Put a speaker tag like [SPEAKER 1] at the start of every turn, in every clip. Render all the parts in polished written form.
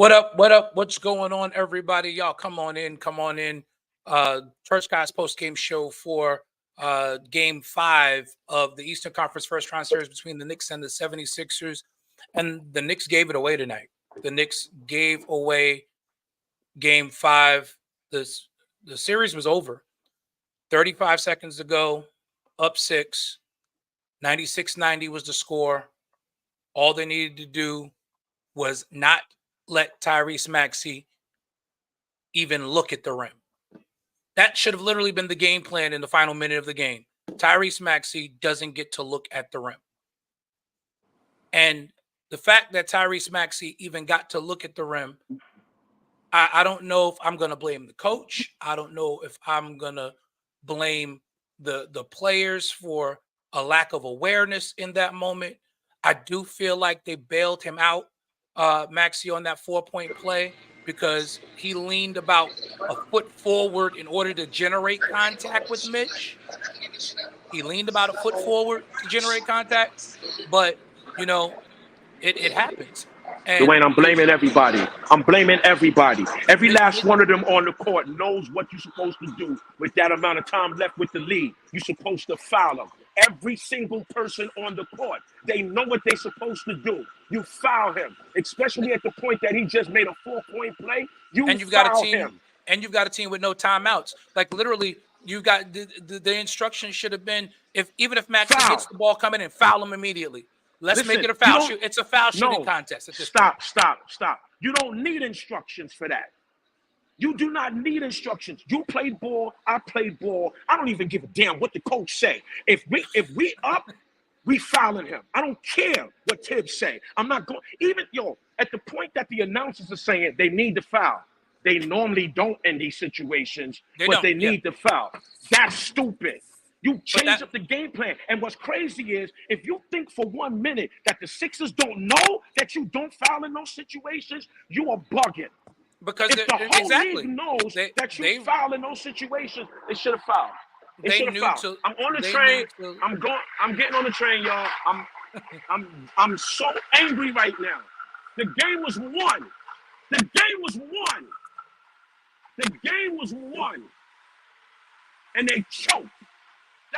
[SPEAKER 1] What up? What up? What's going on, everybody? Y'all come on in. Come on in. Church Guys post game show for game 5 of the Eastern Conference first round series between the Knicks and the 76ers. And the Knicks gave it away tonight. The Knicks gave away game 5. The series was over. 35 seconds to go, up 6. 96-90 was the score. All they needed to do was not let Tyrese Maxey even look at the rim. That should have literally been the game plan in the final minute of the game. Tyrese Maxey doesn't get to look at the rim. And the fact that Tyrese Maxey even got to look at the rim, I don't know if I'm going to blame the coach. I don't know if I'm going to blame the players for a lack of awareness in that moment. I do feel like they bailed him out, Maxey, on that 4-point play because he leaned about a foot forward in order to generate contact with Mitch. He leaned about a foot forward to generate contact, but, you know, it happens.
[SPEAKER 2] And Dwayne, I'm blaming everybody. I'm blaming everybody. Every last one of them on the court knows what you're supposed to do with that amount of time left with the lead. You're supposed to foul them. Every single person on the court, they know what they're supposed to do. You foul him, especially at the point that he just made a 4-point play.
[SPEAKER 1] You've got a team, and you've got a team with no timeouts. Like literally, you got the instruction should have been even if Maxey gets the ball coming in, foul him immediately. Let's make it a foul shoot. It's a foul shooting contest at this point.
[SPEAKER 2] Stop. You don't need instructions for that. You do not need instructions. You played ball. I played ball. I don't even give a damn what the coach say. If we up, we fouling him. I don't care what Tibbs say. I'm not going. Even at the point that the announcers are saying they need to foul, they normally don't in these situations, but they need to foul. That's stupid. You change up the game plan. And what's crazy is if you think for 1 minute that the Sixers don't know that you don't foul in those situations, you are bugging.
[SPEAKER 1] Because
[SPEAKER 2] if the whole league knows that you foul in those situations, they should have fouled. They should have fouled. I'm on the train. I'm getting on the train, y'all. I'm so angry right now. The game was won. The game was won. The game was won. And they choked.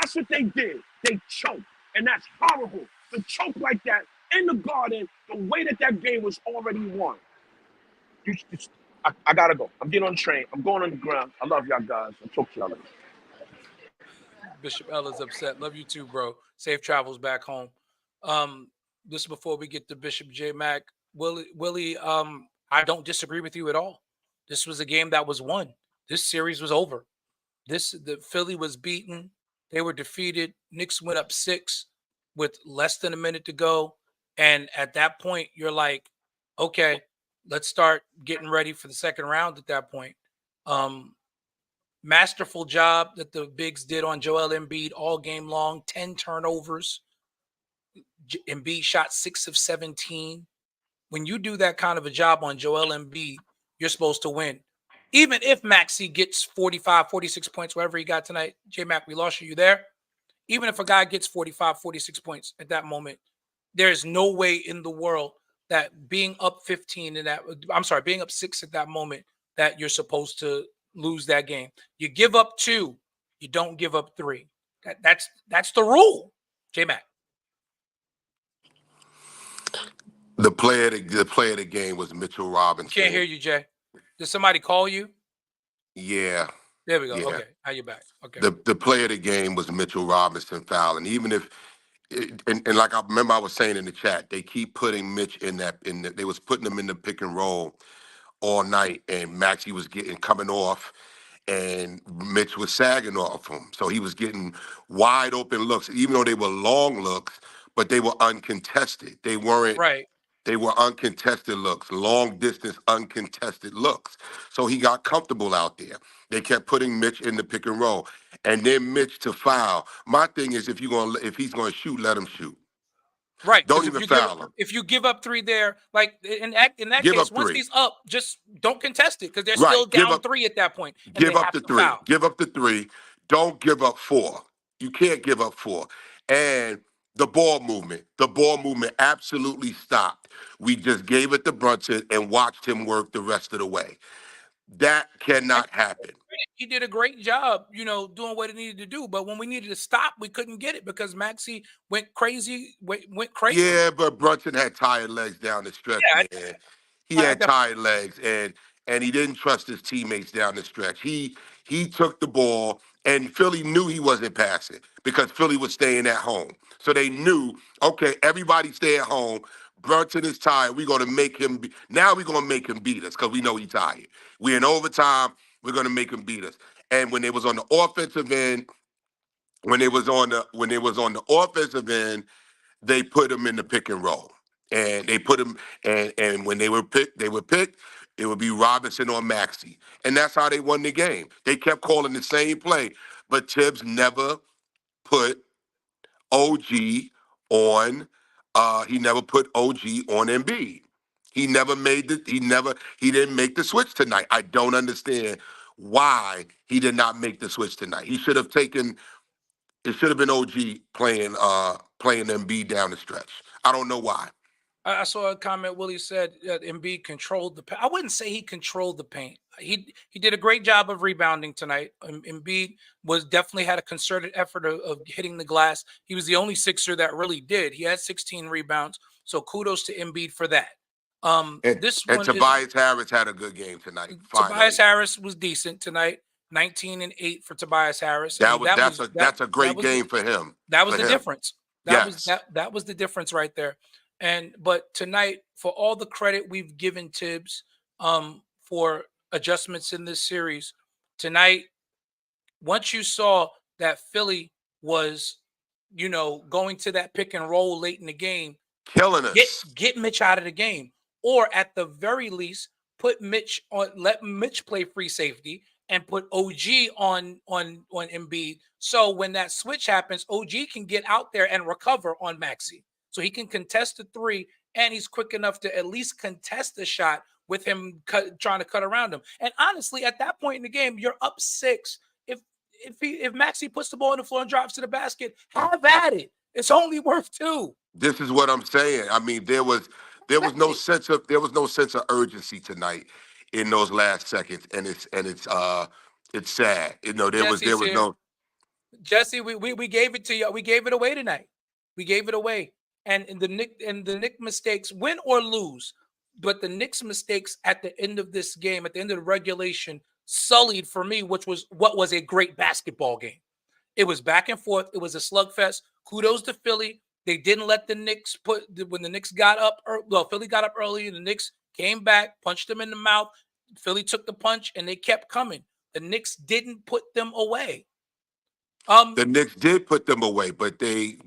[SPEAKER 2] That's what they did. They choked. And that's horrible. To choke like that in the Garden, the way that game was already won. I got to go. I'm getting on the train. I'm going on the ground. I love y'all guys. I'll talk to y'all later.
[SPEAKER 1] Bishop L is upset. Love you too, bro. Safe travels back home. This before we get to Bishop J. Mac. Willie, I don't disagree with you at all. This was a game that was won. This series was over. The Philly was beaten. They were defeated. Knicks went up 6 with less than a minute to go. And at that point, you're like, okay, let's start getting ready for the second round at that point. Masterful job that the bigs did on Joel Embiid all game long, 10 turnovers. Embiid shot 6 of 17. When you do that kind of a job on Joel Embiid, you're supposed to win. Even if Maxey gets 45, 46 points, whatever he got tonight, J-Mac, we lost you. You there? Even if a guy gets 45, 46 points at that moment, there's no way in the world that being up 15 being up 6 at that moment, that you're supposed to lose that game. You give up 2, you don't give up 3. That's the rule. J-Mac.
[SPEAKER 3] The player of the game was Mitchell Robinson.
[SPEAKER 1] Can't hear you, Jay. Did somebody call you?
[SPEAKER 3] Yeah.
[SPEAKER 1] There we go. Yeah. Okay. Now you're back. Okay.
[SPEAKER 3] The player of the game was Mitchell Robinson fouling. Even if, and like I remember I was saying in the chat, they keep putting Mitch they was putting him in the pick and roll all night, and Maxey was coming off, and Mitch was sagging off him. So he was getting wide open looks, even though they were long looks, but they were uncontested. They weren't
[SPEAKER 1] right.
[SPEAKER 3] They were uncontested looks, long distance uncontested looks. So he got comfortable out there. They kept putting Mitch in the pick and roll, and then Mitch to foul. My thing is, if he's gonna shoot, let him shoot.
[SPEAKER 1] Right.
[SPEAKER 3] Don't even foul him.
[SPEAKER 1] If you give up 3 there, like in that case, once he's up, just don't contest it because they're still down 3 at that point.
[SPEAKER 3] Give up the 3. Give up the 3. Don't give up 4. You can't give up 4. And The ball movement absolutely stopped. We just gave it to Brunson and watched him work the rest of the way. That
[SPEAKER 1] And
[SPEAKER 3] cannot happen.
[SPEAKER 1] he did a great job, doing what he needed to do. But when we needed to stop, we couldn't get it because Maxey went crazy. Went crazy.
[SPEAKER 3] Yeah, but Brunson had tired legs down the stretch,
[SPEAKER 1] Yeah,
[SPEAKER 3] man. He
[SPEAKER 1] I
[SPEAKER 3] had
[SPEAKER 1] definitely.
[SPEAKER 3] tired legs, and he didn't trust his teammates down the stretch. He took the ball, and Philly knew he wasn't passing because Philly was staying at home. So they knew, okay, everybody stay at home. Brunson is tired. We're gonna make him now we're gonna make him beat us because we know he's tired. We're in overtime, we're gonna make him beat us. And when it was on the offensive end, when it was on the offensive end, they put him in the pick and roll. And they put him and when they were picked, it would be Robinson or Maxey. And that's how they won the game. They kept calling the same play, but Tibbs never put OG on he never put OG on Embiid. He didn't make the switch tonight. I don't understand why he did not make the switch tonight. It should have been OG playing Embiid down the stretch. I don't know why.
[SPEAKER 1] I saw a comment. Willie said that Embiid controlled the paint. I wouldn't say he controlled the paint. He did a great job of rebounding tonight. Embiid was definitely had a concerted effort of hitting the glass. He was the only Sixer that really did. He had 16 rebounds. So kudos to Embiid for that.
[SPEAKER 3] And,
[SPEAKER 1] This
[SPEAKER 3] and
[SPEAKER 1] one is
[SPEAKER 3] Tobias Harris had a good game tonight.
[SPEAKER 1] Tobias
[SPEAKER 3] Finally,
[SPEAKER 1] Harris was decent tonight. 19 and 8 for Tobias Harris,
[SPEAKER 3] that
[SPEAKER 1] and
[SPEAKER 3] was that's a great game for him.
[SPEAKER 1] that was
[SPEAKER 3] For
[SPEAKER 1] the
[SPEAKER 3] him,
[SPEAKER 1] difference.
[SPEAKER 3] yes.
[SPEAKER 1] That was the difference right there. And but tonight, for all the credit we've given Tibbs for adjustments in this series, tonight, once you saw that Philly was, going to that pick and roll late in the game,
[SPEAKER 3] Killing
[SPEAKER 1] Get
[SPEAKER 3] us.
[SPEAKER 1] get Mitch out of the game, or at the very least, put Mitch on. Let Mitch play free safety and put OG on Embiid. So when that switch happens, OG can get out there and recover on Maxi. So he can contest the three, and he's quick enough to at least contest the shot with him trying to cut around him. And honestly, at that point in the game, you're up 6. If Maxi puts the ball on the floor and drops to the basket, have at it. It's only worth 2.
[SPEAKER 3] This is what I'm saying. I mean, there was no sense of urgency tonight in those last seconds, and it's sad. There was
[SPEAKER 1] Jesse's
[SPEAKER 3] there was
[SPEAKER 1] here.
[SPEAKER 3] no
[SPEAKER 1] Jesse, we gave it to you. We gave it away tonight. We gave it away. And the Knicks mistakes, win or lose, but the Knicks mistakes at the end of this game, at the end of the regulation, sullied for me, which was what was a great basketball game. It was back and forth. It was a slugfest. Kudos to Philly. They didn't let the Knicks when the Knicks got up. Well, Philly got up early, and the Knicks came back, punched them in the mouth. Philly took the punch, and they kept coming. The Knicks didn't put them away.
[SPEAKER 3] the Knicks did put them away, but they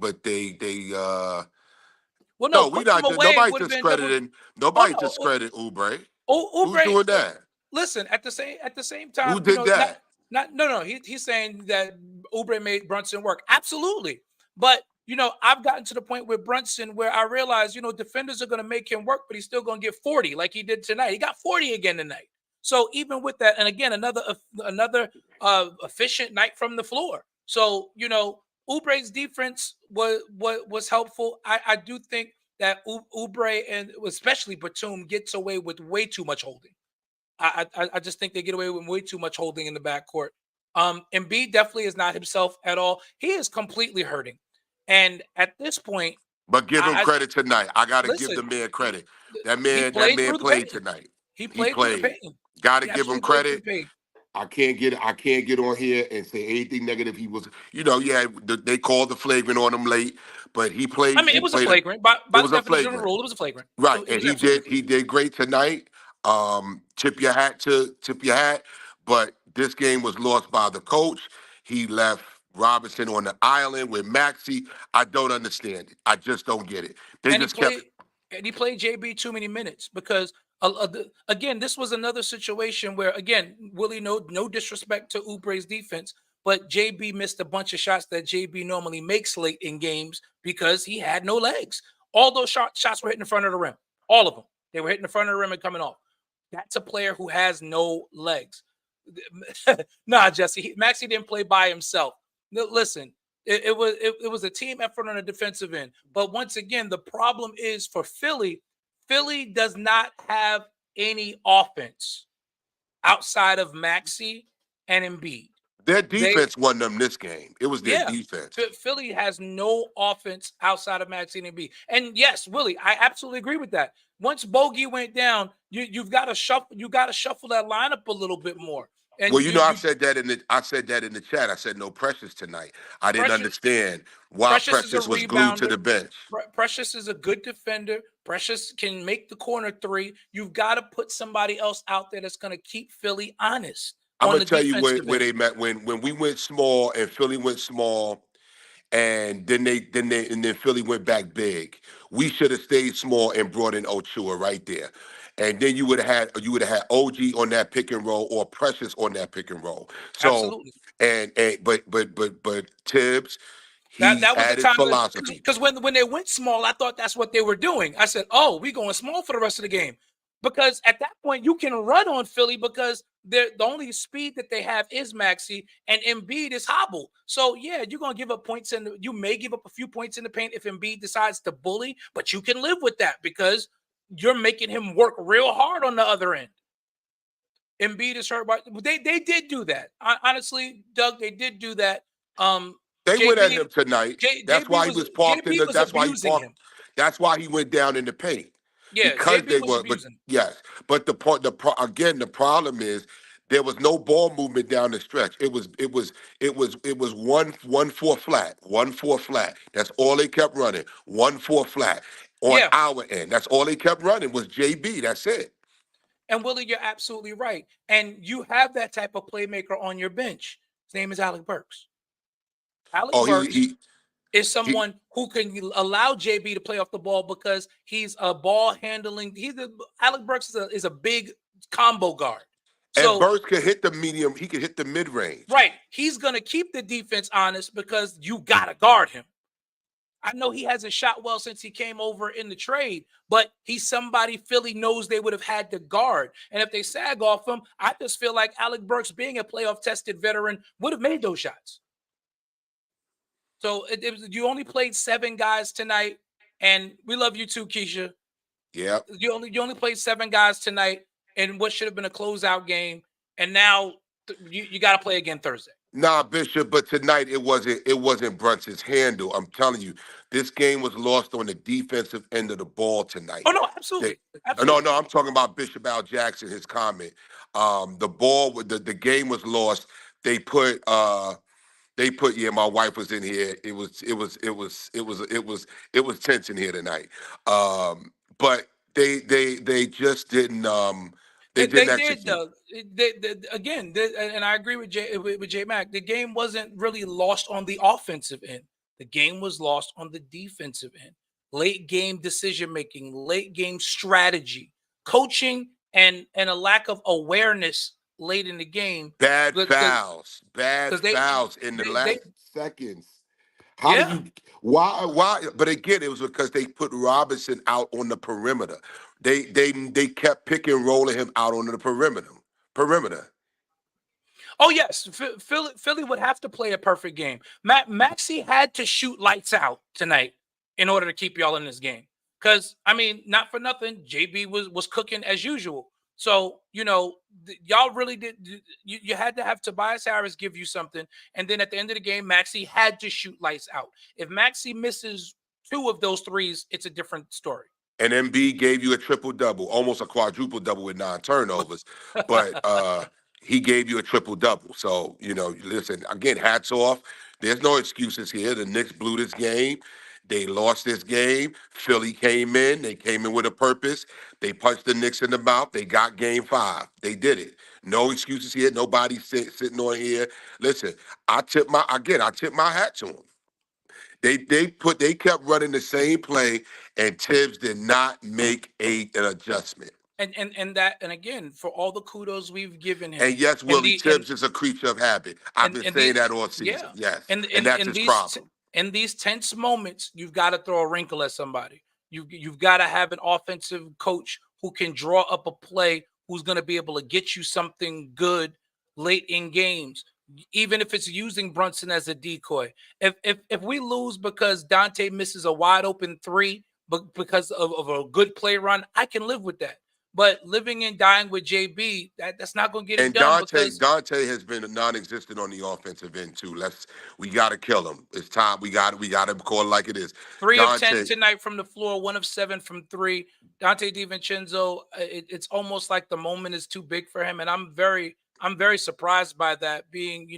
[SPEAKER 1] Well, no,
[SPEAKER 3] no, we
[SPEAKER 1] put them
[SPEAKER 3] not
[SPEAKER 1] away
[SPEAKER 3] nobody
[SPEAKER 1] would have been double. Oh
[SPEAKER 3] nobody
[SPEAKER 1] no,
[SPEAKER 3] discredited Oubre. Who's
[SPEAKER 1] Oubre.
[SPEAKER 3] doing that?
[SPEAKER 1] Listen, at the same
[SPEAKER 3] Who
[SPEAKER 1] time,
[SPEAKER 3] did that?
[SPEAKER 1] no. He's saying that Oubre made Brunson work. Absolutely, but I've gotten to the point with Brunson where I realize defenders are going to make him work, but he's still going to get 40 like he did tonight. He got 40 again tonight. So even with that, and again another efficient night from the floor. So Oubre's defense was helpful. I do think that Oubre and especially Batum gets away with way too much holding. I just think they get away with way too much holding in the backcourt. Embiid definitely is not himself at all. He is completely hurting, and at this point,
[SPEAKER 3] But give him
[SPEAKER 1] I
[SPEAKER 3] credit tonight. I got to give
[SPEAKER 1] listen.
[SPEAKER 3] the man credit. That
[SPEAKER 1] He
[SPEAKER 3] man, that
[SPEAKER 1] played
[SPEAKER 3] man
[SPEAKER 1] through the
[SPEAKER 3] played
[SPEAKER 1] pain.
[SPEAKER 3] tonight.
[SPEAKER 1] He
[SPEAKER 3] He
[SPEAKER 1] played through the
[SPEAKER 3] played.
[SPEAKER 1] pain.
[SPEAKER 3] Got to
[SPEAKER 1] He
[SPEAKER 3] give him
[SPEAKER 1] absolutely played through the
[SPEAKER 3] credit.
[SPEAKER 1] pain.
[SPEAKER 3] I can't get on here and say anything negative. He was, yeah, they called the flagrant on him late, but he
[SPEAKER 1] I
[SPEAKER 3] played.
[SPEAKER 1] mean,
[SPEAKER 3] He
[SPEAKER 1] it was a
[SPEAKER 3] played.
[SPEAKER 1] flagrant by
[SPEAKER 3] It
[SPEAKER 1] the
[SPEAKER 3] was a
[SPEAKER 1] definition of the
[SPEAKER 3] flagrant,
[SPEAKER 1] rule. It was a flagrant.
[SPEAKER 3] right?
[SPEAKER 1] It
[SPEAKER 3] And
[SPEAKER 1] was
[SPEAKER 3] he
[SPEAKER 1] absolutely a
[SPEAKER 3] did.
[SPEAKER 1] flagrant.
[SPEAKER 3] He did great tonight. Tip your hat. But this game was lost by the coach. He left Robinson on the island with Maxi. I don't understand it. I just don't get it. They
[SPEAKER 1] and he
[SPEAKER 3] just kept.
[SPEAKER 1] played and he played JB too many minutes because again, this was another situation where again, Willie, no disrespect to Oubre's defense, but JB missed a bunch of shots that JB normally makes late in games because he had no legs. All those shots were hitting the front of the rim. All of them. They were hitting the front of the rim and coming off. That's a player who has no legs. Nah, Jesse. Maxie didn't play by himself. Listen, It was a team effort on the defensive end. But once again, the problem is for Philly. Philly does not have any offense outside of Maxey and Embiid.
[SPEAKER 3] Their
[SPEAKER 1] They
[SPEAKER 3] defense won them this game. It was their
[SPEAKER 1] Yeah,
[SPEAKER 3] defense.
[SPEAKER 1] Philly has no offense outside of Maxey and Embiid. And yes, Willie, I absolutely agree with that. Once Bogey went down, you've got to shuffle. You got to shuffle that lineup a little bit more. And
[SPEAKER 3] Well, you know, I said that in the chat. I said no Precious tonight. I didn't
[SPEAKER 1] Precious
[SPEAKER 3] understand why
[SPEAKER 1] Precious is a
[SPEAKER 3] Precious was glued to
[SPEAKER 1] rebounder.
[SPEAKER 3] the bench.
[SPEAKER 1] Precious is a good defender. Precious can make the corner three. You've got to put somebody else out there that's going to keep Philly honest
[SPEAKER 3] I'm
[SPEAKER 1] on
[SPEAKER 3] gonna
[SPEAKER 1] the
[SPEAKER 3] tell you
[SPEAKER 1] defensive
[SPEAKER 3] where
[SPEAKER 1] end.
[SPEAKER 3] they met when we went small and Philly went small, and then Philly went back big. We should have stayed small and brought in Ochua right there, and then you would have had OG on that pick and roll or Precious on that pick and roll. So
[SPEAKER 1] Absolutely.
[SPEAKER 3] and but Tibbs, he
[SPEAKER 1] That was the
[SPEAKER 3] had his
[SPEAKER 1] time
[SPEAKER 3] philosophy.
[SPEAKER 1] because when they went small, I thought that's what they were doing. I said, "Oh, we going small for the rest of the game," because at that point you can run on Philly because the only speed that they have is Maxey and Embiid is hobble. So yeah, you're gonna give up points and you may give up a few points in the paint if Embiid decides to bully, but you can live with that because you're making him work real hard on the other end. Embiid is hurt, but they did do that. Honestly, Doug, they did do that.
[SPEAKER 3] They went at
[SPEAKER 1] JB
[SPEAKER 3] him tonight. That's
[SPEAKER 1] JB
[SPEAKER 3] why he
[SPEAKER 1] was
[SPEAKER 3] was parked in
[SPEAKER 1] JB
[SPEAKER 3] the.
[SPEAKER 1] was
[SPEAKER 3] That's why he
[SPEAKER 1] abusing
[SPEAKER 3] parked.
[SPEAKER 1] him.
[SPEAKER 3] That's why he went down in the paint
[SPEAKER 1] Yeah,
[SPEAKER 3] because
[SPEAKER 1] JB
[SPEAKER 3] they
[SPEAKER 1] was
[SPEAKER 3] were. But
[SPEAKER 1] abusing.
[SPEAKER 3] yes, but again, the problem is there was no ball movement down the stretch. It was 1-4 flat, 1-4 flat. That's all they kept running. 1-4 flat on
[SPEAKER 1] Yeah,
[SPEAKER 3] our end. That's all they kept running was JB. That's it.
[SPEAKER 1] and Willie, you're absolutely right. And you have that type of playmaker on your bench. His name is Alec Burks. Alec
[SPEAKER 3] Oh,
[SPEAKER 1] Burks
[SPEAKER 3] he
[SPEAKER 1] is
[SPEAKER 3] he
[SPEAKER 1] someone who can allow JB to play off the ball because he's a ball handling. Alec Burks is a big combo guard.
[SPEAKER 3] and
[SPEAKER 1] So
[SPEAKER 3] Burks could hit the medium. He could hit the mid range.
[SPEAKER 1] right, he's gonna keep the defense honest because you gotta guard him. I know he hasn't shot well since he came over in the trade, but he's somebody Philly knows they would have had to guard. And if they sag off him, I just feel like Alec Burks, being a playoff tested veteran, would have made those shots. So you only played 7 guys tonight, and we love you too, Keisha.
[SPEAKER 3] Yeah.
[SPEAKER 1] You only played 7 guys tonight in what should have been a closeout game, and now you got to play again Thursday.
[SPEAKER 3] Nah, Bishop, but tonight it wasn't Brunson's handle. I'm telling you, this game was lost on the defensive end of the ball tonight.
[SPEAKER 1] Oh no,
[SPEAKER 3] They,
[SPEAKER 1] absolutely,
[SPEAKER 3] no,
[SPEAKER 1] absolutely.
[SPEAKER 3] no, I'm talking about Bishop Al Jackson, his comment. The ball with the game was lost. They put yeah, my wife was in here. It was tense in here tonight. But they just didn't
[SPEAKER 1] They did
[SPEAKER 3] execute.
[SPEAKER 1] though. Again, and I agree with J Mac. The game wasn't really lost on the offensive end. The game was lost on the defensive end. Late game decision making, late game strategy, coaching, and a lack of awareness late in the game.
[SPEAKER 3] Bad
[SPEAKER 1] Because they
[SPEAKER 3] fouls in the
[SPEAKER 1] they
[SPEAKER 3] last seconds. How do
[SPEAKER 1] yeah.
[SPEAKER 3] you why but again it was because they put Robinson out on the perimeter. They kept pick and rolling him out on the perimeter.
[SPEAKER 1] Oh yes, Philly would have to play a perfect game. Maxey had to shoot lights out tonight in order to keep y'all in this game. Because I mean, not for nothing, JB was cooking as usual. So y'all really did. You had to have Tobias Harris give you something, and then at the end of the game, Maxey had to shoot lights out. If Maxey misses 2 of those threes, it's a different story.
[SPEAKER 3] And MB gave you a triple double, almost a quadruple double with 9 turnovers. But he gave you a triple double. So, listen, again, hats off. There's no excuses here. The Knicks blew this game. They lost this game. Philly came in. They came in with a purpose. They punched the Knicks in the mouth. They got game 5. They did it. No excuses here. Nobody sitting on here. Listen, I tip my hat to them. They kept running the same play, and Tibbs did not make an adjustment.
[SPEAKER 1] And again, for all the kudos we've given him,
[SPEAKER 3] And yes,
[SPEAKER 1] and
[SPEAKER 3] Willie,
[SPEAKER 1] the and
[SPEAKER 3] Tibbs is a creature of habit. I've been
[SPEAKER 1] and
[SPEAKER 3] saying
[SPEAKER 1] the
[SPEAKER 3] that all season.
[SPEAKER 1] yeah,
[SPEAKER 3] Yes,
[SPEAKER 1] and
[SPEAKER 3] and
[SPEAKER 1] in
[SPEAKER 3] that's
[SPEAKER 1] in
[SPEAKER 3] his
[SPEAKER 1] these
[SPEAKER 3] problem.
[SPEAKER 1] in these tense moments, you've got to throw a wrinkle at somebody. You've got to have an offensive coach who can draw up a play, who's going to be able to get you something good late in games. even if it's using Brunson as a decoy. If we lose because Dante misses a wide open three, but because of a good play run, I can live with that. But living and dying with JB, that's not going to get it
[SPEAKER 3] And
[SPEAKER 1] done
[SPEAKER 3] Dante
[SPEAKER 1] because
[SPEAKER 3] Dante has been non-existent on the offensive end too. We got to kill him. It's time. We got to call it like it is.
[SPEAKER 1] 3 of 10
[SPEAKER 3] Dante.
[SPEAKER 1] tonight from the floor, 1 of 7 from three. Dante DiVincenzo, it's almost like the moment is too big for him, and I'm very surprised by that. Being,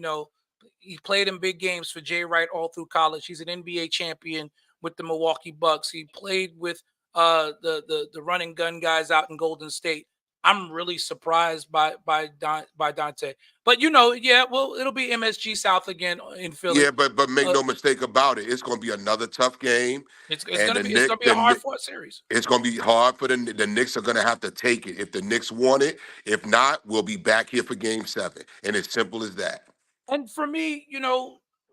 [SPEAKER 1] he played in big games for Jay Wright all through college. He's an NBA champion with the Milwaukee Bucks. He played with the running gun guys out in Golden State. I'm really surprised by Dante. But yeah, well, it'll be MSG South again in Philly.
[SPEAKER 3] Yeah, but make
[SPEAKER 1] Uh,
[SPEAKER 3] no mistake about it. It's going to be another tough game,
[SPEAKER 1] it's
[SPEAKER 3] and
[SPEAKER 1] gonna be it's gonna be a hard fought series.
[SPEAKER 3] it's going to be hard for the Knicks are going to have to take it if the Knicks want it. If not, we'll be back here for Game 7, and it's simple as that.
[SPEAKER 1] And for me,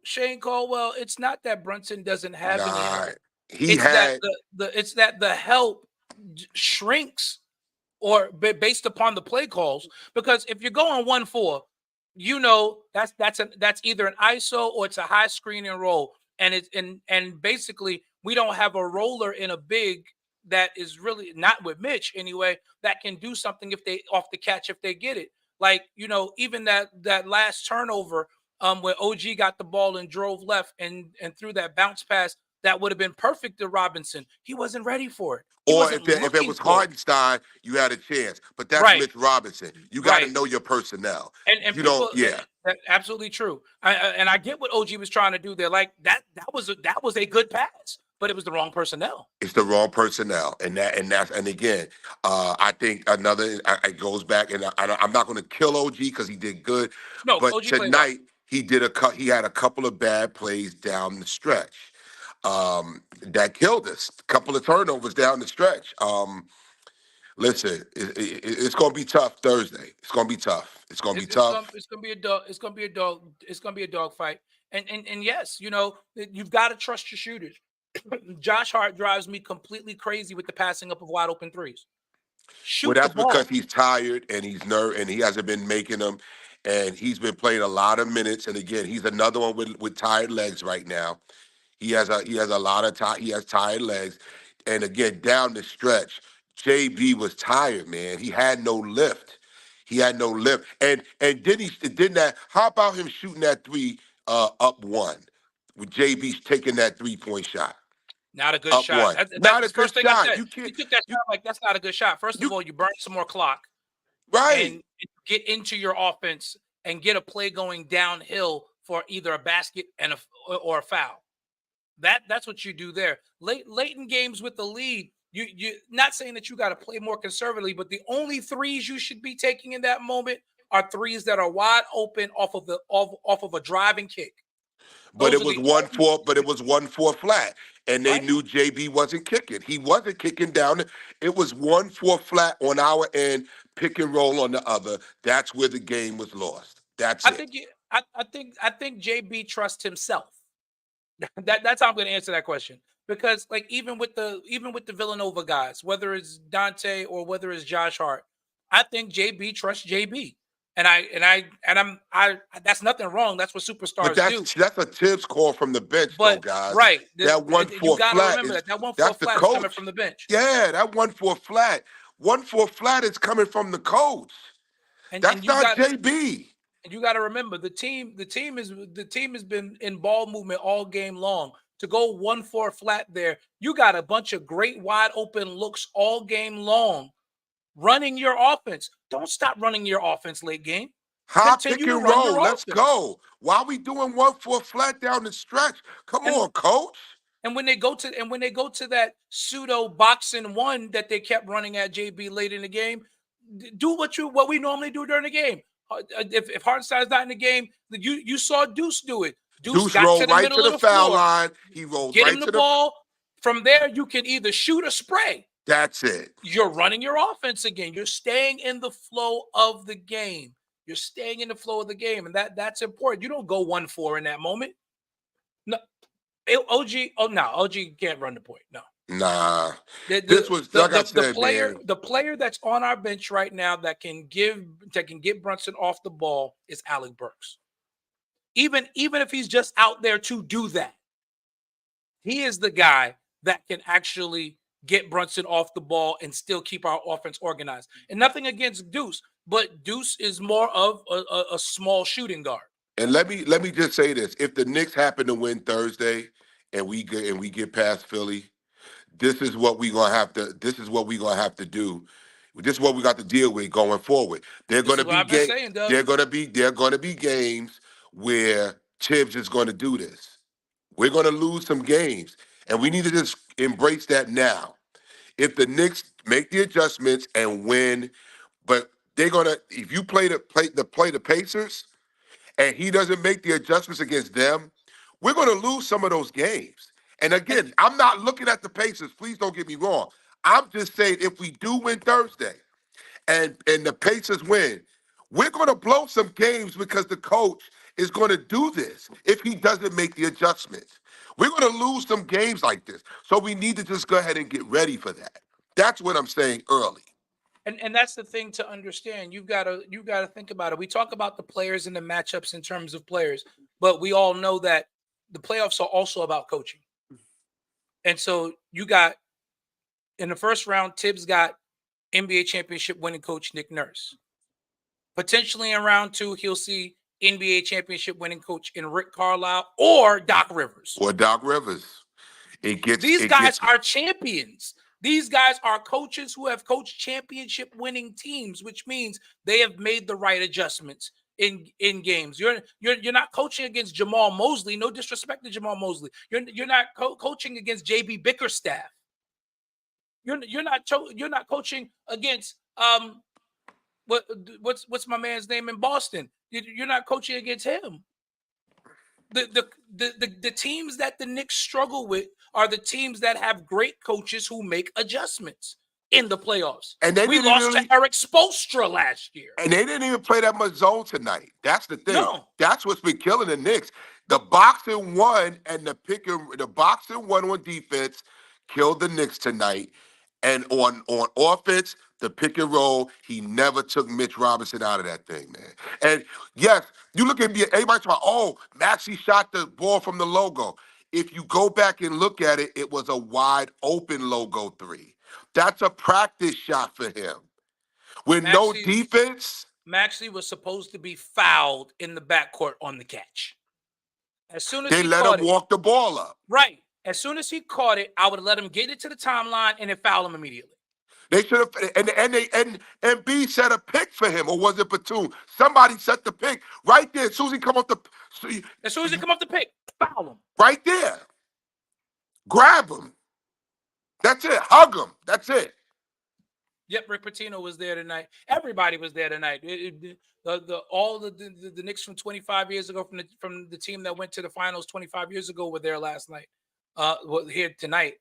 [SPEAKER 1] Shane Caldwell, it's not that Brunson doesn't have any
[SPEAKER 3] Nah,
[SPEAKER 1] help.
[SPEAKER 3] he
[SPEAKER 1] It's that
[SPEAKER 3] had.
[SPEAKER 1] the help shrinks or based upon the play calls. Because if you're going 1-4, that's either an ISO or it's a high screen and roll. And basically we don't have a roller in a big that is really not with Mitch anyway that can do something if they off the catch if they get it. Like, even that last turnover where OG got the ball and drove left and threw that bounce pass that would have been perfect to Robinson. He wasn't ready for it. He
[SPEAKER 3] Or
[SPEAKER 1] wasn't
[SPEAKER 3] if it
[SPEAKER 1] looking
[SPEAKER 3] was
[SPEAKER 1] for it.
[SPEAKER 3] Hardenstein, you had a chance. But that's
[SPEAKER 1] Right,
[SPEAKER 3] Mitch Robinson. You got to
[SPEAKER 1] right.
[SPEAKER 3] know your personnel.
[SPEAKER 1] And
[SPEAKER 3] You don't.
[SPEAKER 1] people,
[SPEAKER 3] Yeah,
[SPEAKER 1] that's absolutely true. And I get what OG was trying to do there. Like that was a good pass, but it was the wrong personnel.
[SPEAKER 3] it's the wrong personnel, and again, I think it goes back, and I'm not going to kill OG because he did good,
[SPEAKER 1] No,
[SPEAKER 3] but
[SPEAKER 1] OG played well.
[SPEAKER 3] tonight he had a couple of bad plays down the stretch, that killed us. A couple of turnovers down the stretch. Listen, it's going to be tough Thursday. It's going to be tough. It's going to be tough.
[SPEAKER 1] It's gonna be a dog. It's gonna be a dog fight. And yes, you've got to trust your shooters. Josh Hart drives me completely crazy with the passing up of wide open threes.
[SPEAKER 3] Well,
[SPEAKER 1] Shoot the
[SPEAKER 3] that's because
[SPEAKER 1] ball.
[SPEAKER 3] he's tired and he's nerve and he hasn't been making them, and he's been playing a lot of minutes. And again, he's another one with tired legs right now. He has a lot of he has tired legs, and again down the stretch, JB was tired, man. He had no lift. He had no lift, and didn't that? How about him shooting that three up one, with JB taking that 3-point shot
[SPEAKER 1] Not a good
[SPEAKER 3] up
[SPEAKER 1] shot.
[SPEAKER 3] one?
[SPEAKER 1] That's
[SPEAKER 3] Not
[SPEAKER 1] the
[SPEAKER 3] a good
[SPEAKER 1] first thing I
[SPEAKER 3] shot.
[SPEAKER 1] said.
[SPEAKER 3] You
[SPEAKER 1] He
[SPEAKER 3] can't.
[SPEAKER 1] took that
[SPEAKER 3] You
[SPEAKER 1] shot like that's not a good shot. First of
[SPEAKER 3] you
[SPEAKER 1] all, you burn some more clock
[SPEAKER 3] right.
[SPEAKER 1] and get into your offense and get a play going downhill for either a basket or a foul. That's what you do there. Late in games with the lead, you not saying that you got to play more conservatively, but the only threes you should be taking in that moment are threes that are wide open off of a driving kick.
[SPEAKER 3] But
[SPEAKER 1] Those
[SPEAKER 3] it
[SPEAKER 1] are
[SPEAKER 3] was
[SPEAKER 1] the
[SPEAKER 3] one
[SPEAKER 1] only
[SPEAKER 3] four. But it was 1-4 flat, and they
[SPEAKER 1] right.
[SPEAKER 3] knew JB wasn't kicking. He wasn't kicking down. It was 1-4 flat on our end, pick and roll on the other. That's where the game was lost. That's
[SPEAKER 1] I
[SPEAKER 3] it.
[SPEAKER 1] think I think JB trusts himself. That's how I'm going to answer that question because like even with the Villanova guys, whether it's Dante or whether it's Josh Hart, I think JB trusts JB, and that's nothing wrong. That's what
[SPEAKER 3] But
[SPEAKER 1] superstars do.
[SPEAKER 3] that's a Tibbs call from the bench, though,
[SPEAKER 1] But
[SPEAKER 3] guys.
[SPEAKER 1] right,
[SPEAKER 3] That one
[SPEAKER 1] you
[SPEAKER 3] four
[SPEAKER 1] got to
[SPEAKER 3] flat
[SPEAKER 1] remember
[SPEAKER 3] is
[SPEAKER 1] that 1-4
[SPEAKER 3] that's the
[SPEAKER 1] flat is coming
[SPEAKER 3] coach.
[SPEAKER 1] from the bench,
[SPEAKER 3] Yeah, that 1-4 flat. 1-4 flat is coming from the coach.
[SPEAKER 1] and
[SPEAKER 3] That's not JB.
[SPEAKER 1] you got to remember the team has been in ball movement all game long. To go 1-4 flat there, you got a bunch of great wide open looks all game long running your offense. Don't stop running your offense late game.
[SPEAKER 3] High pick
[SPEAKER 1] Continue to
[SPEAKER 3] and
[SPEAKER 1] run
[SPEAKER 3] roll.
[SPEAKER 1] your
[SPEAKER 3] Let's
[SPEAKER 1] offense.
[SPEAKER 3] go. Why are we doing 1-4 flat down the stretch? Come
[SPEAKER 1] And
[SPEAKER 3] on, coach.
[SPEAKER 1] when they go to that pseudo boxing one that they kept running at JB late in the game, do what we normally do during the game. If Hartenstein's not in the game, you saw Deuce do it. Deuce
[SPEAKER 3] Deuce
[SPEAKER 1] got to
[SPEAKER 3] rolled
[SPEAKER 1] the
[SPEAKER 3] right
[SPEAKER 1] middle
[SPEAKER 3] to
[SPEAKER 1] of
[SPEAKER 3] the
[SPEAKER 1] the
[SPEAKER 3] foul
[SPEAKER 1] floor,
[SPEAKER 3] line. He rolled
[SPEAKER 1] get him
[SPEAKER 3] right
[SPEAKER 1] the
[SPEAKER 3] to the.
[SPEAKER 1] ball. From there, you can either shoot or spray.
[SPEAKER 3] That's it.
[SPEAKER 1] You're running your offense again. You're staying in the flow of the game. You're staying in the flow of the game, and that's important. You don't go 1-4 in that moment. No, OG. Oh no, OG can't run the point. No,
[SPEAKER 3] Nah.
[SPEAKER 1] the
[SPEAKER 3] This
[SPEAKER 1] the
[SPEAKER 3] was,
[SPEAKER 1] the
[SPEAKER 3] like I
[SPEAKER 1] the, the
[SPEAKER 3] said,
[SPEAKER 1] player
[SPEAKER 3] man.
[SPEAKER 1] the player that's on our bench right now that can get Brunson off the ball is Alec Burks. even if he's just out there to do that, he is the guy that can actually get Brunson off the ball and still keep our offense organized. And nothing against Deuce, but Deuce is more of a small shooting guard.
[SPEAKER 3] And let me just say this: if the Knicks happen to win Thursday and we get past Philly, this is what we gonna have to. This is what we gonna have to do. This is what we got to deal with going forward. They're
[SPEAKER 1] This
[SPEAKER 3] gonna
[SPEAKER 1] is what
[SPEAKER 3] be
[SPEAKER 1] I've been saying, Doug.
[SPEAKER 3] They're gonna be games where Tibbs is gonna do this. We're gonna lose some games, and we need to just embrace that now. If the Knicks make the adjustments and win, but they're gonna if you play the Pacers and he doesn't make the adjustments against them, we're going to lose some of those games. And again, I'm not looking at the Pacers. Please don't get me wrong. I'm just saying if we do win Thursday and the Pacers win, we're going to blow some games because the coach is going to do this if he doesn't make the adjustments. We're going to lose some games like this. So we need to just go ahead and get ready for that. That's what I'm saying early.
[SPEAKER 1] And that's the thing to understand. You've got to think about it. We talk about the players and the matchups in terms of players, but we all know that the playoffs are also about coaching. And so you got in the first round, Tibbs got NBA championship winning coach Nick Nurse. Potentially in round 2, he'll see NBA championship winning coach in Rick Carlisle or Doc Rivers. These guys are champions. These guys are coaches who have coached championship winning teams, which means they have made the right adjustments in games. You're not coaching against Jamal Mosley. No disrespect to Jamal Mosley. You're not coaching against JB Bickerstaff. You're not coaching against what's my man's name in Boston. You're not coaching against him. The teams that the Knicks struggle with are the teams that have great coaches who make adjustments in the playoffs. And we lost to Eric Spoelstra last year.
[SPEAKER 3] And they didn't even play that much zone tonight. That's the thing.
[SPEAKER 1] No.
[SPEAKER 3] That's what's been killing the Knicks. The boxing one and the boxing one on defense killed the Knicks tonight. And on offense, the pick and roll, he never took Mitch Robinson out of that thing, man. And yes, you look at me, everybody talking about, Maxey shot the ball from the logo. If you go back and look at it, it was a wide open logo 3. That's a practice shot for him. With no defense.
[SPEAKER 1] Maxey was supposed to be fouled in the backcourt on the catch. As soon as
[SPEAKER 3] they let him walk the ball up.
[SPEAKER 1] Right. As soon as he caught it, I would let him get it to the timeline and then foul him immediately.
[SPEAKER 3] They should have, and B set a pick for him, or was it Batum? Somebody set the pick right there. As soon as he come off the
[SPEAKER 1] pick, foul him.
[SPEAKER 3] Right there. Grab him. That's it. Hug him. That's it.
[SPEAKER 1] Yep, Rick Pitino was there tonight. Everybody was there tonight. All the Knicks from 25 years ago, from the team that went to the finals 25 years ago, were there last night. Here tonight.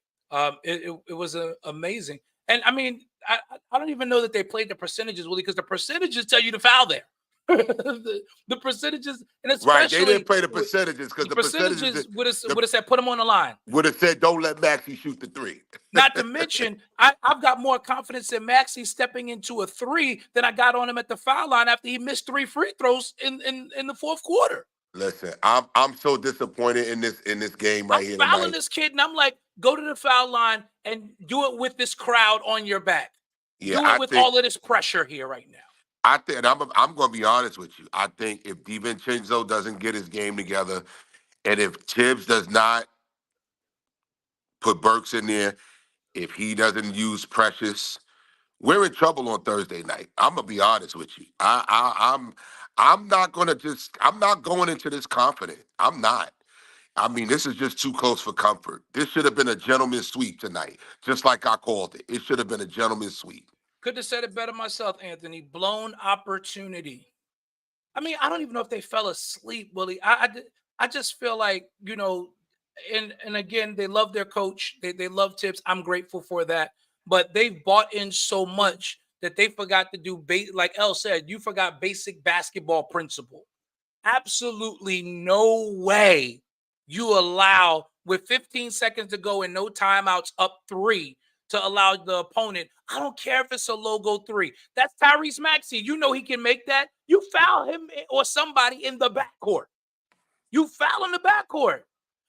[SPEAKER 1] It was amazing. And I mean, I don't even know that they played the percentages, Willie, because the percentages tell you to foul there. the percentages, and especially
[SPEAKER 3] right, they didn't play the percentages because the percentages
[SPEAKER 1] would have said put them on the line.
[SPEAKER 3] Would have said don't let Maxey shoot the 3.
[SPEAKER 1] Not to mention, I've got more confidence in Maxey stepping into a 3 than I got on him at the foul line after he missed 3 free throws in the fourth quarter.
[SPEAKER 3] Listen, I'm so disappointed in this game right here.
[SPEAKER 1] I'm fouling this kid, and I'm like, go to the foul line and do it with this crowd on your back.
[SPEAKER 3] Yeah,
[SPEAKER 1] do it with all of this pressure here right now.
[SPEAKER 3] I think, and I'm going to be honest with you. I think if DiVincenzo doesn't get his game together, and if Tibbs does not put Burks in there, if he doesn't use Precious, we're in trouble on Thursday night. I'm going to be honest with you. I'm not going into this confident. I'm not. I mean, this is just too close for comfort. This should have been a gentleman's sweep tonight, just like I called it. It should have been a gentleman's sweep.
[SPEAKER 1] Could have said it better myself, Anthony. Blown opportunity. I mean, I don't even know if they fell asleep, Willie. I just feel like, and again, they love their coach. They love Tibbs. I'm grateful for that. But they've bought in so much that they forgot to do, like El said, you forgot basic basketball principle. Absolutely no way you allow, with 15 seconds to go and no timeouts, up 3 to allow the opponent. I don't care if it's a logo 3. That's Tyrese Maxey. You know he can make that. You foul him or somebody in the backcourt. You foul in the backcourt.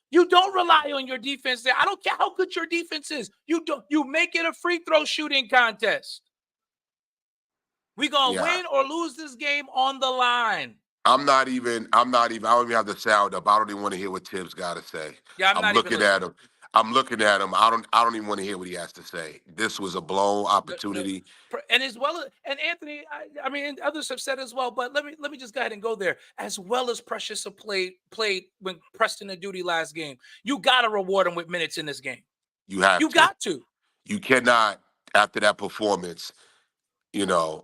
[SPEAKER 1] You don't rely on your defense there. I don't care how good your defense is. You make it a free throw shooting contest. We're gonna win or lose this game on the line.
[SPEAKER 3] I don't even have the sound up. I don't even want to hear what Tibbs got to say.
[SPEAKER 1] Yeah, I'm not
[SPEAKER 3] looking
[SPEAKER 1] even
[SPEAKER 3] at him. I'm looking at him. I don't even want to hear what he has to say. This was a blown opportunity.
[SPEAKER 1] And as well as, and Anthony, I mean, and others have said as well, but let me just go ahead and go there. As well as Precious have played when Preston and Duty last game, you got to reward him with minutes in this game.
[SPEAKER 3] You got to. You cannot, after that performance, don't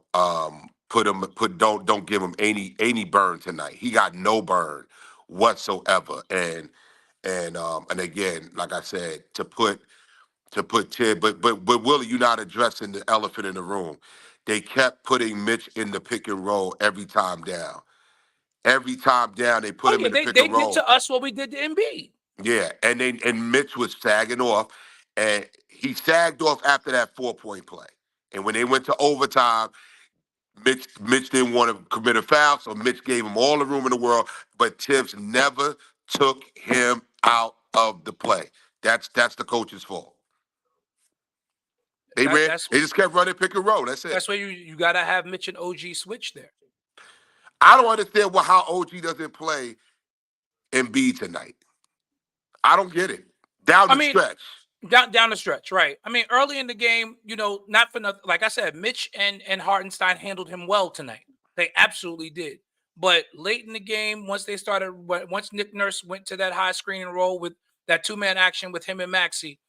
[SPEAKER 3] give him any burn tonight. He got no burn whatsoever. And again, like I said, to put Tibb, but Willie, you're not addressing the elephant in the room. They kept putting Mitch in the pick and roll every time down. Every time down, they put him in the pick and roll.
[SPEAKER 1] They did to us what we did to Embiid.
[SPEAKER 3] Yeah, and Mitch was sagging off, and he sagged off after that 4-point play. And when they went to overtime, Mitch didn't want to commit a foul, so Mitch gave him all the room in the world, but Tibbs never took him out of the play. That's the coach's fault. They just kept running pick and roll. That's it.
[SPEAKER 1] That's why you got to have Mitch and OG switch there.
[SPEAKER 3] I don't understand how OG doesn't play Embiid tonight. I don't get it. Down the stretch.
[SPEAKER 1] Down the stretch, right. I mean, early in the game, not for nothing. Like I said, Mitch and Hartenstein handled him well tonight. They absolutely did. But late in the game, once Nick Nurse went to that high screen and roll with that two-man action with him and Maxey,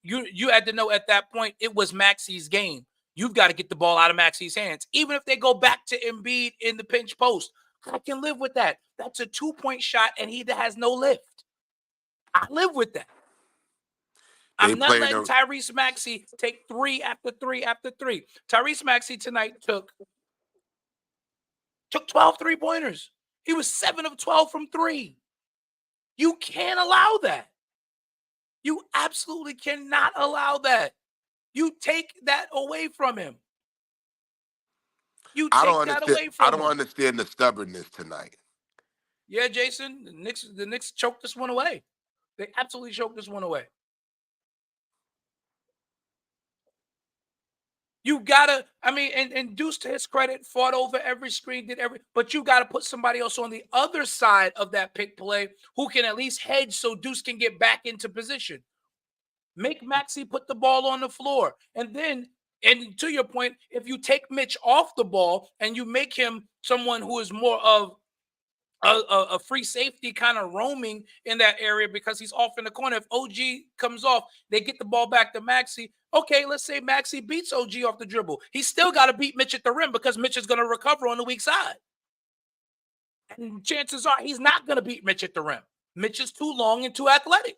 [SPEAKER 1] you had to know at that point it was Maxey's game. You've got to get the ball out of Maxey's hands. Even if they go back to Embiid in the pinch post, I can live with that. That's a 2-point shot, and he has no lift. I live with that. I'm not letting Tyrese Maxey take 3 after 3 after 3. Tyrese Maxey tonight took 12 3-pointers. He was 7 of 12 from 3. You can't allow that. You absolutely cannot allow that. You take that away from him.
[SPEAKER 3] I don't understand the stubbornness tonight.
[SPEAKER 1] Yeah, Jason, the Knicks choked this one away. They absolutely choked this one away. You gotta, and Deuce, to his credit, fought over every screen, but you gotta put somebody else on the other side of that pick play who can at least hedge so Deuce can get back into position. Make Maxey put the ball on the floor. And to your point, if you take Mitch off the ball and you make him someone who is more of a free safety kind of roaming in that area because he's off in the corner. If OG comes off, they get the ball back to Maxey. Okay, let's say Maxey beats OG off the dribble. He's still got to beat Mitch at the rim because Mitch is going to recover on the weak side. And chances are he's not going to beat Mitch at the rim. Mitch is too long and too athletic.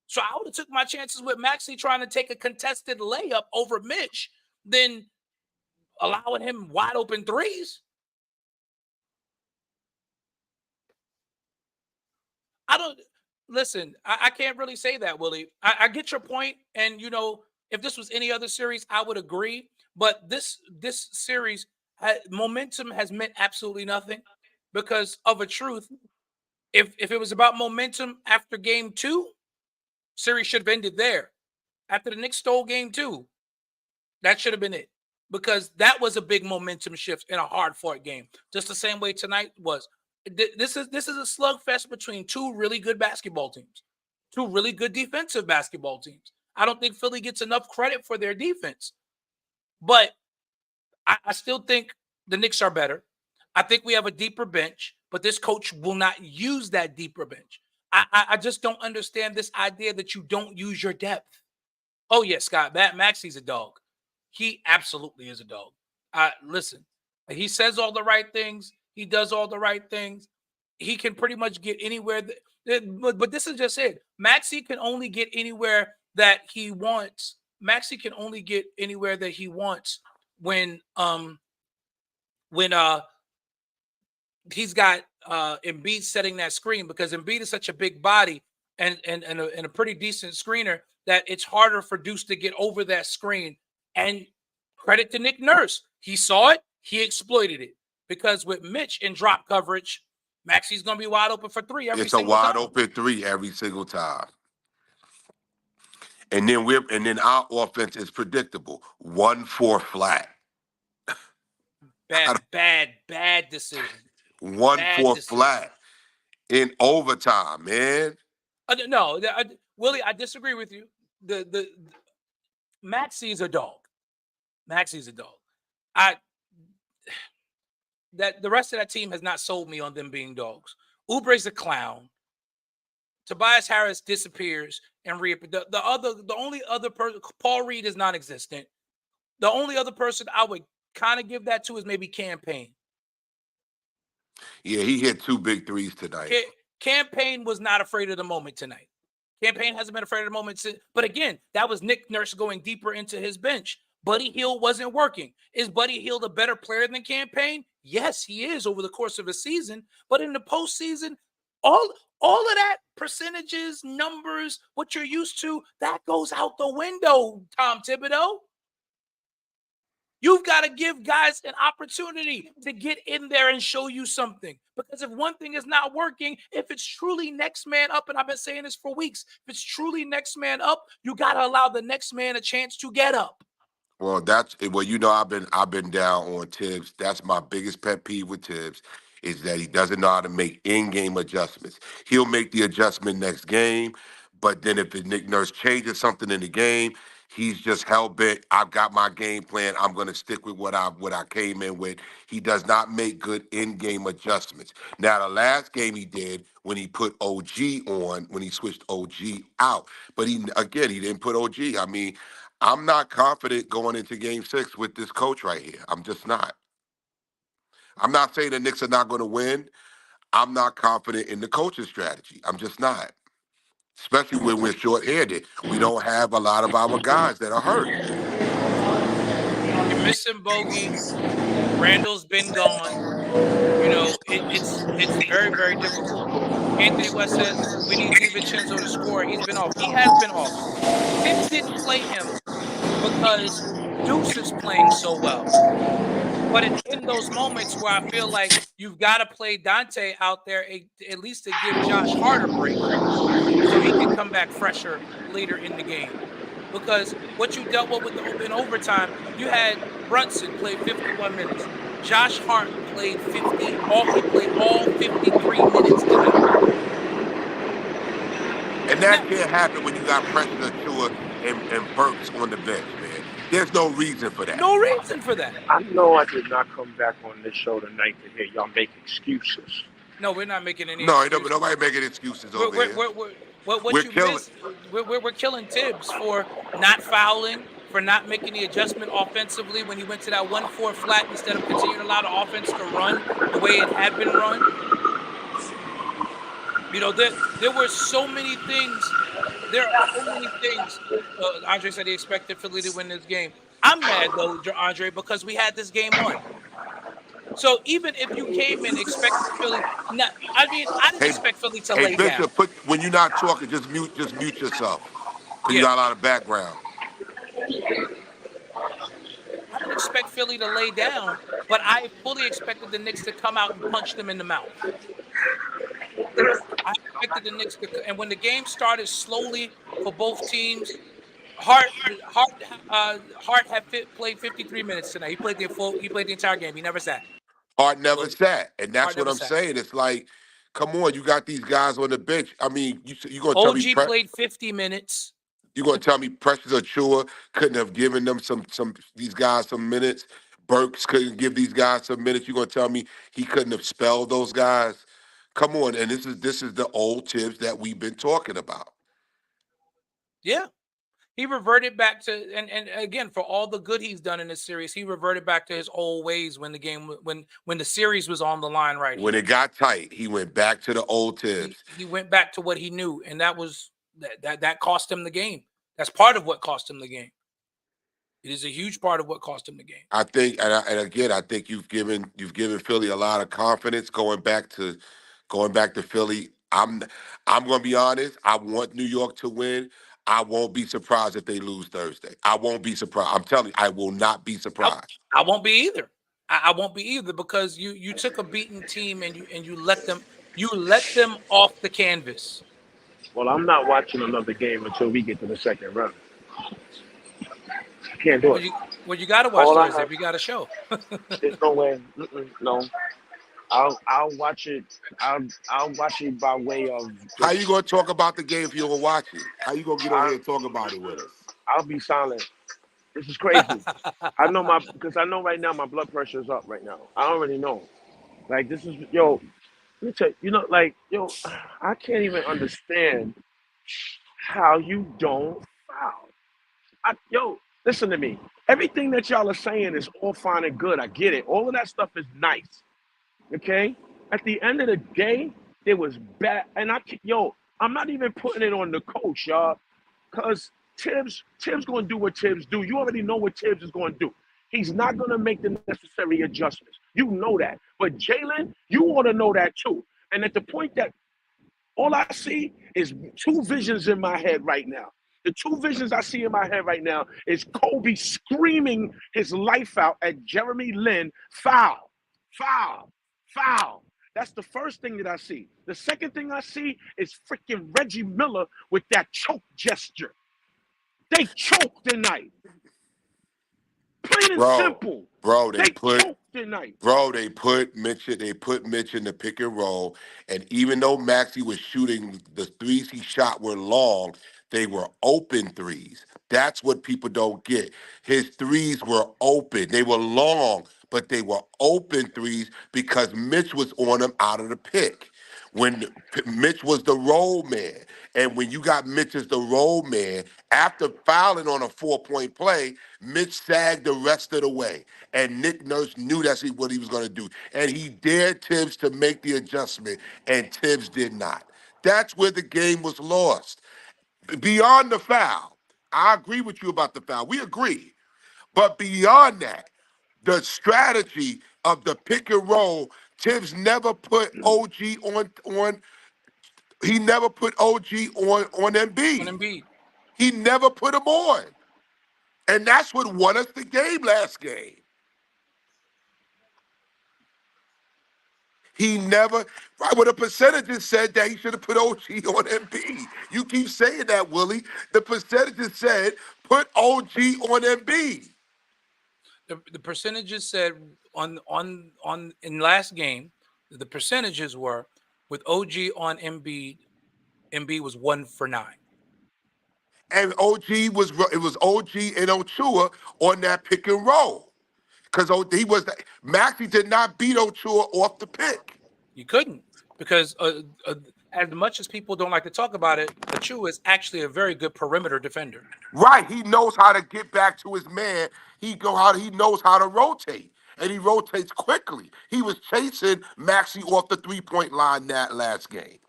[SPEAKER 1] So I would have took my chances with Maxey trying to take a contested layup over Mitch than allowing him wide open threes. I can't really say that, Willie. I get your point. And, if this was any other series, I would agree. But this series, momentum has meant absolutely nothing because of a truth. If it was about momentum after game 2, series should have ended there. After the Knicks stole game 2, that should have been it because that was a big momentum shift in a hard-fought game, just the same way tonight was. This is a slugfest between 2 really good basketball teams, 2 really good defensive basketball teams. I don't think Philly gets enough credit for their defense, but I still think the Knicks are better. I think we have a deeper bench, but this coach will not use that deeper bench. I just don't understand this idea that you don't use your depth. Oh, yes, Scott, Maxey's a dog. He absolutely is a dog. Listen, he says all the right things. He does all the right things. He can pretty much get anywhere. But this is just it. Maxey can only get anywhere that he wants. Maxey can only get anywhere that he wants when he's got Embiid setting that screen because Embiid is such a big body and a pretty decent screener that it's harder for Deuce to get over that screen. And credit to Nick Nurse. He saw it. He exploited it. Because with Mitch in drop coverage, Maxi's going to be wide open for 3 every
[SPEAKER 3] It's a
[SPEAKER 1] single time.
[SPEAKER 3] wide open 3 every single time. And then our offense is predictable. 1-4 flat.
[SPEAKER 1] Bad decision.
[SPEAKER 3] 1-4 flat in overtime, man.
[SPEAKER 1] No, Willie, I disagree with you. The Maxi's a dog. Maxi's a dog. That the rest of that team has not sold me on them being dogs. Oubre's a clown. Tobias Harris disappears and the only other person, Paul Reed, is non-existent. The only other person I would kind of give that to is maybe Campaign.
[SPEAKER 3] Yeah, he hit 2 big threes tonight.
[SPEAKER 1] Campaign was not afraid of the moment tonight. Campaign hasn't been afraid of the moment since. But again, that was Nick Nurse going deeper into his bench. Buddy Hield wasn't working. Is Buddy Hield a better player than Campaign? Yes, he is over the course of a season. But in the postseason, all of that percentages, numbers, what you're used to, that goes out the window, Tom Thibodeau. You've got to give guys an opportunity to get in there and show you something. Because if one thing is not working, if it's truly next man up, and I've been saying this for weeks, if it's truly next man up, you got to allow the next man a chance to get up.
[SPEAKER 3] Well, I've been down on Tibbs. That's my biggest pet peeve with Tibbs, is that he doesn't know how to make in-game adjustments. He'll make the adjustment next game, but then if Nick Nurse changes something in the game, he's just hell-bent. I've got my game plan. I'm going to stick with what I came in with. He does not make good in-game adjustments. Now, the last game he did when he put OG on, when he switched OG out, but he didn't put OG. I mean, I'm not confident going into Game 6 with this coach right here. I'm just not. I'm not saying the Knicks are not going to win. I'm not confident in the coach's strategy. I'm just not. Especially when we're short-handed. We don't have a lot of our guys that are hurt.
[SPEAKER 1] You're missing Bogey. Randall's been gone. You know, it's very, very difficult. Anthony West says we need DiVincenzo to score. He's been off. He has been off. Tibbs didn't play him because Deuce is playing so well. But it's in those moments where I feel like you've got to play Dante out there at least to give Josh Hart a break so he can come back fresher later in the game. Because what you dealt with in overtime, you had Brunson play 51 minutes. Josh Hart played he played all 53 minutes tonight.
[SPEAKER 3] And that can't happen when you got Preston Achua and Burks on the bench, man. There's no reason for that.
[SPEAKER 1] No reason for that.
[SPEAKER 2] I know I did not come back on this show tonight to hear y'all make excuses.
[SPEAKER 1] No, we're not making any excuses.
[SPEAKER 3] Nobody making excuses over here.
[SPEAKER 1] We're killing Tibbs for not fouling, for not making the adjustment offensively when he went to that 1-4 flat instead of continuing to allow the offense to run the way it had been run. You know, there were so many things. There are so many things. Andre said he expected Philly to win this game. I'm mad, though, Andre, because we had this game won. So even if you came in expecting Philly, I didn't expect Philly to lay
[SPEAKER 3] Bishop,
[SPEAKER 1] down.
[SPEAKER 3] when you're not talking, just mute yourself. Because you got a lot of background.
[SPEAKER 1] I didn't expect Philly to lay down, but I fully expected the Knicks to come out and punch them in the mouth. I expected the Knicks to, and when the game started slowly for both teams, Hart had played 53 minutes tonight. He played the entire game. He never sat.
[SPEAKER 3] Hart never sat, and that's what I'm saying. It's like, come on, you got these guys on the bench. I mean, you gonna tell me
[SPEAKER 1] OG played 50 minutes.
[SPEAKER 3] You gonna tell me Precious Achua couldn't have given them these guys some minutes? Burks couldn't give these guys some minutes. You gonna tell me he couldn't have spelled those guys? Come on, and this is the old Tibbs that we've been talking about.
[SPEAKER 1] Yeah. He reverted back to, and again, for all the good he's done in this series, he reverted back to his old ways when the series was on the line right
[SPEAKER 3] When
[SPEAKER 1] here.
[SPEAKER 3] it got tight, he went back to the old Tibbs.
[SPEAKER 1] He went back to what he knew, and that cost him the game. That's part of what cost him the game. It is a huge part of what cost him the game.
[SPEAKER 3] I think, and again, I think you've given Philly a lot of confidence going back to Philly. I'm going to be honest. I want New York to win. I won't be surprised if they lose Thursday. I won't be surprised. I'm telling you, I will not be surprised.
[SPEAKER 1] I won't be either. I won't be either because you took a beaten team and you let them. You let them off the canvas.
[SPEAKER 2] Well, I'm not watching another game until we get to the second round. I can't do
[SPEAKER 1] Well,
[SPEAKER 2] it.
[SPEAKER 1] you got to watch
[SPEAKER 2] All I
[SPEAKER 1] Thursday.
[SPEAKER 2] have,
[SPEAKER 1] We got a show.
[SPEAKER 2] there's no way. No, I'll watch it. I'll watch it by way of
[SPEAKER 3] How you
[SPEAKER 2] just.
[SPEAKER 3] gonna talk about the game if you don't watch it? How you gonna get on
[SPEAKER 2] I,
[SPEAKER 3] here and talk about it with us?
[SPEAKER 2] I'll be silent. This is crazy. I know because I know right now my blood pressure is up right now. I already know. Like this is yo. Let me tell you. You know, like yo, I can't even understand how you don't foul. Yo, listen to me. Everything that y'all are saying is all fine and good. I get it. All of that stuff is nice. Okay. At the end of the day, it was bad. And I'm not even putting it on the coach, y'all, because Tibbs going to do what Tibbs do. You already know what Tibbs is going to do. He's not going to make the necessary adjustments. You know that. But Jalen, you want to know that too. And at the point that all I see is two visions in my head right now. The two visions I see in my head right now is Kobe screaming his life out at Jeremy Lin, foul, foul, foul. That's the first thing that I see. The second thing I see is freaking Reggie Miller with that choke gesture. They choked tonight. Plain and
[SPEAKER 3] Bro,
[SPEAKER 2] simple.
[SPEAKER 3] bro,
[SPEAKER 2] They choked tonight.
[SPEAKER 3] they put Mitch in the pick and roll, and even though Maxey was shooting, the threes he shot were long, they were open threes. That's what people don't get. His threes were open. They were long, but they were open threes because Mitch was on them out of the pick. When Mitch was the roll man, and when you got Mitch as the roll man, after fouling on a 4-point play, Mitch sagged the rest of the way. And Nick Nurse knew that's what he was going to do. And he dared Tibbs to make the adjustment, and Tibbs did not. That's where the game was lost. Beyond the foul, I agree with you about the foul. We agree. But beyond that, the strategy of the pick and roll, Tibbs never put OG on he never put OG on
[SPEAKER 1] On
[SPEAKER 3] Embiid.
[SPEAKER 1] Embiid.
[SPEAKER 3] He never put him on. And that's what won us the game last game. He never, right, well, the percentages said that he should have put OG on Embiid. You keep saying that, Willie. The percentages said put OG on Embiid.
[SPEAKER 1] The percentages said on in last game, the percentages were with OG on Embiid. Embiid was 1 for 9.
[SPEAKER 3] And it was OG and Ochua on that pick and roll. Because Maxey did not beat Ochua off the pick.
[SPEAKER 1] You couldn't because as much as people don't like to talk about it, Achua is actually a very good perimeter defender.
[SPEAKER 3] Right, he knows how to get back to his man. He knows how to rotate, and he rotates quickly. He was chasing Maxey off the 3-point line that last game.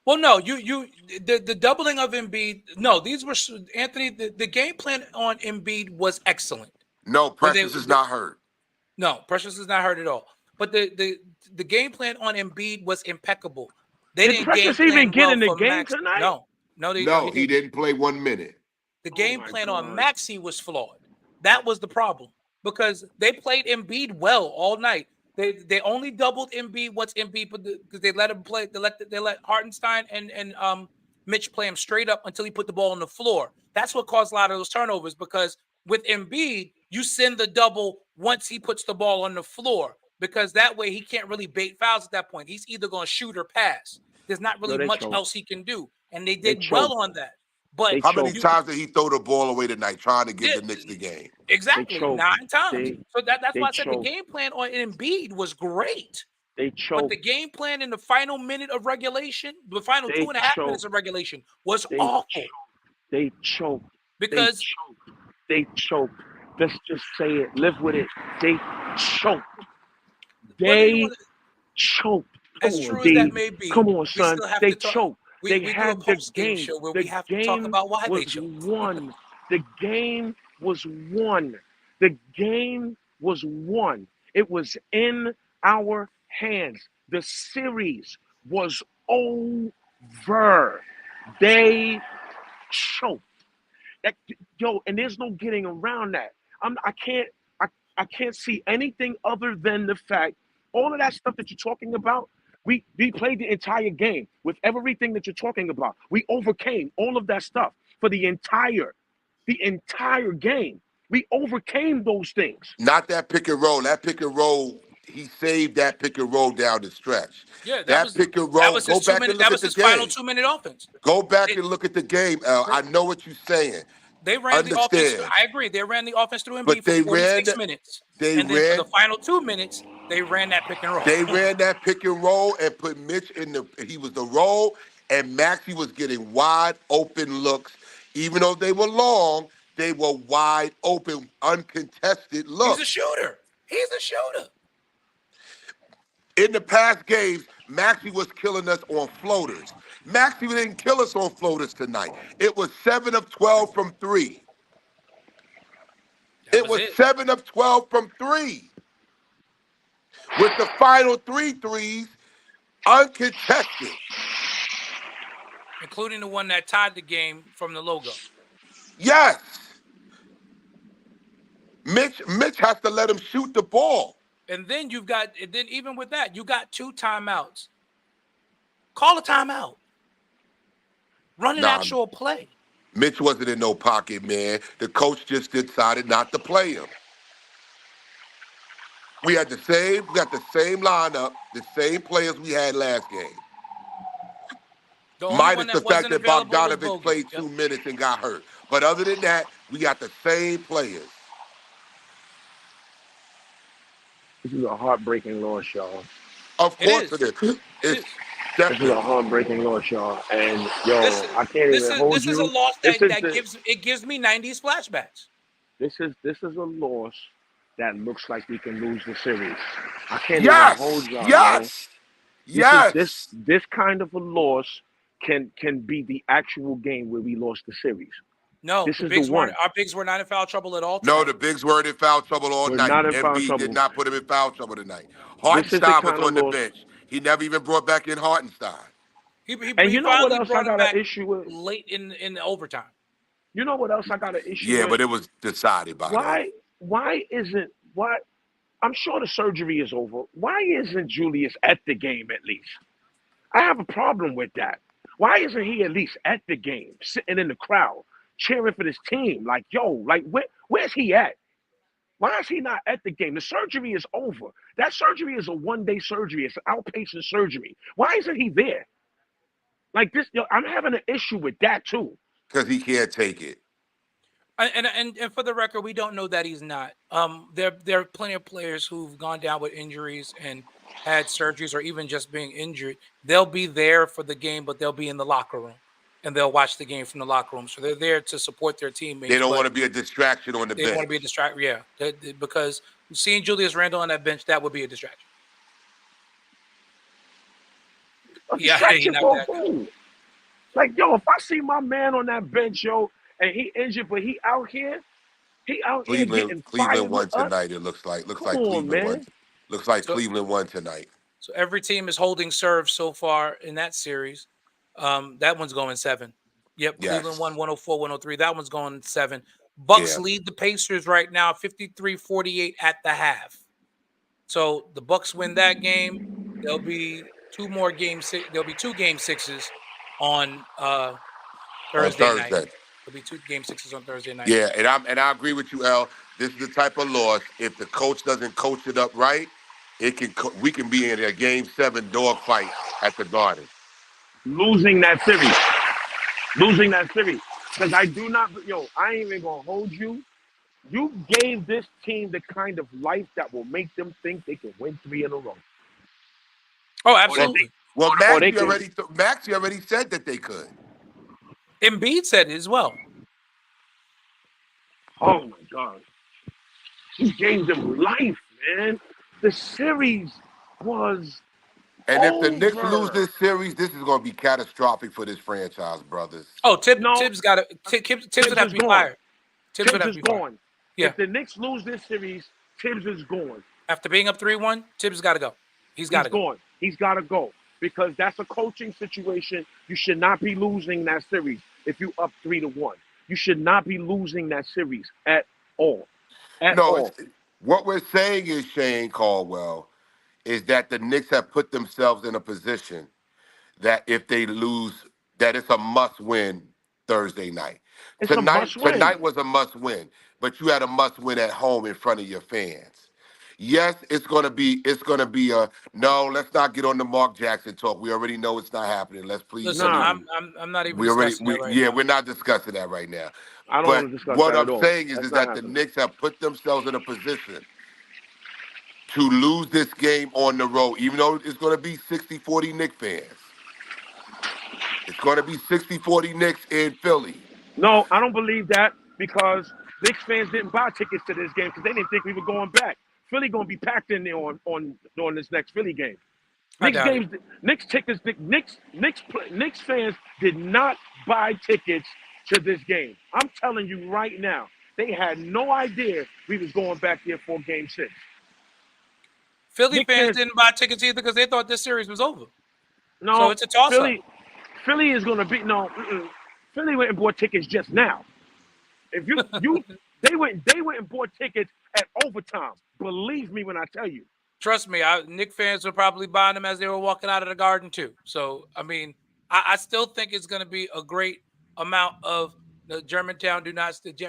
[SPEAKER 1] Well, no, the doubling of Embiid. No, these were Anthony. The game plan on Embiid was excellent.
[SPEAKER 3] No, Precious is not hurt.
[SPEAKER 1] No, Precious is not hurt at all. But the game plan on Embiid was impeccable. They
[SPEAKER 2] Did
[SPEAKER 1] didn't game
[SPEAKER 2] Precious even
[SPEAKER 1] plan
[SPEAKER 2] get
[SPEAKER 1] well
[SPEAKER 2] in the
[SPEAKER 1] for
[SPEAKER 2] game
[SPEAKER 1] Max.
[SPEAKER 2] tonight?
[SPEAKER 1] No,
[SPEAKER 3] No,
[SPEAKER 1] he
[SPEAKER 3] he
[SPEAKER 1] didn't.
[SPEAKER 3] didn't play 1 minute.
[SPEAKER 1] The game
[SPEAKER 2] my
[SPEAKER 1] plan on
[SPEAKER 2] God.
[SPEAKER 1] Maxey was flawed. That was the problem because they played Embiid well all night. They only doubled Embiid once Embiid because they let him play. They let Hartenstein and Mitch play him straight up until he put the ball on the floor. That's what caused a lot of those turnovers because with Embiid, you send the double once he puts the ball on the floor because that way he can't really bait fouls at that point. He's either going to shoot or pass. There's not really much else he can do, and they did well on that. But
[SPEAKER 3] How many times did he throw the ball away tonight trying to give the Knicks the game?
[SPEAKER 1] Exactly, 9 times. So that's why I said
[SPEAKER 2] choked.
[SPEAKER 1] the game plan on Embiid was great.
[SPEAKER 2] They choked.
[SPEAKER 1] But the game plan in the final minute of regulation, the final 2.5 minutes of regulation, was awful.
[SPEAKER 2] They choked.
[SPEAKER 1] Because
[SPEAKER 2] they choked. Let's just say it. Live with it. They choked. They choked.
[SPEAKER 1] As true as that may be,
[SPEAKER 2] come on, son.
[SPEAKER 1] They
[SPEAKER 2] choked.
[SPEAKER 1] We
[SPEAKER 2] they
[SPEAKER 1] had
[SPEAKER 2] do
[SPEAKER 1] a post-game show where we have to talk about why they choked.
[SPEAKER 2] Won. The game was won. The game was won. It was in our hands. The series was over. They choked. And there's no getting around that. I can't see anything other than the fact all of that stuff that you're talking about. We played the entire game with everything that you're talking about. We overcame all of that stuff for the entire game. We overcame those things.
[SPEAKER 3] Not that pick and roll. That pick and roll, he saved that pick and roll down the stretch.
[SPEAKER 1] Yeah,
[SPEAKER 3] That pick and roll, go
[SPEAKER 1] his
[SPEAKER 3] back and look
[SPEAKER 1] that
[SPEAKER 3] at
[SPEAKER 1] was
[SPEAKER 3] the
[SPEAKER 1] his final
[SPEAKER 3] game.
[SPEAKER 1] 2-minute offense.
[SPEAKER 3] Go back and look at the game, L. I know what you're saying.
[SPEAKER 1] They ran the offense.
[SPEAKER 3] Understand.
[SPEAKER 1] I agree. They ran the offense through Embiid
[SPEAKER 3] But
[SPEAKER 1] for
[SPEAKER 3] they
[SPEAKER 1] 46
[SPEAKER 3] ran,
[SPEAKER 1] minutes.
[SPEAKER 3] they
[SPEAKER 1] And then for the
[SPEAKER 3] ran,
[SPEAKER 1] final 2 minutes, they ran that pick and roll.
[SPEAKER 3] they ran that pick and roll and put Mitch in he was the roll, and Maxey was getting wide open looks. Even though they were long, they were wide open, uncontested
[SPEAKER 1] He's a
[SPEAKER 3] looks.
[SPEAKER 1] shooter. He's a shooter.
[SPEAKER 3] In the past games, Maxey was killing us on floaters. Maxey didn't kill us on floaters tonight. It was 7 of 12 from 3. It was 7 of 12 from 3. With the final 3 threes uncontested.
[SPEAKER 1] Including the one that tied the game from the logo.
[SPEAKER 3] Yes. Mitch has to let him shoot the ball.
[SPEAKER 1] And then even with that, you got 2 timeouts. Call a timeout. Run an actual play.
[SPEAKER 3] Mitch wasn't in no pocket, man. The coach just decided not to play him. We got the same lineup, the same players we had last game. Minus the fact that Bogdanovich played 2 minutes and got hurt. But other than that, we got the same players.
[SPEAKER 2] This is a heartbreaking loss, y'all.
[SPEAKER 3] Of course it is. It's
[SPEAKER 2] This is a heartbreaking loss, y'all. And yo, I can't even hold you.
[SPEAKER 1] This is a loss that gives me 90s flashbacks.
[SPEAKER 2] This is a loss that looks like we can lose the series. I can't even hold y'all.
[SPEAKER 3] Yes.
[SPEAKER 2] This kind of a loss can be the actual game where we lost the series.
[SPEAKER 1] No,
[SPEAKER 2] this is the one.
[SPEAKER 1] Our bigs were not in foul trouble at all.
[SPEAKER 3] No, the bigs weren't in foul trouble all night. Embiid did not put him in foul trouble tonight. Hartenstein was on the bench. He never even brought back in Hartenstein.
[SPEAKER 1] He
[SPEAKER 2] you know what else I got an issue with?
[SPEAKER 1] Late in the overtime.
[SPEAKER 2] You know what else I got an issue with?
[SPEAKER 3] Yeah, but it was decided by them.
[SPEAKER 2] Why isn't I'm sure the surgery is over. Why isn't Julius at the game at least? I have a problem with that. Why isn't he at least at the game, sitting in the crowd, cheering for this team? Like, yo, where's he at? Why is he not at the game? The surgery is over. That surgery is a one-day surgery. It's an outpatient surgery. Why isn't he there? Like this, yo, I'm having an issue with that too.
[SPEAKER 3] Because he can't take it.
[SPEAKER 1] And for the record, we don't know that he's not. There are plenty of players who've gone down with injuries and had surgeries or even just being injured. They'll be there for the game, but they'll be in the locker room and they'll watch the game from the locker room. So they're there to support their teammates.
[SPEAKER 3] They don't want to be a distraction on the bench.
[SPEAKER 1] They want to be a distraction, yeah. Because seeing Julius Randle on that bench, that would be a distraction.
[SPEAKER 2] Distraction for who? Like, yo, if I see my man on that bench, yo, and he injured, but he out here getting
[SPEAKER 3] Cleveland won tonight. It looks like Cleveland won. Looks like Cleveland won tonight.
[SPEAKER 1] So every team is holding serve so far in that series. That one's going 7. Yep, yes. Cleveland won 104-103. That one's going 7. Bucks lead the Pacers right now 53-48 at the half. So the Bucks win that game. There'll be 2 more game 6. There'll be 2 game 6s on Thursday night. There'll be 2 game 6s on Thursday night.
[SPEAKER 3] Yeah, and I agree with you, L. This is the type of loss. If the coach doesn't coach it up right, we can be in a game 7 dogfight at the Garden.
[SPEAKER 2] Losing that series. Because I do not, I ain't even going to hold you. You gave this team the kind of life that will make them think they can win 3 in a row.
[SPEAKER 1] Oh, absolutely.
[SPEAKER 3] Well, Maxey already said that they could.
[SPEAKER 1] Embiid said it as well.
[SPEAKER 2] Oh, my God. He gave them life, man. The series was
[SPEAKER 3] And if the Knicks lose this series, this is going to be catastrophic for this franchise, brothers.
[SPEAKER 1] Oh, Tibbs got to. Tibbs would have to be fired.
[SPEAKER 2] Tibbs is gone. Yeah. If the Knicks lose this series, Tibbs is gone.
[SPEAKER 1] After being up 3-1, Tibbs got to go. He's got to go.
[SPEAKER 2] He's got to go because that's a coaching situation. You should not be losing that series if you up 3-1. You should not be losing that series at all.
[SPEAKER 3] What we're saying is, Shane Caldwell, is that the Knicks have put themselves in a position that if they lose, that it's a must-win Thursday night.
[SPEAKER 2] It's a must win.
[SPEAKER 3] Tonight was a must-win, but you had a must-win at home in front of your fans. Yes, it's gonna be a no. Let's not get on the Mark Jackson talk. We already know it's not happening. Let's please
[SPEAKER 1] Listen,
[SPEAKER 2] Nah,
[SPEAKER 1] I'm not even discussing that right
[SPEAKER 3] yeah,
[SPEAKER 1] now.
[SPEAKER 3] we're not discussing that right now.
[SPEAKER 2] I don't want
[SPEAKER 3] But
[SPEAKER 2] to discuss
[SPEAKER 3] what
[SPEAKER 2] that at
[SPEAKER 3] I'm
[SPEAKER 2] all.
[SPEAKER 3] saying
[SPEAKER 2] That's
[SPEAKER 3] is
[SPEAKER 2] not
[SPEAKER 3] that the
[SPEAKER 2] happening.
[SPEAKER 3] Knicks have put themselves in a position to lose this game on the road, even though it's going to be 60-40 Knicks fans. It's going to be 60-40 Knicks in Philly.
[SPEAKER 2] No, I don't believe that because Knicks fans didn't buy tickets to this game because they didn't think we were going back. Philly gonna be packed in there on this next Philly game.
[SPEAKER 1] I
[SPEAKER 2] Knicks
[SPEAKER 1] doubt it.
[SPEAKER 2] games, Knicks tickets, Knicks fans did not buy tickets to this game. I'm telling you right now, they had no idea we was going back there for Game 6.
[SPEAKER 1] Philly
[SPEAKER 2] Knicks
[SPEAKER 1] fans
[SPEAKER 2] fans,
[SPEAKER 1] didn't buy tickets either because they thought this series was over. So
[SPEAKER 2] no,
[SPEAKER 1] it's a toss-up.
[SPEAKER 2] Philly is gonna be no. Philly went and bought tickets just now. If they went and bought tickets at overtime. Believe me when I tell you.
[SPEAKER 1] Trust me, Knick fans were probably buying them as they were walking out of the Garden too. So I mean, I still think it's going to be a great amount of the Germantown.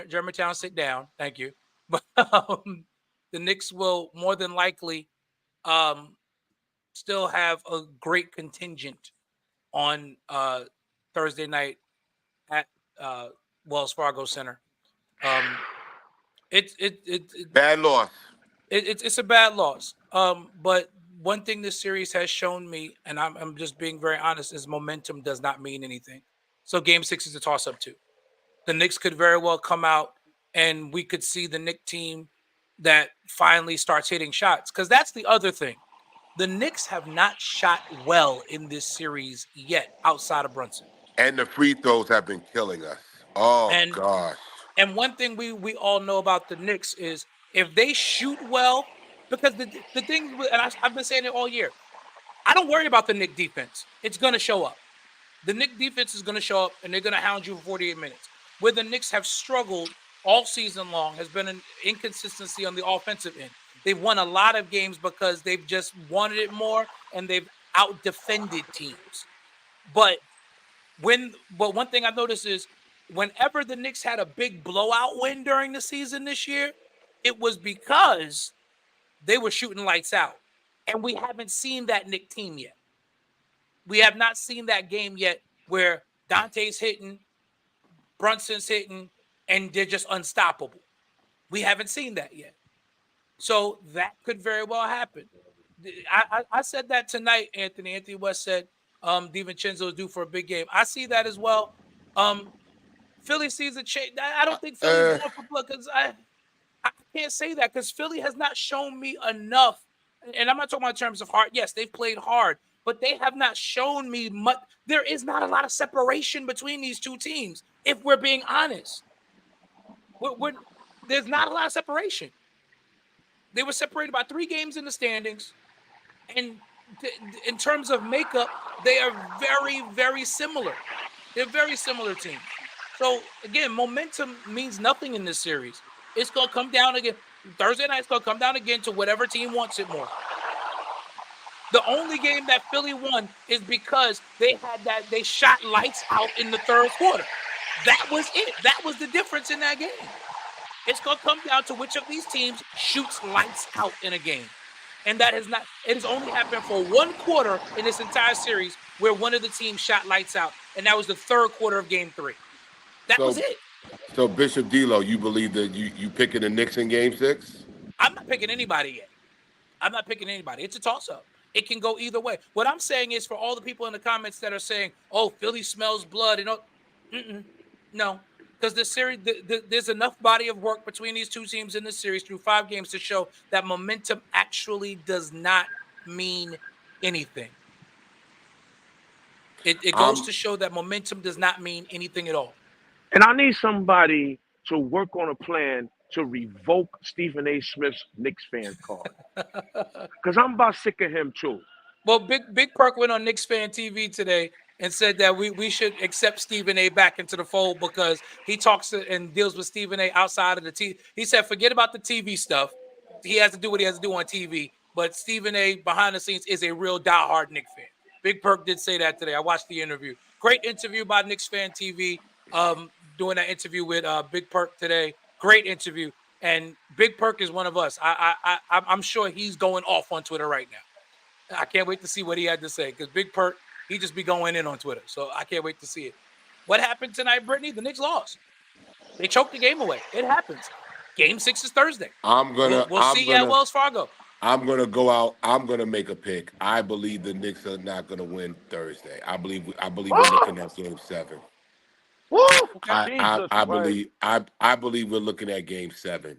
[SPEAKER 1] Germantown sit down. Thank you. But the Knicks will more than likely um, still have a great contingent on Thursday night at Wells Fargo Center. It
[SPEAKER 3] Bad loss.
[SPEAKER 1] it's a bad loss. But one thing this series has shown me, and I'm just being very honest, is momentum does not mean anything. So Game 6 is a toss-up too. The Knicks could very well come out, and we could see the Knicks team that finally starts hitting shots. Because that's the other thing. The Knicks have not shot well in this series yet, outside of Brunson.
[SPEAKER 3] And the free throws have been killing us. Oh,
[SPEAKER 1] And
[SPEAKER 3] gosh.
[SPEAKER 1] And one thing we all know about the Knicks is if they shoot well, because the thing, and I've been saying it all year, I don't worry about the Knicks defense. It's going to show up. The Knicks defense is going to show up, and they're going to hound you for 48 minutes. Where the Knicks have struggled all season long has been an inconsistency on the offensive end. They've won a lot of games because they've just wanted it more, and they've out-defended teams. But one thing I've noticed is whenever the Knicks had a big blowout win during the season this year, it was because they were shooting lights out. And we haven't seen that Knicks team yet. We have not seen that game yet where Dante's hitting, Brunson's hitting, and they're just unstoppable. We haven't seen that yet. So that could very well happen. I said that tonight, Anthony. Anthony West said DiVincenzo is due for a big game. I see that as well. Philly sees a change. I don't think Philly's going for blood because I can't say that because Philly has not shown me enough. And I'm not talking about in terms of hard. Yes, they've played hard, but they have not shown me much. There is not a lot of separation between these two teams, if we're being honest. There's not a lot of separation. They were separated by 3 games in the standings. And in terms of makeup, they are very, very similar. They're very similar teams. So, again, momentum means nothing in this series. It's going to come down again. Thursday night, it's going to come down again to whatever team wants it more. The only game that Philly won is because they shot lights out in the third quarter. That was it. That was the difference in that game. It's going to come down to which of these teams shoots lights out in a game. And it has only happened for 1 quarter in this entire series where one of the teams shot lights out. And that was the third quarter of Game 3. That was it.
[SPEAKER 3] So Bishop D'Lo, you believe that you picking the Knicks in Game 6?
[SPEAKER 1] I'm not picking anybody yet. I'm not picking anybody. It's a toss-up. It can go either way. What I'm saying is for all the people in the comments that are saying, oh, Philly smells blood. No. Because this series, there's enough body of work between these two teams in this series through 5 games to show that momentum actually does not mean anything. It goes to show that momentum does not mean anything at all.
[SPEAKER 2] And I need somebody to work on a plan to revoke Stephen A. Smith's Knicks fan card. Because I'm about sick of him too.
[SPEAKER 1] Well, Big Perk went on Knicks Fan TV today and said that we should accept Stephen A. back into the fold because he talks and deals with Stephen A. outside of the TV. He said, forget about the TV stuff. He has to do what he has to do on TV. but Stephen A. behind the scenes is a real diehard Knicks fan. Big Perk did say that today. I watched the interview. Great interview by Knicks Fan TV. Doing that interview with Big Perk today. Great interview. And Big Perk is one of us. I'm sure he's going off on Twitter right now. I can't wait to see what he had to say because Big Perk, he just be going in on Twitter. So I can't wait to see it. What happened tonight, Brittany? The Knicks lost. They choked the game away. It happens. Game 6 is Thursday. We'll see you at Wells Fargo.
[SPEAKER 3] I'm gonna go out. I'm gonna make a pick. I believe the Knicks are not gonna win Thursday. I believe we're looking at Game 7. I believe we're looking at Game 7.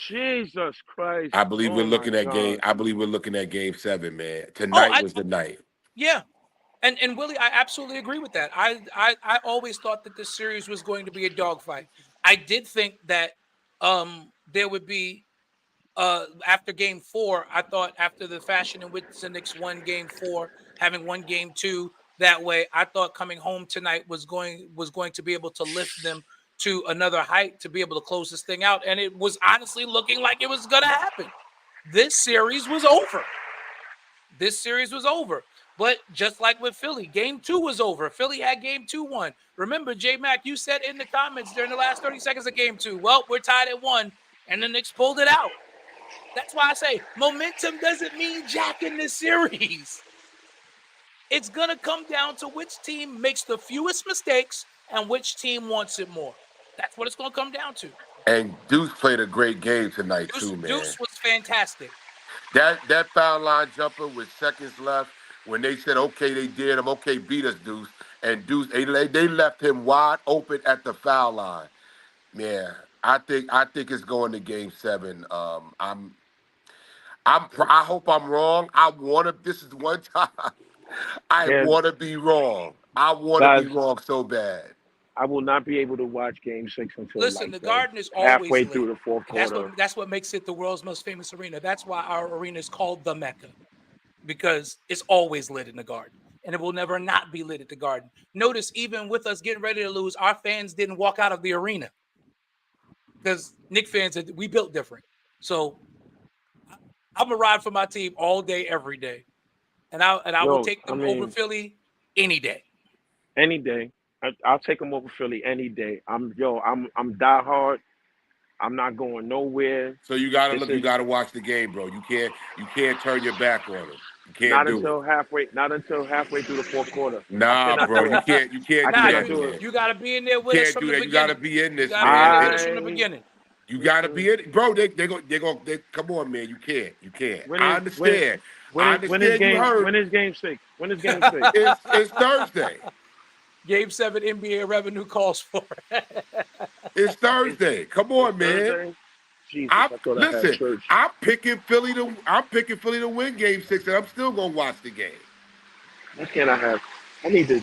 [SPEAKER 2] Jesus Christ!
[SPEAKER 3] I believe we're looking at game. I believe we're looking at Game 7, man. Tonight was the night.
[SPEAKER 1] Yeah, and Willie, I absolutely agree with that. I always thought that this series was going to be a dogfight. I did think that there would be after Game 4. I thought after the fashion in which the Knicks won Game 4, having won Game 2 that way, I thought coming home tonight was going to be able to lift them to another height to be able to close this thing out. And it was honestly looking like it was going to happen. This series was over. But just like with Philly, Game 2 was over. Philly had Game 2 won. Remember, J-Mac, you said in the comments during the last 30 seconds of Game 2, well, we're tied at 1, and the Knicks pulled it out. That's why I say momentum doesn't mean jack in this series. It's going to come down to which team makes the fewest mistakes and which team wants it more. That's what it's going to come down to.
[SPEAKER 3] And Deuce played a great game tonight, too, man.
[SPEAKER 1] Deuce was fantastic.
[SPEAKER 3] That foul line jumper with seconds left, when they said, okay, they did him, okay, beat us, Deuce. And Deuce, they left him wide open at the foul line. Yeah, I think it's going to Game 7. I hope I'm wrong. This is one time I want to be wrong. I want to be wrong so bad.
[SPEAKER 2] I will not be able to watch Game 6 until
[SPEAKER 1] the Garden is always
[SPEAKER 2] halfway through the fourth quarter.
[SPEAKER 1] That's what makes it the world's most famous arena. That's why our arena is called the Mecca, because it's always lit in the Garden, and it will never not be lit at the Garden. Notice, even with us getting ready to lose, our fans didn't walk out of the arena because Knicks fans, we built different. So I'm gonna ride for my team all day, every day, and I will take them over Philly any day.
[SPEAKER 2] Any day. I'll take them over Philly any day. I'm diehard. I'm not going nowhere.
[SPEAKER 3] So you gotta watch the game, bro. You can't turn your back on them. You can't
[SPEAKER 2] not until halfway through the fourth quarter.
[SPEAKER 3] Nah, bro, you can't do that.
[SPEAKER 1] You gotta be in there with us from the beginning.
[SPEAKER 3] You gotta be in this,
[SPEAKER 1] man. From the beginning.
[SPEAKER 3] You gotta be in, bro. They come on, man. You can't. I understand.
[SPEAKER 2] When is Game 6? When is Game 6?
[SPEAKER 3] It's Thursday.
[SPEAKER 1] Game 7 NBA revenue calls for it.
[SPEAKER 3] It's Thursday. Come on, man.
[SPEAKER 2] Jesus,
[SPEAKER 3] I'm picking Philly to win Game 6, and I'm still gonna watch the game.
[SPEAKER 2] What can I have? I need to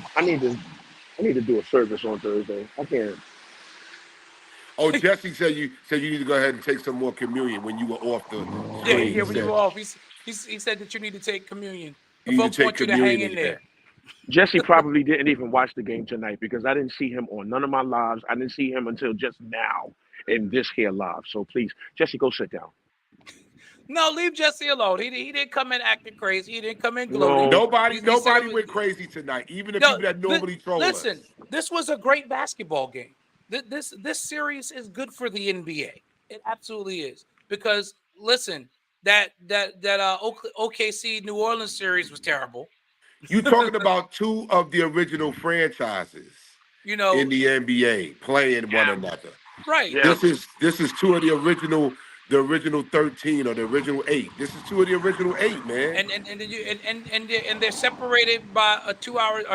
[SPEAKER 2] do a service on Thursday. I can't.
[SPEAKER 3] Oh, Jesse said you need to go ahead and take some more communion when you were off the screen.
[SPEAKER 1] Yeah, when you were off. He said that you need to take communion. The folks want you to hang in there.
[SPEAKER 2] Jesse probably didn't even watch the game tonight because I didn't see him on none of my lives. I didn't see him until just now in this here live. So please, Jesse, go sit down.
[SPEAKER 1] No, leave Jesse alone. He didn't come in acting crazy. He didn't come in gloating.
[SPEAKER 3] Nobody went crazy tonight, even the people that normally troll us.
[SPEAKER 1] Listen, this was a great basketball game. This series is good for the NBA. It absolutely is. Because listen, that OKC New Orleans series was terrible.
[SPEAKER 3] You talking about two of the original franchises, in the NBA playing one another.
[SPEAKER 1] Right.
[SPEAKER 2] Yeah.
[SPEAKER 3] This is two of the original 13 or the original 8. This is two of the original 8, man.
[SPEAKER 1] And they're separated by an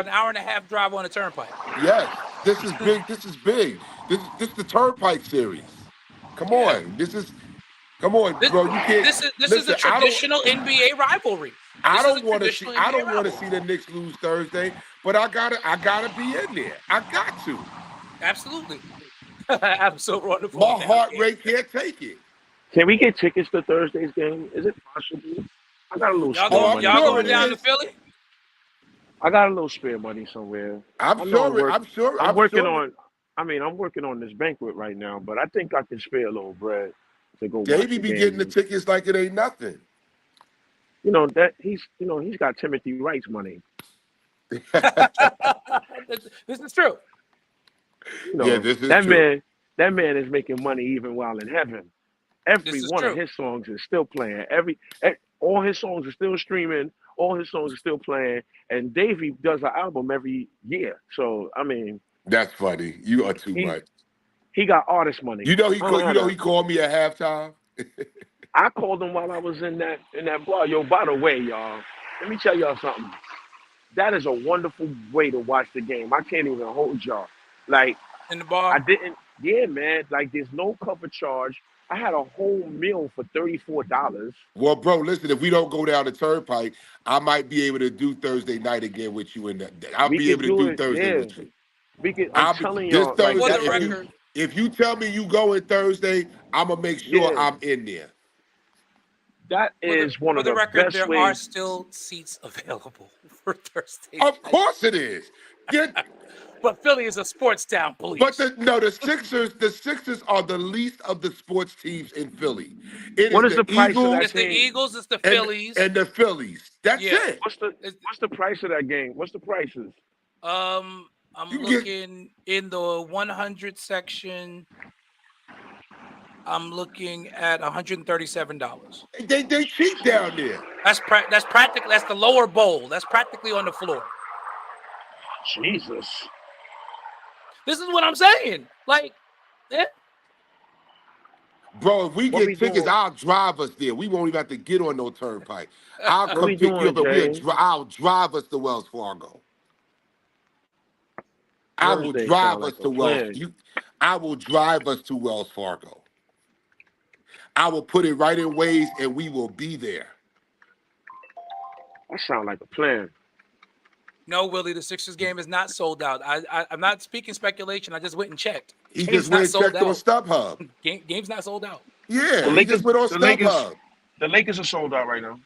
[SPEAKER 1] hour and a half drive on a turnpike.
[SPEAKER 3] Yes, this is big. This is big. This is the Turnpike series. Come on, bro. You can't.
[SPEAKER 1] This is a traditional NBA rivalry.
[SPEAKER 3] I don't want to see the Knicks lose Thursday, but I gotta be in there. I got to.
[SPEAKER 1] Absolutely. I'm so wonderful.
[SPEAKER 3] My heart rate can't take it.
[SPEAKER 2] Can we get tickets to Thursday's game? Is it possible? I got a little spare money.
[SPEAKER 1] Y'all going down to Philly?
[SPEAKER 2] I got a little spare money somewhere.
[SPEAKER 3] I'm working
[SPEAKER 2] on this banquet right now, but I think I can spare a little bread to go.
[SPEAKER 3] Davey be getting the tickets like it ain't nothing.
[SPEAKER 2] that he's got Timothy Wright's money.
[SPEAKER 1] This is true.
[SPEAKER 3] Yeah, this is
[SPEAKER 2] That
[SPEAKER 3] true.
[SPEAKER 2] man is making money even while in heaven.
[SPEAKER 1] This
[SPEAKER 2] Every
[SPEAKER 1] is
[SPEAKER 2] one of
[SPEAKER 1] true.
[SPEAKER 2] his songs is still playing. All his songs are still streaming. All his songs are still playing. And Davey does an album every year. So I mean,
[SPEAKER 3] That's funny. You are too
[SPEAKER 2] he
[SPEAKER 3] much.
[SPEAKER 2] he got artist money. I don't
[SPEAKER 3] You
[SPEAKER 2] have
[SPEAKER 3] know
[SPEAKER 2] that.
[SPEAKER 3] he called me at halftime.
[SPEAKER 2] I called him while I was in that bar. Yo, by the way, y'all, let me tell y'all something. That is a wonderful way to watch the game. I can't even hold y'all. Like
[SPEAKER 1] In the
[SPEAKER 2] I
[SPEAKER 1] bar.
[SPEAKER 2] didn't. Yeah, man. Like there's no cover charge. I had a whole meal for $34.
[SPEAKER 3] Well, bro, listen, if we don't go down the turnpike, I might be able to do Thursday night again with you. I'll
[SPEAKER 2] We
[SPEAKER 3] be able
[SPEAKER 2] could
[SPEAKER 3] to
[SPEAKER 2] do
[SPEAKER 3] do
[SPEAKER 2] it.
[SPEAKER 3] Thursday
[SPEAKER 2] Yeah,
[SPEAKER 3] with you.
[SPEAKER 2] we could. I'm telling
[SPEAKER 3] This
[SPEAKER 2] y'all, like
[SPEAKER 1] For
[SPEAKER 3] Thursday.
[SPEAKER 1] the
[SPEAKER 2] that is.
[SPEAKER 1] record,
[SPEAKER 3] If you tell me you going Thursday, I'm gonna make sure
[SPEAKER 2] Yeah,
[SPEAKER 3] I'm in there.
[SPEAKER 2] that is one
[SPEAKER 1] for
[SPEAKER 2] of
[SPEAKER 1] the
[SPEAKER 2] the
[SPEAKER 1] record,
[SPEAKER 2] best
[SPEAKER 1] there are
[SPEAKER 2] ways.
[SPEAKER 1] still seats available for Thursday
[SPEAKER 3] Of
[SPEAKER 1] night.
[SPEAKER 3] course it is. Get,
[SPEAKER 1] But Philly is a sports town,
[SPEAKER 3] but
[SPEAKER 1] please.
[SPEAKER 3] The Sixers are the least of the sports teams in Philly. It
[SPEAKER 2] What
[SPEAKER 3] is
[SPEAKER 2] is
[SPEAKER 3] the
[SPEAKER 2] the price of that
[SPEAKER 3] Eagles
[SPEAKER 1] It's the
[SPEAKER 2] game?
[SPEAKER 1] Eagles, it's the
[SPEAKER 3] and
[SPEAKER 1] Phillies.
[SPEAKER 3] the Phillies. That's
[SPEAKER 1] Yeah.
[SPEAKER 3] it.
[SPEAKER 1] It's,
[SPEAKER 2] What's the price of that game? What's the prices?
[SPEAKER 1] I'm
[SPEAKER 3] You can get
[SPEAKER 1] looking in the 100 section. I'm looking at $137.
[SPEAKER 3] they cheap down there.
[SPEAKER 1] That's practically that's the lower bowl. That's practically on the floor.
[SPEAKER 2] Jesus.
[SPEAKER 1] This is what I'm saying. Like, yeah.
[SPEAKER 3] Bro, if we
[SPEAKER 2] What
[SPEAKER 3] get
[SPEAKER 2] we
[SPEAKER 3] tickets,
[SPEAKER 2] doing?
[SPEAKER 3] I'll drive us there. We won't even have to get on no turnpike. I'll
[SPEAKER 2] What
[SPEAKER 3] come
[SPEAKER 2] we
[SPEAKER 3] pick you
[SPEAKER 2] doing,
[SPEAKER 3] up and
[SPEAKER 2] Jay?
[SPEAKER 3] I'll drive us to Wells Fargo. I will
[SPEAKER 2] Thursday sound
[SPEAKER 3] drive
[SPEAKER 2] like
[SPEAKER 3] us
[SPEAKER 2] a
[SPEAKER 3] to Wells.
[SPEAKER 2] plan.
[SPEAKER 3] I will drive us to Wells Fargo. I will put it right in Waze and we will be there.
[SPEAKER 2] That sound like a plan.
[SPEAKER 1] No, Willie, the Sixers game is not sold out. I'm not speaking speculation. I just went and checked.
[SPEAKER 3] He
[SPEAKER 1] Game's
[SPEAKER 3] just went
[SPEAKER 1] not
[SPEAKER 3] and
[SPEAKER 1] sold
[SPEAKER 3] checked on
[SPEAKER 1] out.
[SPEAKER 3] StubHub.
[SPEAKER 1] Game's not sold out.
[SPEAKER 2] The
[SPEAKER 3] Yeah, he just
[SPEAKER 2] Lakers,
[SPEAKER 3] went on
[SPEAKER 2] the Lakers,
[SPEAKER 3] StubHub.
[SPEAKER 2] the Lakers are sold out right now.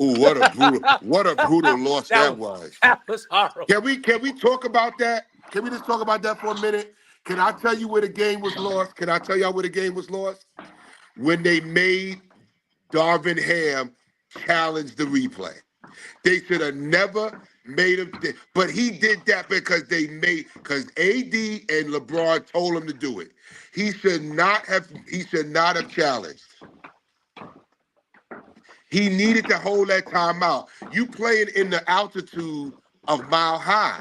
[SPEAKER 3] Ooh, what a brutal loss that was.
[SPEAKER 1] That was horrible.
[SPEAKER 3] Can we talk about that? Can we just talk about that for a minute? Can I tell you where the game was lost? Can I tell y'all where the game was lost? When they made Darvin Ham challenge the replay. They should have never made him, but he did that because because AD and LeBron told him to do it. He should not have challenged. He needed to hold that timeout. You playing in the altitude of Mile High.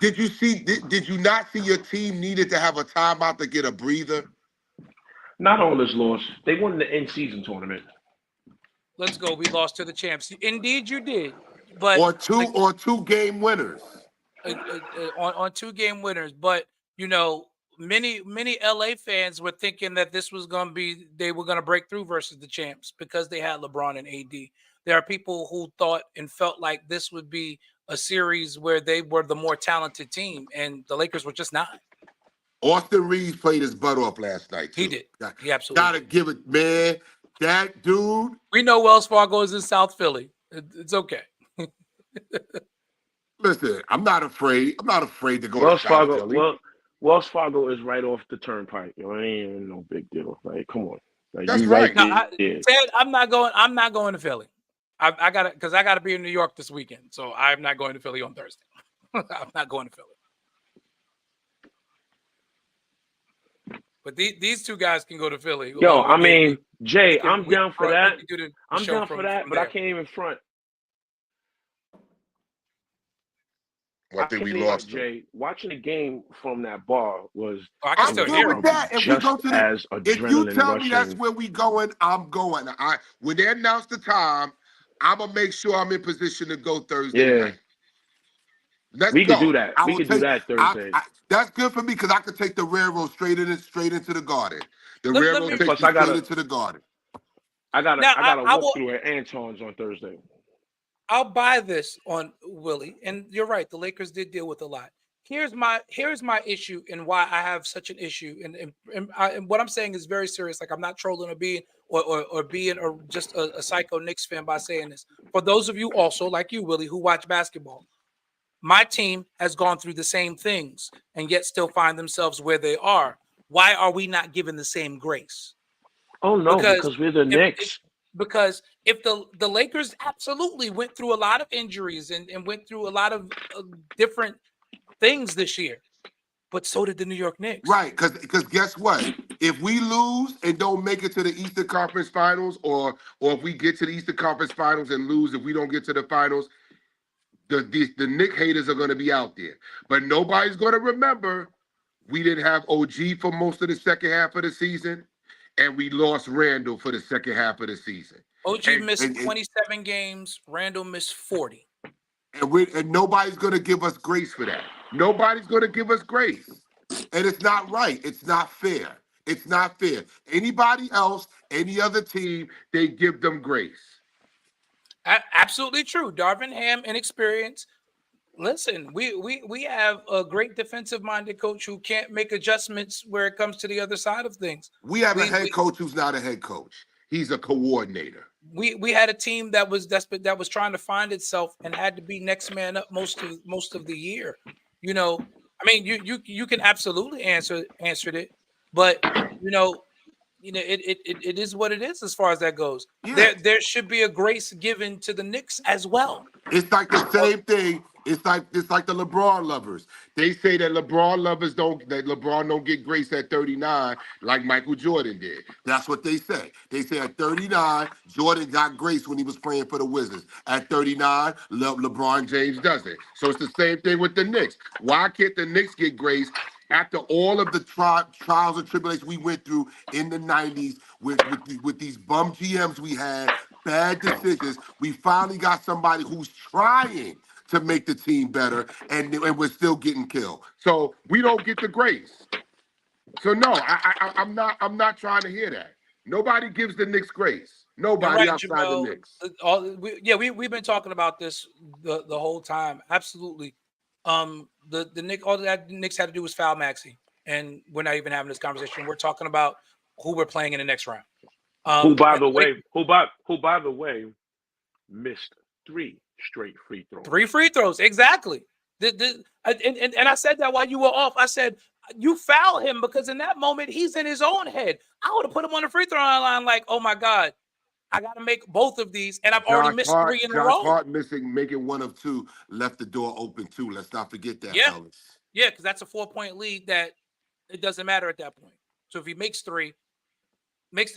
[SPEAKER 3] Did you not see your team needed to have a timeout to get a breather?
[SPEAKER 2] Not all is lost. They won the in-season tournament.
[SPEAKER 1] Let's go. We lost to the champs. Indeed, you did. But
[SPEAKER 3] Or two game winners.
[SPEAKER 1] on 2 game winners. But many LA fans were thinking that this was going to be they were going to break through versus the champs because they had LeBron and AD. There are people who thought and felt like this would be a series where they were the more talented team, and the Lakers were just not.
[SPEAKER 3] Austin Reeves played his butt off last night too.
[SPEAKER 1] He did. He absolutely
[SPEAKER 3] gotta
[SPEAKER 1] did.
[SPEAKER 3] give it, man. That dude.
[SPEAKER 1] We know Wells Fargo is in South Philly. It's okay.
[SPEAKER 3] Listen, I'm not afraid. I'm not afraid to go to
[SPEAKER 2] Wells
[SPEAKER 3] South
[SPEAKER 2] Fargo.
[SPEAKER 3] Philly.
[SPEAKER 2] Wells Fargo is right off the turnpike. It ain't no big deal. Like, come on. Like,
[SPEAKER 3] That's
[SPEAKER 2] you
[SPEAKER 3] right.
[SPEAKER 1] No,
[SPEAKER 2] there.
[SPEAKER 1] Ted, I'm not going to Philly. I got it because I got to be in New York this weekend, so I'm not going to Philly on Thursday. I'm not going to Philly. But these two guys can go to Philly.
[SPEAKER 2] Yo, I mean, Jay, I'm down for that. I'm down for that, but I can't even front.
[SPEAKER 3] I think we lost
[SPEAKER 2] Jay. Watching the game from that bar was.
[SPEAKER 3] I'm good with that. If we go to if you tell me that's where we going, I'm going. When they announce the time, I'm gonna make sure I'm in position to go Thursday night.
[SPEAKER 2] We could do that. We could do that Thursday.
[SPEAKER 3] That's good for me because I could take the railroad straight into the garden. The railroad takes me straight into the garden.
[SPEAKER 2] I gotta walk through at Anton's on Thursday.
[SPEAKER 1] I'll buy this on Willie, and you're right. The Lakers did deal with a lot. Here's my issue and why I have such an issue, and what I'm saying is very serious. Like I'm not trolling or being or just a psycho Knicks fan by saying this. For those of you also like you, Willie, who watch basketball, my team has gone through the same things and yet still find themselves where they are. Why are we not given the same grace?
[SPEAKER 2] Oh no,
[SPEAKER 1] because
[SPEAKER 2] because we're the
[SPEAKER 1] if
[SPEAKER 2] Knicks.
[SPEAKER 1] because if the Lakers absolutely went through a lot of injuries and went through a lot of different things this year, but so did the New York Knicks.
[SPEAKER 3] Right, because guess what? If we lose and don't make it to the Eastern Conference Finals, or if we get to the Eastern Conference Finals and lose, if we don't get to the finals, the Knick haters are going to be out there. But nobody's going to remember we didn't have OG for most of the second half of the season, and we lost Randall for the second half of the season.
[SPEAKER 1] OG missed 27 games. Randall missed 40.
[SPEAKER 3] And nobody's going to give us grace for that. Nobody's going to give us grace. And it's not right. It's not fair. It's not fair. Anybody else, any other team, they give them grace.
[SPEAKER 1] Absolutely true. Darvin Ham, inexperience. Listen, we have a great defensive-minded coach who can't make adjustments where it comes to the other side of things.
[SPEAKER 3] We have a head coach who's not a head coach. He's a coordinator.
[SPEAKER 1] We had a team that was desperate, that was trying to find itself and had to be next man up most of the year. You know, I mean, you can absolutely answered it, but it is what it is as far as that goes.
[SPEAKER 3] Yeah.
[SPEAKER 1] There should be a grace given to the Knicks as well.
[SPEAKER 3] It's like the same thing. It's like the LeBron lovers. They say that LeBron don't get grace at 39 like Michael Jordan did. That's what they say. They say at 39, Jordan got grace when he was playing for the Wizards. At 39, LeBron James doesn't. So it's the same thing with the Knicks. Why can't the Knicks get grace after all of the trials and tribulations we went through in the 90s with these bum GMs we had, bad decisions? We finally got somebody who's trying to make the team better, and we're still getting killed. So we don't get the grace. So no, I'm not trying to hear that. Nobody gives the Knicks grace. Nobody outside
[SPEAKER 1] Jamel,
[SPEAKER 3] the Knicks.
[SPEAKER 1] We've been talking about this the whole time. Absolutely. The Knicks, all that the Knicks had to do was foul Maxey, and we're not even having this conversation. We're talking about who we're playing in the next round.
[SPEAKER 2] Who by the way missed 3 straight free throws.
[SPEAKER 1] 3 free throws, exactly. And I said that while you were off. I said you foul him because in that moment he's in his own head. I would have put him on the free throw line like, oh my God, I got to make both of these, and I've already missed 3 in a row.
[SPEAKER 3] Hart making 1 of 2 left the door open too. Let's not forget that, fellas.
[SPEAKER 1] Yeah, because that's a 4-point lead that it doesn't matter at that point. So if he makes the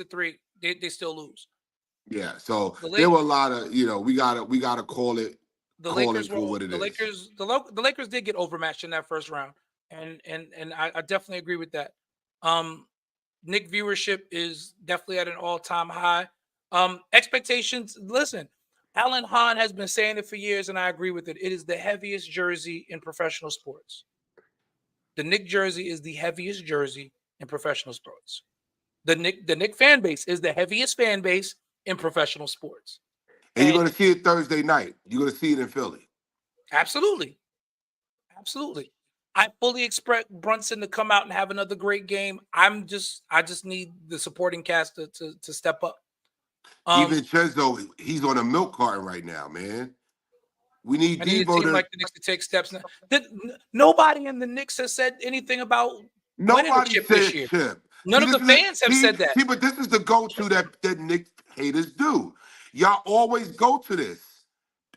[SPEAKER 1] 3, they still lose.
[SPEAKER 3] Yeah, so there were a lot of, we gotta call it.
[SPEAKER 1] The Lakers for what it is. The Lakers did get overmatched in that first round, and I definitely agree with that. Knick viewership is definitely at an all-time high. Expectations. Listen, Alan Hahn has been saying it for years, and I agree with it. It is the heaviest jersey in professional sports. The Knick jersey is the heaviest jersey in professional sports. The Knick fan base is the heaviest fan base in professional sports.
[SPEAKER 3] And you're going to see it Thursday night. You're going to see it in Philly.
[SPEAKER 1] Absolutely. I fully expect Brunson to come out and have another great game. I just need the supporting cast to step up.
[SPEAKER 3] Even Chenzo, he's on a milk carton right now, man. We need Devo
[SPEAKER 1] to like the Knicks to take steps. Nobody in the Knicks has said anything about winning the chip this year.
[SPEAKER 3] Chip.
[SPEAKER 1] None of the fans have said that.
[SPEAKER 3] See, but this is the go-to that Knicks haters do. Y'all always go to this.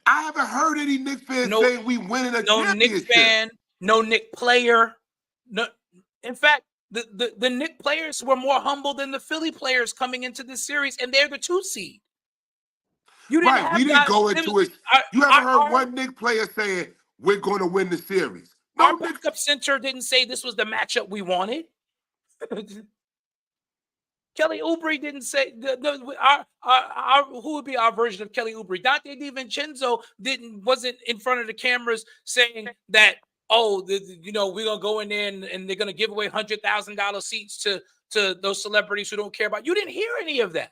[SPEAKER 3] I haven't heard any Knicks fans saying we winning a championship.
[SPEAKER 1] No Knicks fan, no Knicks player. No, in fact, the Knicks players were more humble than the Philly players coming into this series, and they're the 2 seed. You didn't
[SPEAKER 3] we didn't go into it. You haven't heard one Knicks player saying we're going to win the series.
[SPEAKER 1] Our backup center didn't say this was the matchup we wanted. Kelly Oubre didn't say who would be our version of Kelly Oubre. Dante DiVincenzo wasn't in front of the cameras saying that, we're gonna go in there and they're gonna give away $100,000 seats to those celebrities who don't care about. You didn't hear any of that.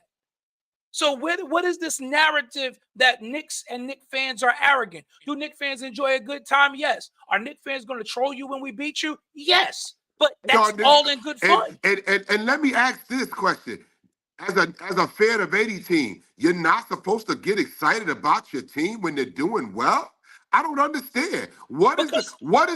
[SPEAKER 1] So what is this narrative that Knicks and Knicks fans are arrogant? Do Knicks fans enjoy a good time? Yes. Are Knicks fans going to troll you when we beat you? Yes. But that's all in good fun.
[SPEAKER 3] And let me ask this question. As a fan of any team, you're not supposed to get excited about your team when they're doing well? I don't understand. What is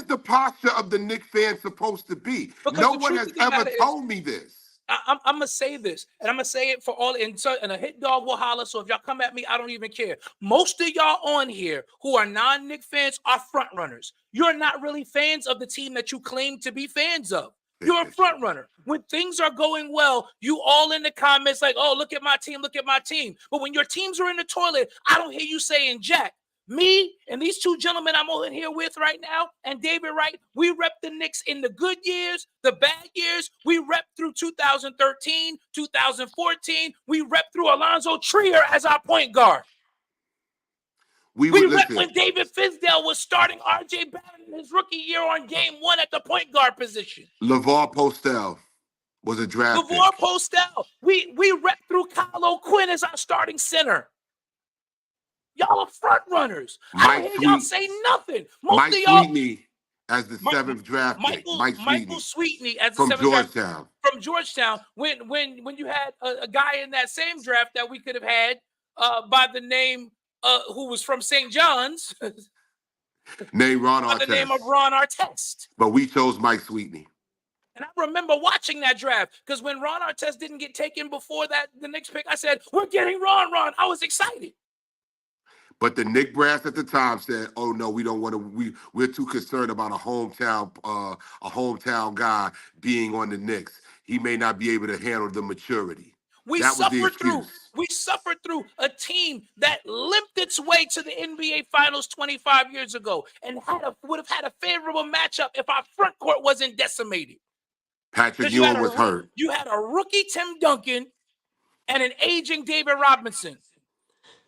[SPEAKER 3] the posture of the Knicks fan supposed to be? No one has ever told me this.
[SPEAKER 1] I'm gonna say this, and I'm gonna say it for all. And a hit dog will holler. So if y'all come at me, I don't even care. Most of y'all on here who are non-Knicks fans are front runners. You're not really fans of the team that you claim to be fans of. You're a front runner. When things are going well, you all in the comments like, "Oh, look at my team, look at my team." But when your teams are in the toilet, I don't hear you saying jack. Me and these two gentlemen I'm over here with right now, and David Wright, we rep the Knicks in the good years, the bad years. We rep through 2013, 2014. We rep through Alonzo Trier as our point guard. We rep when David Fizdale was starting R.J. Barrett in his rookie year on game 1 at the point guard position.
[SPEAKER 3] LeVar Postel was a draft pick.
[SPEAKER 1] LeVar Postel. We rep through Kyle O'Quinn as our starting center. Y'all are front runners. I don't hear y'all say nothing. Most of y'all.
[SPEAKER 3] Sweetney as the 7th draft pick.
[SPEAKER 1] Michael Sweetney as the
[SPEAKER 3] from
[SPEAKER 1] 7th
[SPEAKER 3] Georgetown.
[SPEAKER 1] From Georgetown. When you had a guy in that same draft that we could have had by the name who was from St. John's.
[SPEAKER 3] Named Ron Artest.
[SPEAKER 1] By the name of Ron Artest.
[SPEAKER 3] But we chose Mike Sweetney.
[SPEAKER 1] And I remember watching that draft because when Ron Artest didn't get taken before the Knicks pick, I said, "We're getting Ron." I was excited.
[SPEAKER 3] But the Knick brass at the time said, "Oh no, we don't want to. We're too concerned about a hometown guy being on the Knicks. He may not be able to handle the maturity."
[SPEAKER 1] We suffered through a team that limped its way to the NBA Finals 25 years ago and would have had a favorable matchup if our front court wasn't decimated.
[SPEAKER 3] Patrick Ewing was hurt.
[SPEAKER 1] You had a rookie Tim Duncan and an aging David Robinson.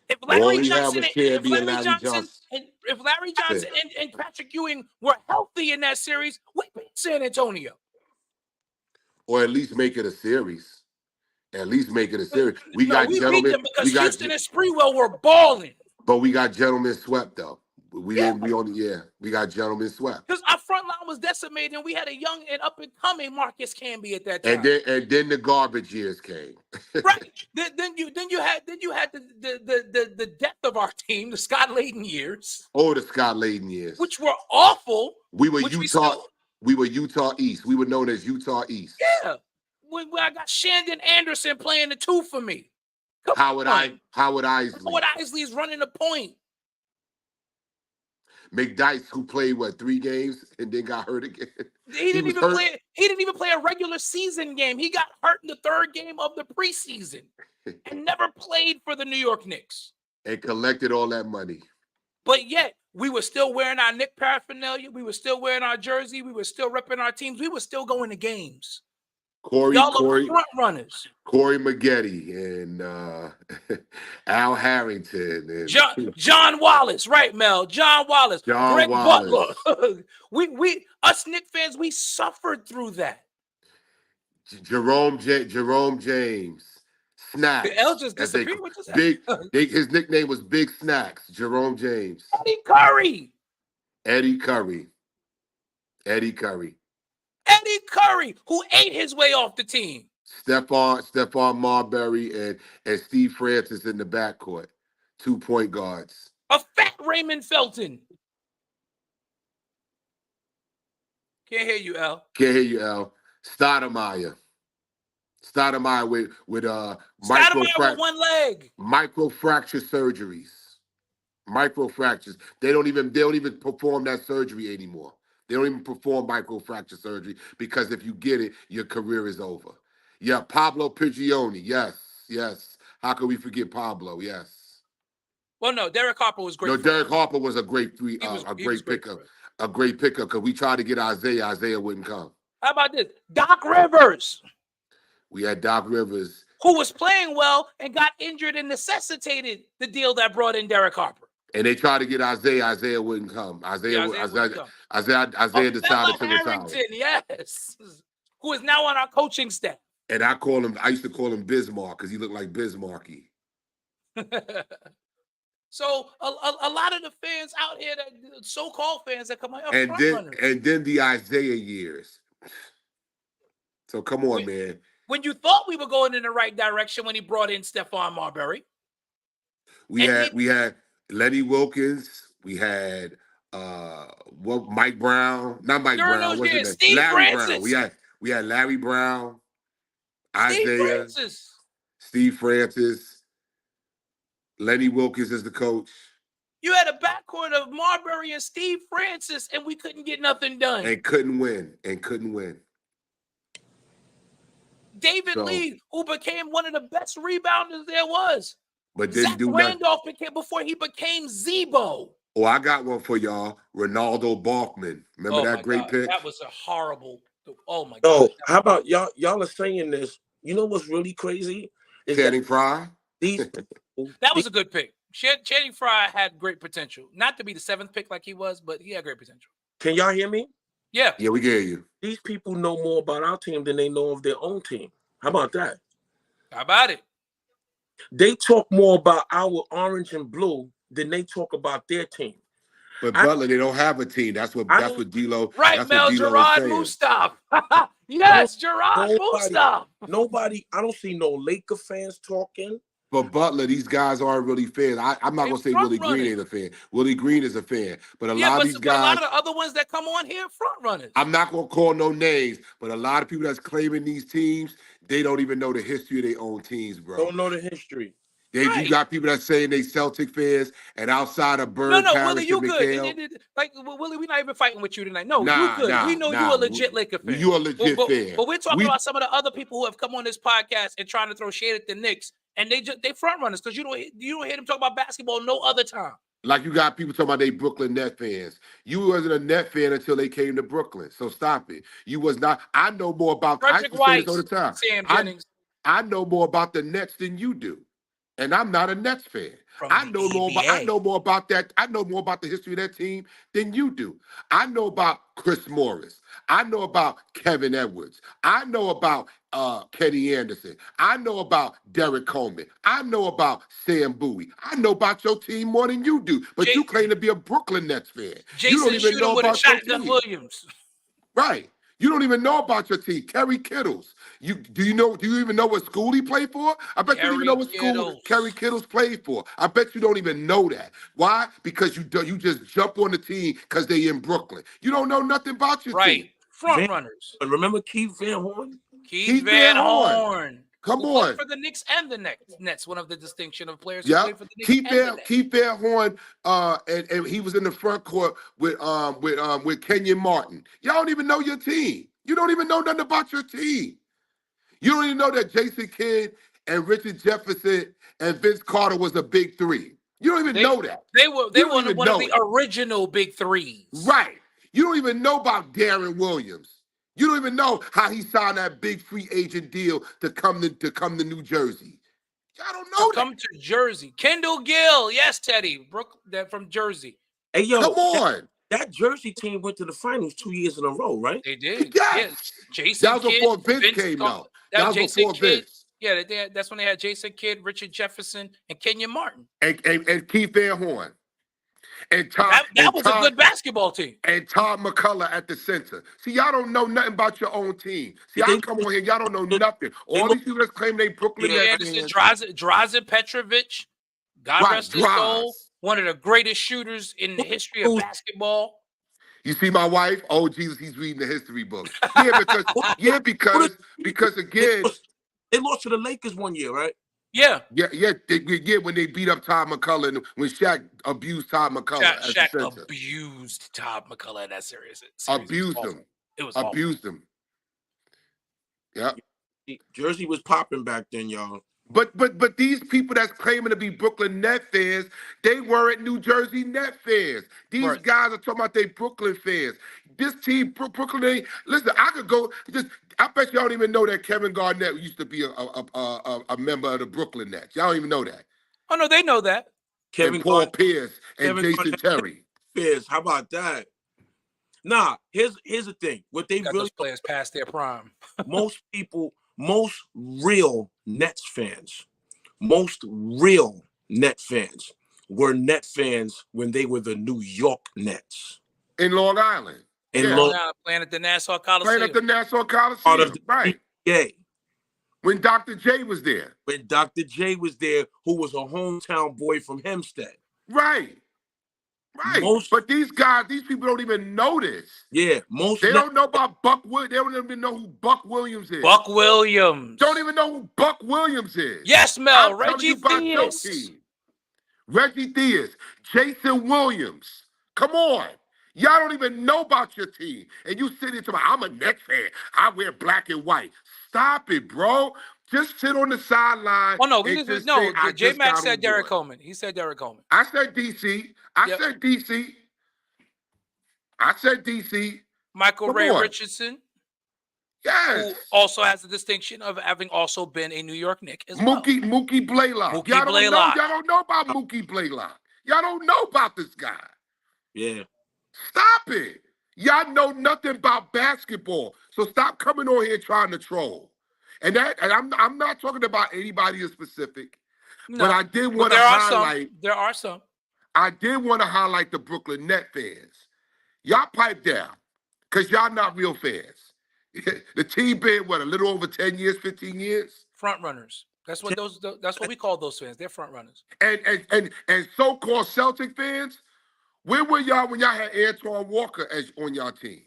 [SPEAKER 1] If Larry Johnson and Patrick Ewing were healthy in that series, we beat San Antonio.
[SPEAKER 3] Or at least make it a series. We
[SPEAKER 1] beat them because Houston and Sprewell were balling.
[SPEAKER 3] But we got gentlemen swept though. We got gentlemen swept.
[SPEAKER 1] Because our front line was decimated and we had a young and up and coming Marcus Camby at that time.
[SPEAKER 3] And then the garbage years came.
[SPEAKER 1] Right. Then you had the depth of our team, the Scott Layden years.
[SPEAKER 3] Oh, the Scott Layden years.
[SPEAKER 1] Which were awful.
[SPEAKER 3] We were Utah East. We were known as Utah East.
[SPEAKER 1] Yeah. When I got Shandon Anderson playing the 2 for me.
[SPEAKER 3] Howard Isley.
[SPEAKER 1] Howard Isley is running the point.
[SPEAKER 3] McDyess, who played 3 games and then got hurt again.
[SPEAKER 1] He didn't even play a regular season game. He got hurt in the 3rd game of the preseason and never played for the New York Knicks.
[SPEAKER 3] And collected all that money.
[SPEAKER 1] But yet, we were still wearing our Knick paraphernalia. We were still wearing our jersey. We were still repping our teams. We were still going to games. Y'all are front runners.
[SPEAKER 3] Corey Maggette and Al Harrington and
[SPEAKER 1] John Wallace, right, Mel? John Wallace, Greg Butler. Us Knick fans, we suffered through that.
[SPEAKER 3] Jerome James, Snacks.
[SPEAKER 1] The L just disappeared.
[SPEAKER 3] His nickname was Big Snacks. Jerome James.
[SPEAKER 1] Eddie Curry.
[SPEAKER 3] Eddie Curry,
[SPEAKER 1] who ate his way off the team.
[SPEAKER 3] Stephon Marbury and Steve Francis in the backcourt. 2 point guards.
[SPEAKER 1] A fat Raymond Felton. Can't hear you, L.
[SPEAKER 3] Stoudemire with
[SPEAKER 1] with one leg.
[SPEAKER 3] Microfracture surgeries. Microfractures. They don't even perform that surgery anymore. They don't even perform microfracture surgery because if you get it, your career is over. Yeah, Pablo Prigioni. Yes. How could we forget Pablo? Yes.
[SPEAKER 1] Well, no, Derek Harper was great.
[SPEAKER 3] No, Derek Harper was a great pickup. A great pickup because we tried to get Isaiah. Isaiah wouldn't come.
[SPEAKER 1] How about this? Doc Rivers.
[SPEAKER 3] We had Doc Rivers.
[SPEAKER 1] Who was playing well and got injured and necessitated the deal that brought in Derek Harper.
[SPEAKER 3] And they tried to get Isaiah. Isaiah wouldn't come. Isaiah decided to retire.
[SPEAKER 1] Yes. Who is now on our coaching staff.
[SPEAKER 3] And I used to call him Bismarck because he looked like Bismarcky.
[SPEAKER 1] So a lot of the fans out here, that so-called fans that come out,
[SPEAKER 3] and then the Isaiah years. So come on, man.
[SPEAKER 1] When you thought we were going in the right direction when he brought in Stephon Marbury.
[SPEAKER 3] We had Lenny Wilkins. We had Mike Brown. Not Mike Brown. What's his name?
[SPEAKER 1] Steve
[SPEAKER 3] Larry
[SPEAKER 1] Francis.
[SPEAKER 3] Brown. We had Larry Brown.
[SPEAKER 1] Steve
[SPEAKER 3] Isaiah,
[SPEAKER 1] Francis.
[SPEAKER 3] Steve Francis, Lenny Wilkins is the coach.
[SPEAKER 1] You had a backcourt of Marbury and Steve Francis, and we couldn't get nothing done.
[SPEAKER 3] And couldn't win.
[SPEAKER 1] David Lee, who became one of the best rebounders there was.
[SPEAKER 3] But didn't
[SPEAKER 1] Zach
[SPEAKER 3] do
[SPEAKER 1] Randolph became before he became Zebo.
[SPEAKER 3] Oh, I got one for y'all. Ronaldo Balkman. Remember that great pick?
[SPEAKER 1] That was a horrible. Oh my
[SPEAKER 2] Oh,
[SPEAKER 1] god.
[SPEAKER 2] how about y'all? Y'all are saying this. You know what's really crazy?
[SPEAKER 3] Channing Frye.
[SPEAKER 1] That was a good pick. Channing Frye had great potential. Not to be the 7th pick like he was, but he had great potential.
[SPEAKER 2] Can y'all hear me?
[SPEAKER 1] Yeah.
[SPEAKER 3] Yeah, we hear you.
[SPEAKER 2] These people know more about our team than they know of their own team. How about that?
[SPEAKER 1] How about it?
[SPEAKER 2] They talk more about our orange and blue than they talk about their team.
[SPEAKER 3] But Butler, they don't have a team. That's what D'Lo.
[SPEAKER 1] Right,
[SPEAKER 3] that's
[SPEAKER 1] Mel,
[SPEAKER 3] what D'Lo
[SPEAKER 1] Gerard Mustaf. Yes, Gerard Mustaf.
[SPEAKER 2] Nobody. I don't see no Laker fans talking.
[SPEAKER 3] But Butler, these guys aren't really fans. I'm not gonna say Willie Green ain't a fan. Willie Green is a fan, but a lot of these guys.
[SPEAKER 1] A lot of the other ones that come on here, front runners.
[SPEAKER 3] I'm not gonna call no names, but a lot of people that's claiming these teams, they don't even know the history of their own teams, bro.
[SPEAKER 2] Don't know the history.
[SPEAKER 3] You got people that saying they Celtic fans, and outside of Bird, Parrish,
[SPEAKER 1] Willie, you
[SPEAKER 3] and
[SPEAKER 1] good.
[SPEAKER 3] McHale,
[SPEAKER 1] Like, Willie, we're not even fighting with you tonight. No, you good. We know you a legit Laker fan.
[SPEAKER 3] You a legit fan.
[SPEAKER 1] But we're talking about some of the other people who have come on this podcast and trying to throw shade at the Knicks, and they front runners because you don't hear them talk about basketball no other time.
[SPEAKER 3] Like you got people talking about they Brooklyn Net fans. You wasn't a Net fan until they came to Brooklyn. So stop it. You was not. I know more about.
[SPEAKER 1] Frederick
[SPEAKER 3] I say this all the time.
[SPEAKER 1] Sam Jennings.
[SPEAKER 3] I know more about the Nets than you do. And I'm not a Nets fan. I know more about that. I know more about the history of that team than you do. I know about Chris Morris. I know about Kevin Edwards. I know about Kenny Anderson. I know about Derek Coleman. I know about Sam Bowie. I know about your team more than you do. But you claim to be a Brooklyn Nets fan.
[SPEAKER 1] Jason
[SPEAKER 3] you don't even know about
[SPEAKER 1] Shotgun Williams.
[SPEAKER 3] Right. You don't even know about your team. Kerry Kittles. Do you even know what school he played for? I bet you don't even know what school Kerry Kittles played for. I bet you don't even know that. Why? Because you just jump on the team because they in Brooklyn. You don't know nothing about your team.
[SPEAKER 1] Front runners.
[SPEAKER 2] Remember Keith Van Horn?
[SPEAKER 1] Keith Van Horn.
[SPEAKER 3] Come on.
[SPEAKER 1] For the Knicks and the Nets, one of the distinction of players
[SPEAKER 3] who
[SPEAKER 1] played for the Knicks
[SPEAKER 3] Keith Van Horn, and he was in the front court with Kenyon Martin. Y'all don't even know your team. You don't even know nothing about your team. You don't even know that Jason Kidd and Richard Jefferson and Vince Carter was a big three. You don't even know that.
[SPEAKER 1] They were one of the original big threes.
[SPEAKER 3] Right. You don't even know about Darren Williams. You don't even know how he signed that big free agent deal to come to New Jersey. Y'all don't know that.
[SPEAKER 1] Come to Jersey. Kendall Gill. Yes, Teddy. Brooklyn from Jersey.
[SPEAKER 2] Hey, yo.
[SPEAKER 3] Come on.
[SPEAKER 2] That Jersey team went to the finals 2 years in a row, right?
[SPEAKER 1] They did.
[SPEAKER 3] Yes.
[SPEAKER 1] Jason
[SPEAKER 3] that was before Vince came out. That was before Vince.
[SPEAKER 1] Yeah, that's when they had Jason Kidd, Richard Jefferson, and Kenyon Martin.
[SPEAKER 3] And Keith Van Horn. And Tom,
[SPEAKER 1] that was a good basketball team.
[SPEAKER 3] And Todd McCullough at the center. See, y'all don't know nothing about your own team. See, I come on here, y'all don't know nothing. All these people that claim they Brooklyn Nets fans.
[SPEAKER 1] Drazen Petrovic, God rest his soul, one of the greatest shooters in the history of basketball.
[SPEAKER 3] You see my wife? Oh, Jesus, he's reading the history book. Because again,
[SPEAKER 2] they lost to the Lakers 1 year, right?
[SPEAKER 3] Yeah. When they beat up Todd McCullough and when Shaq abused Todd McCullough.
[SPEAKER 1] Shaq abused Todd McCullough in that series.
[SPEAKER 3] Abused him.
[SPEAKER 1] It was
[SPEAKER 3] abused him. Yeah.
[SPEAKER 2] Jersey was popping back then, y'all.
[SPEAKER 3] But these people that's claiming to be Brooklyn Net fans, they weren't New Jersey Net fans. These guys are talking about they Brooklyn fans. This team, Brooklyn, listen, I bet y'all don't even know that Kevin Garnett used to be a member of the Brooklyn Nets. Y'all don't even know that.
[SPEAKER 1] Oh, no, they know that.
[SPEAKER 3] Kevin Paul Pierce and Jason Terry.
[SPEAKER 2] Pierce, how about that? Nah, here's the thing. What they really
[SPEAKER 1] those players past their prime.
[SPEAKER 2] Most real Nets fans, were Net fans when they were the New York Nets.
[SPEAKER 3] In Long Island.
[SPEAKER 1] Playing at the Nassau Coliseum.
[SPEAKER 3] Right.
[SPEAKER 2] Yeah.
[SPEAKER 3] When Dr. J was there.
[SPEAKER 2] Who was a hometown boy from Hempstead.
[SPEAKER 3] Right. Right. But these people don't even know this.
[SPEAKER 4] Yeah,
[SPEAKER 3] they don't know about Buck Williams. They don't even know who Buck Williams is.
[SPEAKER 1] Buck Williams.
[SPEAKER 3] Don't even know who Buck Williams is.
[SPEAKER 1] Yes, Mel.
[SPEAKER 3] I'm
[SPEAKER 1] Reggie
[SPEAKER 3] telling you about your
[SPEAKER 1] Theus.
[SPEAKER 3] team. Reggie Theus, Jason Williams. Come on. Y'all don't even know about your team. And you sit here talking, I'm a Knicks fan. I wear black and white. Stop it, bro. Just sit on the sideline.
[SPEAKER 1] Oh, no.
[SPEAKER 3] J
[SPEAKER 1] Mac said Derek Coleman. He said Derek Coleman.
[SPEAKER 3] I said DC. I said DC.
[SPEAKER 1] Michael Ray Richardson.
[SPEAKER 3] Yes.
[SPEAKER 1] Who also has the distinction of having also been a New York Knick as well.
[SPEAKER 3] Mookie Blaylock. Y'all don't know about Mookie Blaylock. Y'all don't know about this guy.
[SPEAKER 4] Yeah.
[SPEAKER 3] Stop it. Y'all know nothing about basketball. So stop coming on here trying to troll. And I'm not talking about anybody in specific. No, but I did want to highlight.
[SPEAKER 1] There are some.
[SPEAKER 3] I did want to highlight the Brooklyn Net fans. Y'all pipe down. Because y'all not real fans. The team been, a little over 10 years, 15 years?
[SPEAKER 1] Front runners. That's what we call those fans. They're front runners.
[SPEAKER 3] And so-called Celtic fans, where were y'all when y'all had Antoine Walker on y'all team?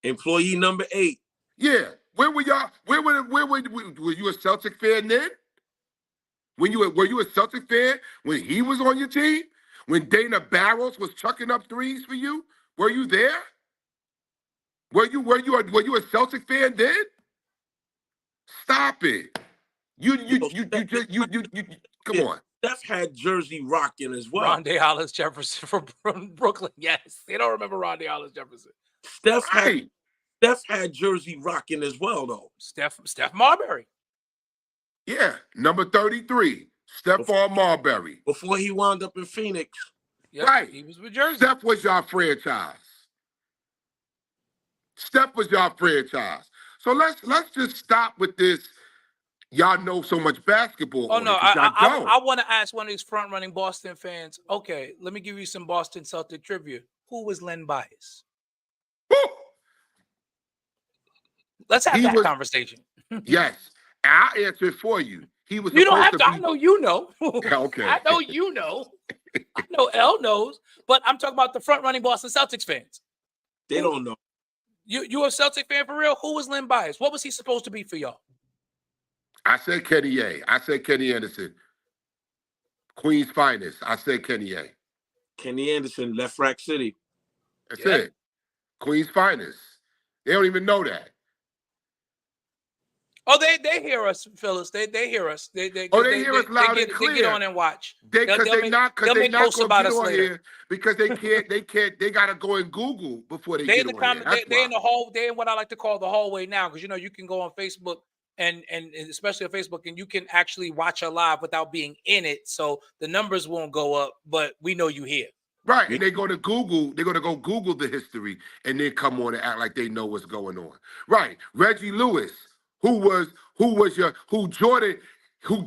[SPEAKER 4] Employee number 8.
[SPEAKER 3] Yeah. Where were y'all? Were you a Celtic fan then? Were you a Celtic fan when he was on your team? When Dana Barros was chucking up threes for you? Were you there? Were you a Celtic fan then? Stop it. You come on.
[SPEAKER 4] Steph had jersey rocking as well.
[SPEAKER 1] Rondé Hollis Jefferson from Brooklyn. Yes. They don't remember Rondé Hollis Jefferson.
[SPEAKER 4] Steph had jersey rocking as well, though.
[SPEAKER 1] Steph Marbury.
[SPEAKER 3] Yeah, number 33. Stephon Marbury.
[SPEAKER 4] Before he wound up in Phoenix.
[SPEAKER 1] Yep, right. He was with Jersey.
[SPEAKER 3] Steph was your franchise. So let's just stop with this. Y'all know so much basketball.
[SPEAKER 1] Oh, no, I want to ask one of these front-running Boston fans, okay, let me give you some Boston Celtic trivia. Who was Len Bias? Let's have that conversation.
[SPEAKER 3] Yes, I'll answer it for you. He was.
[SPEAKER 1] You don't have to. I know you know.
[SPEAKER 3] Okay.
[SPEAKER 1] I know you know. I know L knows, but I'm talking about the front-running Boston Celtics fans.
[SPEAKER 4] They don't know.
[SPEAKER 1] You a Celtic fan for real? Who was Len Bias? What was he supposed to be for y'all?
[SPEAKER 3] I said Kenny A. I said Kenny Anderson. Queen's finest. I said Kenny A.
[SPEAKER 4] Kenny Anderson, Left Rack City.
[SPEAKER 3] That's it. Queen's finest. They don't even know that.
[SPEAKER 1] Oh, they hear us, Phyllis. They hear us. They hear
[SPEAKER 3] us loud and clear.
[SPEAKER 1] They get on and watch.
[SPEAKER 3] They're not going to get on
[SPEAKER 1] later.
[SPEAKER 3] Here because they can't. They got to go and Google before they get on here.
[SPEAKER 1] They in the hall. They in what I like to call the hallway now, because you can go on Facebook and especially on Facebook, and you can actually watch a live without being in it, so the numbers won't go up, but we know you here.
[SPEAKER 3] Right, and they're going to Google. They're going to go Google the history, and then come on and act like they know what's going on. Right, Reggie Lewis. Who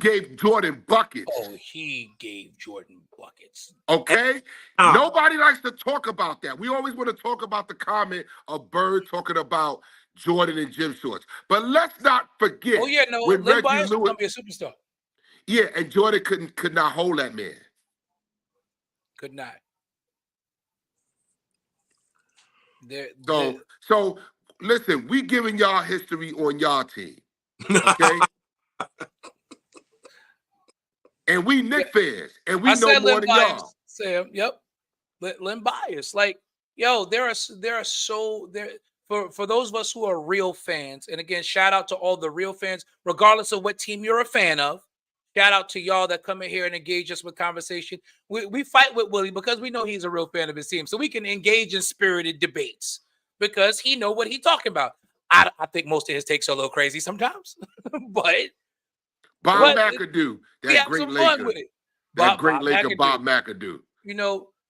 [SPEAKER 3] gave Jordan buckets?
[SPEAKER 1] Oh, he gave Jordan buckets.
[SPEAKER 3] Okay? Nobody likes to talk about that. We always want to talk about the comment of Bird talking about Jordan and gym shorts. But let's not forget.
[SPEAKER 1] Oh, yeah, no, Len Bias was going to be a superstar.
[SPEAKER 3] Yeah, and Jordan could not hold that man.
[SPEAKER 1] Could not.
[SPEAKER 3] So listen, we giving y'all history on y'all team, okay? And we Knicks fans, and we know more than y'all.
[SPEAKER 1] Sam, yep. Len Bias, like, yo, there are so for those of us who are real fans, and again, shout out to all the real fans, regardless of what team you're a fan of. Shout out to y'all that come in here and engage us with conversation. We fight with Willie because we know he's a real fan of his team, so we can engage in spirited debates because he know what he's talking about. I think most of his takes are a little crazy sometimes, but
[SPEAKER 3] Bob McAdoo, that great Laker,
[SPEAKER 1] Bob
[SPEAKER 3] McAdoo.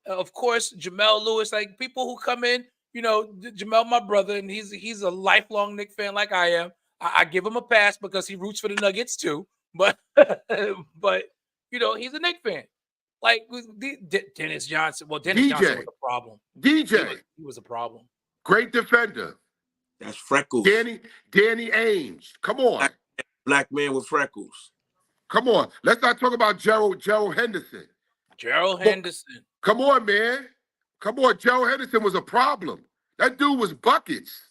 [SPEAKER 1] Of course, Jamel Lewis, like people who come in. Jamel, my brother, and he's a lifelong Knicks fan like I am. I give him a pass because he roots for the Nuggets too. But he's a Knicks fan. Like Dennis Johnson. Well, Dennis Johnson was a problem.
[SPEAKER 3] DJ.
[SPEAKER 1] He was a problem.
[SPEAKER 3] Great defender.
[SPEAKER 4] That's Freckles.
[SPEAKER 3] Danny Ainge. Come on.
[SPEAKER 4] Black man with freckles.
[SPEAKER 3] Come on. Let's not talk about Gerald Henderson.
[SPEAKER 1] Gerald Henderson.
[SPEAKER 3] Come on, man. Come on, Joe Henderson was a problem. That dude was buckets.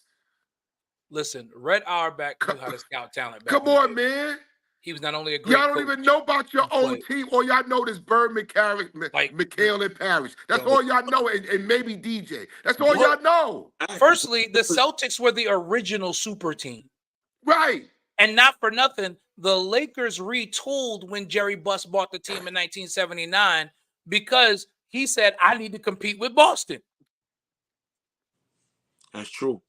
[SPEAKER 1] Listen, Red Auerbach knew
[SPEAKER 3] Come,
[SPEAKER 1] how to scout talent back
[SPEAKER 3] come
[SPEAKER 1] in the
[SPEAKER 3] on,
[SPEAKER 1] day.
[SPEAKER 3] man.
[SPEAKER 1] He was not only a
[SPEAKER 3] Y'all
[SPEAKER 1] great
[SPEAKER 3] don't
[SPEAKER 1] coach,
[SPEAKER 3] even know about your own
[SPEAKER 1] but
[SPEAKER 3] team. All y'all know is Bird,
[SPEAKER 1] like
[SPEAKER 3] McHale, and Parrish. That's
[SPEAKER 1] yo,
[SPEAKER 3] all y'all know, and maybe DJ. That's all
[SPEAKER 4] What?
[SPEAKER 3] y'all know.
[SPEAKER 1] firstly, the Celtics were the original super team.
[SPEAKER 3] Right.
[SPEAKER 1] And not for nothing, the Lakers retooled when Jerry Buss bought the team in 1979 because he said, I need to compete with Boston.
[SPEAKER 4] That's true.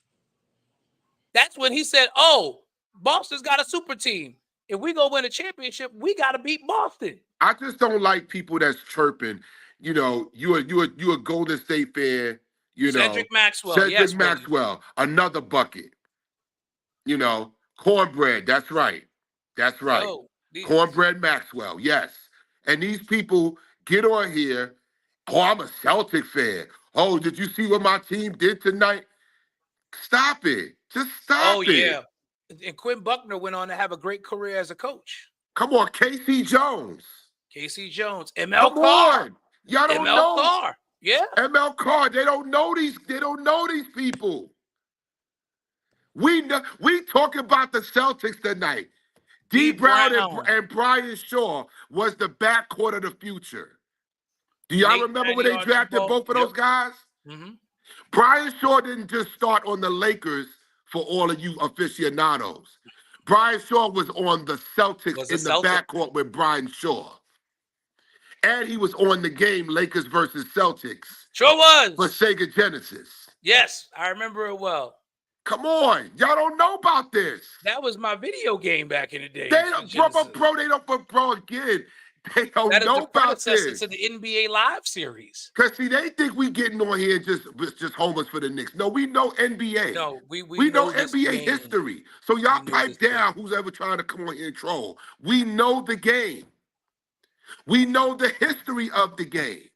[SPEAKER 1] That's when he said, oh, Boston's got a super team. If we go win a championship, we got to beat Boston.
[SPEAKER 3] I just don't like people that's chirping. You know, you a Golden State fan. You know,
[SPEAKER 1] Cedric Maxwell.
[SPEAKER 3] Cedric
[SPEAKER 1] Yes, Willie.
[SPEAKER 3] Maxwell, another bucket. You know, cornbread. That's right. That's right.
[SPEAKER 1] Yo,
[SPEAKER 3] Cornbread Maxwell. Yes. And these people get on here. Oh, I'm a Celtic fan. Oh, did you see what my team did tonight? Stop it. Just stop
[SPEAKER 1] oh,
[SPEAKER 3] it.
[SPEAKER 1] yeah. And Quinn Buckner went on to have a great career as a coach.
[SPEAKER 3] Come on, Casey Jones.
[SPEAKER 1] Casey Jones. ML
[SPEAKER 3] Come
[SPEAKER 1] Carr.
[SPEAKER 3] on. Y'all don't
[SPEAKER 1] ML
[SPEAKER 3] know.
[SPEAKER 1] Carr. Yeah.
[SPEAKER 3] ML Carr. They don't know these people. We talking about the Celtics tonight. D. Brown and Brian Shaw was the backcourt of the future. Do y'all remember when they drafted both of those guys?
[SPEAKER 1] Mm-hmm.
[SPEAKER 3] Brian Shaw didn't just start on the Lakers for all of you aficionados. Brian Shaw was on the Celtics in the backcourt with Brian Shaw. And he was on the game Lakers versus Celtics.
[SPEAKER 1] Sure was.
[SPEAKER 3] For Sega Genesis.
[SPEAKER 1] Yes, I remember it well.
[SPEAKER 3] Come on. Y'all don't know about this.
[SPEAKER 1] That was my video game back in the day.
[SPEAKER 3] They don't, bro, again. They don't know about this.
[SPEAKER 1] To the NBA Live series.
[SPEAKER 3] Because, see, they think we getting on here just homers for the Knicks. No, we know NBA.
[SPEAKER 1] No, we
[SPEAKER 3] know NBA history. So y'all pipe down who's ever trying to come on here and troll. We know the game. We know the history of the game.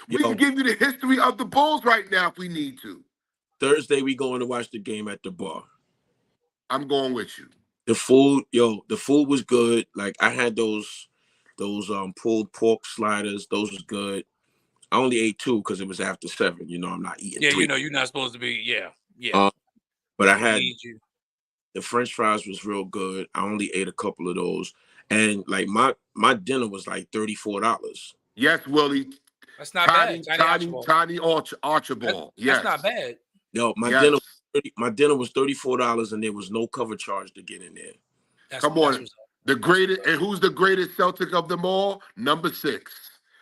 [SPEAKER 3] We can give you the history of the Bulls right now if we need to.
[SPEAKER 4] Thursday, we going to watch the game at the bar.
[SPEAKER 3] I'm going with you.
[SPEAKER 4] The food was good. Like I had those pulled pork sliders. Those was good. I only ate 2 because it was after 7. You know, I'm not eating 3.
[SPEAKER 1] You know, you're not supposed to be. Yeah.
[SPEAKER 4] But I had the French fries was real good. I only ate a couple of those, and like my dinner was like $34.
[SPEAKER 3] Yes, Willie.
[SPEAKER 1] That's not bad.
[SPEAKER 3] Tiny Archibald. Yes,
[SPEAKER 1] that's not bad.
[SPEAKER 4] Yo, my dinner was $34, and there was no cover charge to get in there.
[SPEAKER 3] Come on, the greatest, and who's the greatest Celtic of them all? Number 6.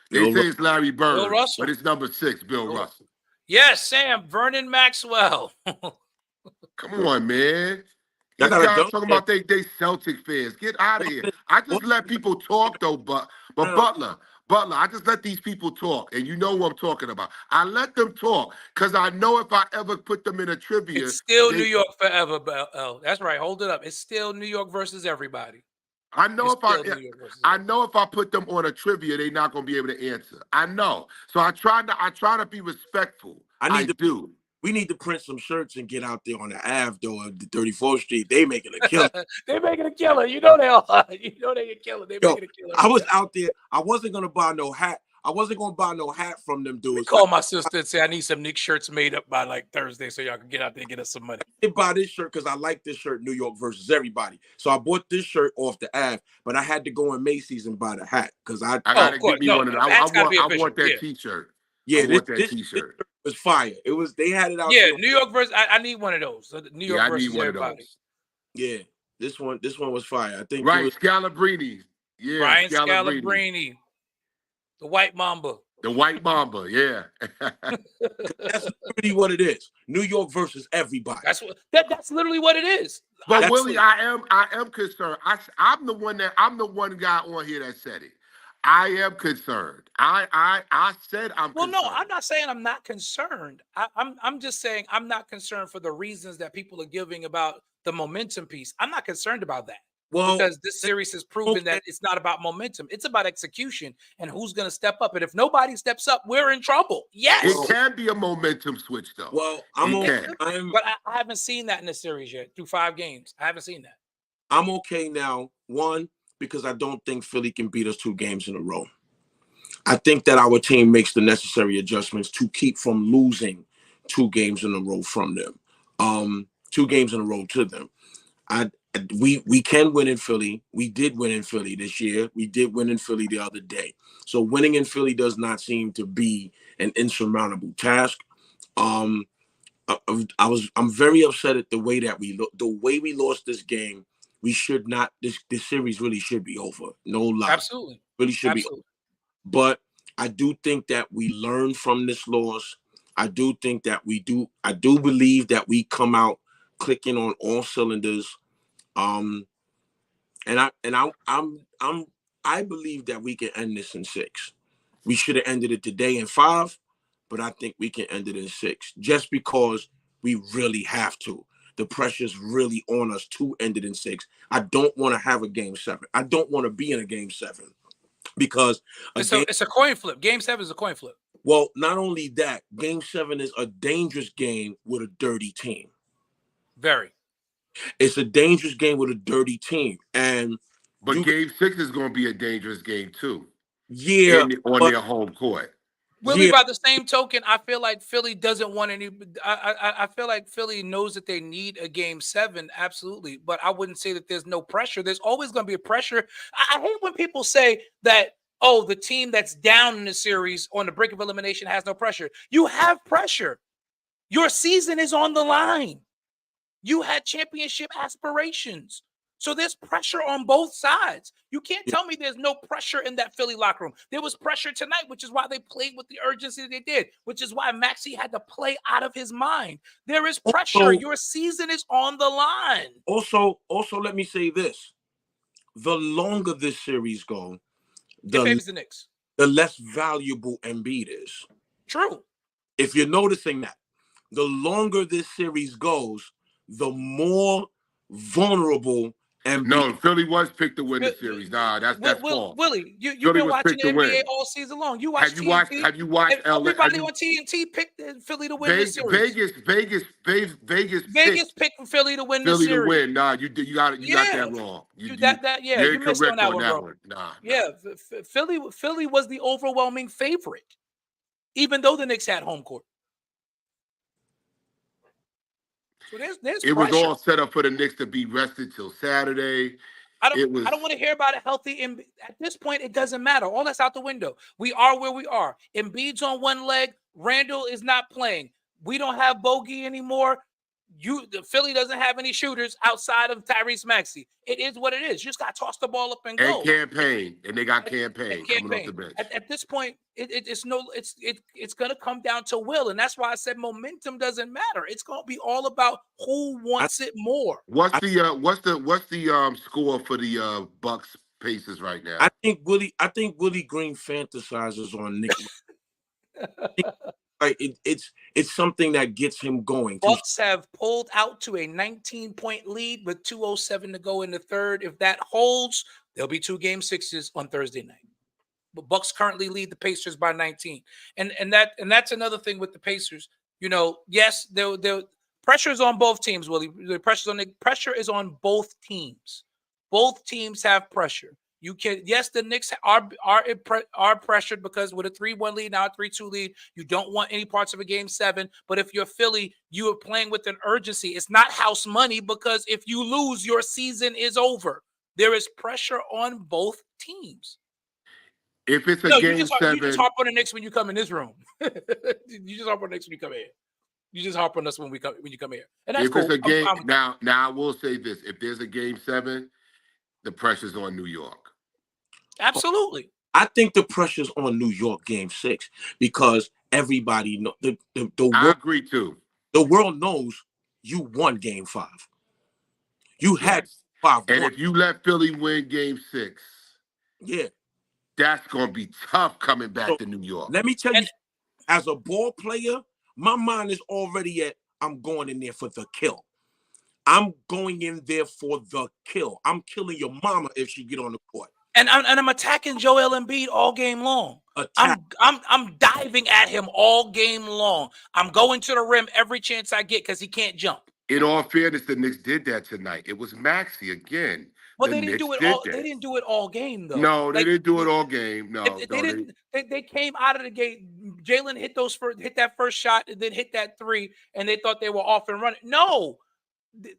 [SPEAKER 3] They say it's Larry Bird, but it's number 6, Bill Russell.
[SPEAKER 1] Yes, Sam Vernon Maxwell.
[SPEAKER 3] Come on, man. This guy's talking about they Celtic fans. Get out of here. I just let people talk though, but Butler, I just let these people talk, and you know what I'm talking about. I let them talk because I know if I ever put them in a trivia,
[SPEAKER 1] it's still New York forever. Oh, that's right. Hold it up. It's still New York versus everybody.
[SPEAKER 3] I know if I put them on a trivia, they're not gonna be able to answer. I know. So I try to be respectful.
[SPEAKER 4] We need to print some shirts and get out there on the Ave though of the 34th Street. They making a killer.
[SPEAKER 1] They making a killer. You know they are. You know they can kill it. They making a killer.
[SPEAKER 4] I was out there. I wasn't gonna buy no hat. I wasn't gonna buy no hat from them dudes.
[SPEAKER 1] Call my sister and say I need some Knicks shirts made up by like Thursday so y'all can get out there and get us some money.
[SPEAKER 4] I didn't buy this shirt because I like this shirt, New York versus everybody. So I bought this shirt off the Ave, but I had to go in Macy's and buy the hat because I
[SPEAKER 3] gotta give me one of them. I want that T-shirt.
[SPEAKER 4] Yeah, this T-shirt was fire. It was. They had it out.
[SPEAKER 1] Yeah, New York versus. I need one of those. New York versus
[SPEAKER 3] I need one
[SPEAKER 1] everybody.
[SPEAKER 3] of those.
[SPEAKER 4] Yeah, this one was fire. I think.
[SPEAKER 3] Right, Scalabrine. Yeah,
[SPEAKER 1] Brian Scalabrine, the White Mamba.
[SPEAKER 3] The White Mamba. Yeah.
[SPEAKER 4] That's really what it is. New York versus everybody.
[SPEAKER 1] That's literally what it is.
[SPEAKER 3] But Willie, I am concerned. I'm the one guy on here that said it. I am concerned. I said I'm concerned.
[SPEAKER 1] No, I'm not saying I'm not concerned. I'm just saying I'm not concerned for the reasons that people are giving about the momentum piece. I'm not concerned about that. Well, because this series has proven that it's not about momentum. It's about execution and who's going to step up. And if nobody steps up, we're in trouble. Yes.
[SPEAKER 3] It can be a momentum switch, though.
[SPEAKER 4] Well,
[SPEAKER 1] but I haven't seen that in the series yet through 5 games. I haven't seen that.
[SPEAKER 4] I'm okay now. 1, because I don't think Philly can beat us 2 games in a row. I think that our team makes the necessary adjustments to keep from losing 2 games in a row from them. 2 games in a row to them. We can win in Philly. We did win in Philly this year. We did win in Philly the other day. So winning in Philly does not seem to be an insurmountable task. I'm very upset at the way that we lost this game. We should not. This series really should be over. No lie.
[SPEAKER 1] Absolutely.
[SPEAKER 4] Really should be over. But I do think that we learn from this loss. I do think that we do. I do believe that we come out clicking on all cylinders. I believe that we can end this in 6. We should have ended it today in 5, but I think we can end it in 6 just because we really have to. The pressure's really on us to end it in 6. I don't want to have a game 7. I don't want to be in a game 7 because
[SPEAKER 1] it's a coin flip. Game 7 is a coin flip.
[SPEAKER 4] Well, not only that, game 7 is a dangerous game with a dirty team.
[SPEAKER 1] Very.
[SPEAKER 4] It's a dangerous game with a dirty team.
[SPEAKER 3] But game 6 is going to be a dangerous game too.
[SPEAKER 4] Yeah.
[SPEAKER 3] On their home court.
[SPEAKER 1] Willie, by the same token, I feel like Philly doesn't want any. I feel like Philly knows that they need a game 7, absolutely. But I wouldn't say that there's no pressure. There's always going to be a pressure. I hate when people say that, oh, the team that's down in the series on the brink of elimination has no pressure. You have pressure. Your season is on the line. You had championship aspirations. So there's pressure on both sides. You can't tell me there's no pressure in that Philly locker room. There was pressure tonight, which is why they played with the urgency they did, which is why Maxey had to play out of his mind. There is pressure. Your season is on the line.
[SPEAKER 4] Also, let me say this. The longer this series goes,
[SPEAKER 1] the Knicks.
[SPEAKER 4] The less valuable Embiid is.
[SPEAKER 1] True.
[SPEAKER 4] If you're noticing that, the longer this series goes, the more vulnerable Embiid.
[SPEAKER 3] No, Philly was picked to win the series. Nah, that's false.
[SPEAKER 1] Willie, you've been watching the NBA all season long. You watched TNT.
[SPEAKER 3] Have you watched
[SPEAKER 1] everybody on TNT picked Philly to win this series.
[SPEAKER 3] Vegas
[SPEAKER 1] picked Philly to win this series.
[SPEAKER 3] Philly to win. Nah, you got that wrong. You
[SPEAKER 1] missed on that one.
[SPEAKER 3] Nah.
[SPEAKER 1] Yeah, Philly was the overwhelming favorite, even though the Knicks had home court. So there's
[SPEAKER 3] it was all set up for the Knicks to be rested till Saturday.
[SPEAKER 1] I don't want to hear about a healthy Embiid. At this point, it doesn't matter. All that's out the window. We are where we are. Embiid's on one leg. Randall is not playing. We don't have Bogey anymore. The Philly doesn't have any shooters outside of Tyrese Maxey. It is what it is. You just got to toss the ball up and go.
[SPEAKER 3] And Campaign, and they got Campaign coming off the bench.
[SPEAKER 1] At this point, it's going to come down to will, and that's why I said momentum doesn't matter. It's going to be all about who wants it more.
[SPEAKER 3] What's the score for the Bucks Pacers right now?
[SPEAKER 4] I think Willie Green fantasizes on Nick. Like it's something that gets him going.
[SPEAKER 1] Bucks have pulled out to a 19-point lead with 2:07 to go in the third. If that holds, there'll be 2 game 6s on Thursday night. But Bucks currently lead the Pacers by 19, and that's another thing with the Pacers. Yes, the pressure is on both teams. Willie, the pressure is on both teams. Both teams have pressure. The Knicks are pressured because with a 3-1 lead, now a 3-2 lead, you don't want any parts of a game 7. But if you're Philly, you are playing with an urgency. It's not house money because if you lose, your season is over. There is pressure on both teams.
[SPEAKER 3] If it's a game 7,
[SPEAKER 1] you just harp on the Knicks when you come in this room. You just harp on the Knicks when you come here. You just harp on us when you come here. And that's cool.
[SPEAKER 3] It's a game now I will say this: if there's a game 7, the pressure's on New York.
[SPEAKER 1] Absolutely.
[SPEAKER 4] I think the pressure's on New York game 6 because everybody knows the world.
[SPEAKER 3] I agree too.
[SPEAKER 4] The world knows you won game 5. You had 5.
[SPEAKER 3] And if you let Philly win game 6, that's gonna be tough coming back to New York.
[SPEAKER 4] Let me tell you, as a ball player, my mind is already at I'm going in there for the kill. I'm going in there for the kill. I'm killing your mama if she get on the court.
[SPEAKER 1] And I'm attacking Joel Embiid all game long. I'm diving at him all game long. I'm going to the rim every chance I get because he can't jump.
[SPEAKER 3] In all fairness, the Knicks did that tonight. It was Maxey again.
[SPEAKER 1] Well,
[SPEAKER 3] The
[SPEAKER 1] they didn't
[SPEAKER 3] Knicks
[SPEAKER 1] do it
[SPEAKER 3] did
[SPEAKER 1] all. They
[SPEAKER 3] that.
[SPEAKER 1] didn't do it all game though.
[SPEAKER 3] No, they
[SPEAKER 1] Like
[SPEAKER 3] didn't do it all game. No,
[SPEAKER 1] they didn't. They came out of the gate. Jalen hit that first shot and then hit that three, and they thought they were off and running. No,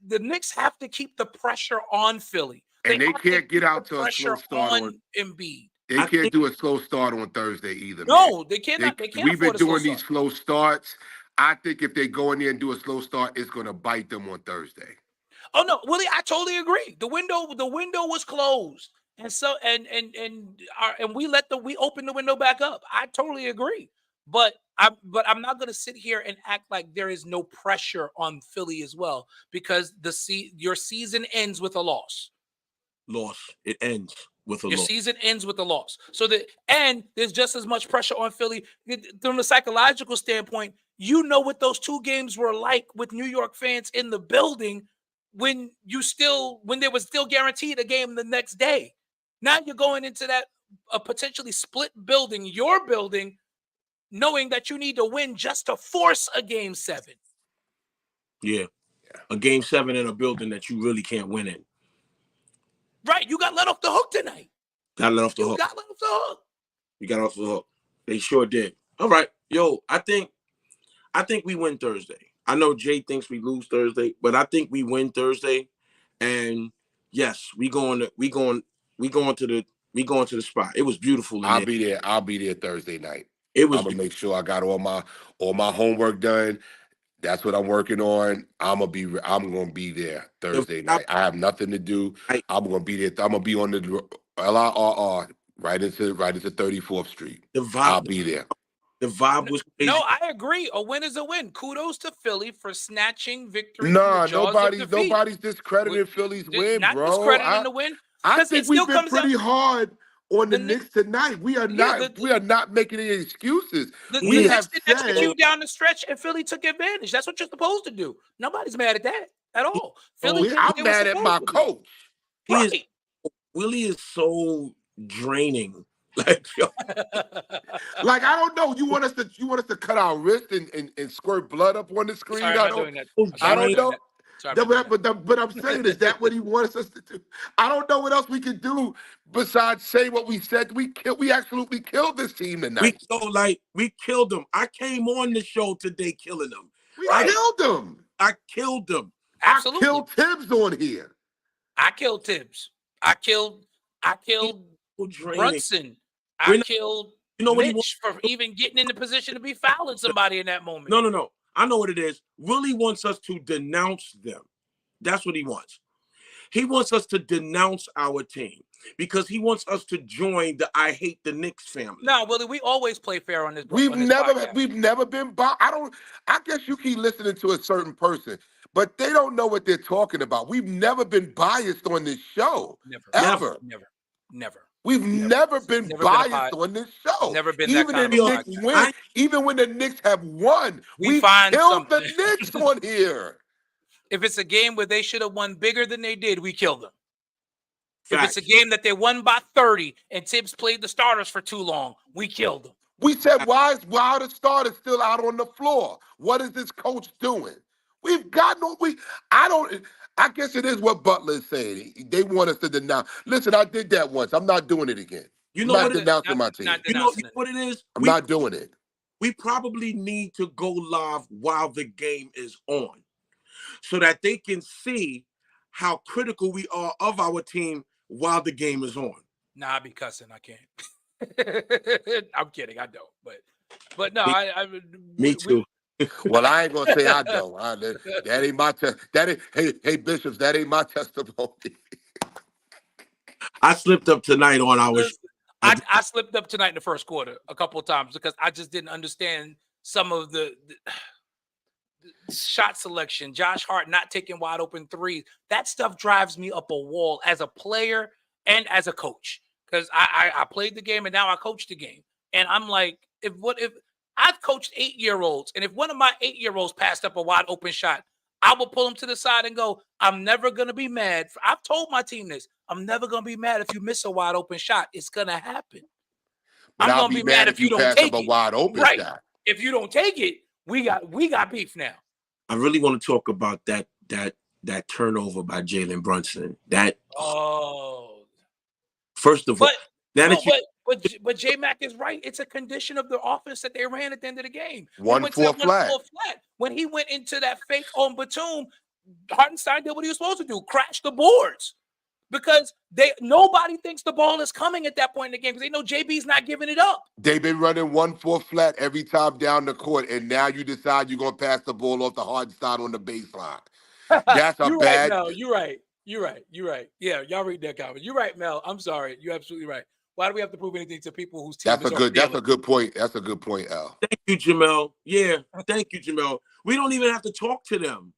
[SPEAKER 1] the Knicks have to keep the pressure on Philly.
[SPEAKER 3] And they
[SPEAKER 1] have to
[SPEAKER 3] can't get
[SPEAKER 1] keep
[SPEAKER 3] out
[SPEAKER 1] the
[SPEAKER 3] to a slow
[SPEAKER 1] pressure
[SPEAKER 3] start on.
[SPEAKER 1] on Embiid.
[SPEAKER 3] They
[SPEAKER 4] I
[SPEAKER 3] can't
[SPEAKER 4] think
[SPEAKER 3] do a slow start on Thursday either, man.
[SPEAKER 1] No, they cannot. They can't
[SPEAKER 3] We've been
[SPEAKER 1] afford a slow
[SPEAKER 3] doing these
[SPEAKER 1] start.
[SPEAKER 3] slow starts. I think if they go in there and do a slow start, it's going to bite them on Thursday.
[SPEAKER 1] Oh no, Willie, I totally agree. The window was closed, and so and we opened the window back up. I totally agree, but I'm not going to sit here and act like there is no pressure on Philly as well, because your season ends with a loss.
[SPEAKER 4] Loss. It ends with a
[SPEAKER 1] Your
[SPEAKER 4] loss.
[SPEAKER 1] season ends with a loss. And there's just as much pressure on Philly from a psychological standpoint. You know what those two games were like with New York fans in the building when there was still guaranteed a game the next day. Now you're going into that a potentially split building, your building, knowing that you need to win just to force a game 7.
[SPEAKER 4] Yeah. A game 7 in a building that you really can't win in.
[SPEAKER 1] Right. You got let off the hook tonight.
[SPEAKER 4] Got let off the hook.
[SPEAKER 1] Got let off the hook.
[SPEAKER 4] You got off the hook. They sure did. All right. Yo, I think we win Thursday. I know Jay thinks we lose Thursday, but I think we win Thursday. And yes, we going to the spot. It was beautiful.
[SPEAKER 3] I'll be there. I'll be there Thursday night.
[SPEAKER 4] It was
[SPEAKER 3] I'm gonna make sure I got all my homework done. That's what I'm working on. I'm gonna be there Thursday night. I have nothing to do. I'm gonna be there. I'm gonna be on the LIRR right into 34th Street. I'll be there.
[SPEAKER 4] The vibe was crazy.
[SPEAKER 1] No, I agree. A win is a win. Kudos to Philly for snatching victory.
[SPEAKER 3] Nah,
[SPEAKER 1] from the jaws of defeat.
[SPEAKER 3] nobody's discrediting Philly's win,
[SPEAKER 1] not
[SPEAKER 3] bro.
[SPEAKER 1] discrediting the win.
[SPEAKER 3] I think we've been
[SPEAKER 1] comes
[SPEAKER 3] pretty hard on the Knicks tonight. We are not making any excuses.
[SPEAKER 1] The
[SPEAKER 3] We
[SPEAKER 1] Knicks
[SPEAKER 3] have
[SPEAKER 1] did
[SPEAKER 3] said
[SPEAKER 1] execute down the stretch, and Philly took advantage. That's what you're supposed to do. Nobody's mad at that at all. Philly.
[SPEAKER 3] I'm mad at my coach.
[SPEAKER 4] Willie is so draining. Like, yo.
[SPEAKER 3] Like, I don't know. You want us to cut our wrist and squirt blood up on the screen?
[SPEAKER 1] Sorry, I'm not doing that.
[SPEAKER 3] I don't know.
[SPEAKER 1] Sorry,
[SPEAKER 3] but I'm saying, is that what he wants us to do? I don't know what else we can do besides say what we said. We absolutely killed this team tonight.
[SPEAKER 4] We killed them. I came on the show today killing them.
[SPEAKER 3] Killed them.
[SPEAKER 4] I killed them.
[SPEAKER 1] Absolutely.
[SPEAKER 3] I killed Tibbs on here.
[SPEAKER 1] I killed Tibbs. I killed Brunson. I killed Mitch for even getting in the position to be fouling somebody in that moment.
[SPEAKER 4] No. I know what it is. Willie wants us to denounce them. That's what he wants. He wants us to denounce our team because he wants us to join the I Hate the Knicks family.
[SPEAKER 1] No, Willie, we always play fair on this.
[SPEAKER 3] We've never been I guess you keep listening to a certain person, but they don't know what they're talking about. We've never been biased on this show. Never. We've never been biased on this show.
[SPEAKER 1] Never been
[SPEAKER 3] even
[SPEAKER 1] that kind of
[SPEAKER 3] win, even when the Knicks have won, we killed the Knicks on here.
[SPEAKER 1] If it's a game where they should have won bigger than they did, we killed them.
[SPEAKER 4] Facts.
[SPEAKER 1] If it's a game that they won by 30 and Tibbs played the starters for too long, we killed them.
[SPEAKER 3] We said, why are the starters still out on the floor? What is this coach doing? I guess it is what Butler is saying. They want us to denounce. Listen, I did that once. I'm not doing it again. I'm not denouncing my team.
[SPEAKER 4] You know what it is?
[SPEAKER 3] I'm not doing it.
[SPEAKER 4] We probably need to go live while the game is on so that they can see how critical we are of our team while the game is on.
[SPEAKER 1] Nah, I be cussing. I can't. I'm kidding. I don't. But no,
[SPEAKER 4] Me too.
[SPEAKER 3] Well, I ain't gonna say I don't. That ain't my hey bishops, that ain't my testimony.
[SPEAKER 4] I slipped up tonight on our show.
[SPEAKER 1] I slipped up tonight in the first quarter a couple of times because I just didn't understand some of the shot selection. Josh Hart not taking wide open threes. That stuff drives me up a wall as a player and as a coach because I played the game and now I coach the game. And I'm like, if I've coached 8-year-olds, and if one of my 8-year-olds passed up a wide open shot, I will pull him to the side and go, I'm never going to be mad. I've told my team this. I'm never going to be mad if you miss a wide open shot. It's going to happen.
[SPEAKER 3] But
[SPEAKER 1] I'm going to be mad if you don't take
[SPEAKER 3] a wide open shot.
[SPEAKER 1] If you don't take it, we got beef now.
[SPEAKER 4] I really want to talk about that turnover by Jalen Brunson. That
[SPEAKER 1] Oh.
[SPEAKER 4] First of all, now that you
[SPEAKER 1] But J Mac is right. It's a condition of the offense that they ran at the end of the game. They
[SPEAKER 3] 1-4
[SPEAKER 1] went to that
[SPEAKER 3] flat.
[SPEAKER 1] 1-4 flat. When he went into that fake on Batum, Hartenstein did what he was supposed to do: crash the boards. Because nobody thinks the ball is coming at that point in the game because they know JB's not giving it up.
[SPEAKER 3] They've been running 1-4 flat every time down the court, and now you decide you're gonna pass the ball off the hard side on the baseline. That's a
[SPEAKER 1] You're right,
[SPEAKER 3] bad.
[SPEAKER 1] Mel. You're right. Yeah, y'all read that comment. You're right, Mel. I'm sorry. You're absolutely right. Why do we have to prove anything to people whose team
[SPEAKER 3] That's
[SPEAKER 1] is
[SPEAKER 3] a
[SPEAKER 1] already
[SPEAKER 3] good point. That's a good point, Al.
[SPEAKER 4] Thank you, Jamel. Yeah, thank you, Jamel. We don't even have to talk to them.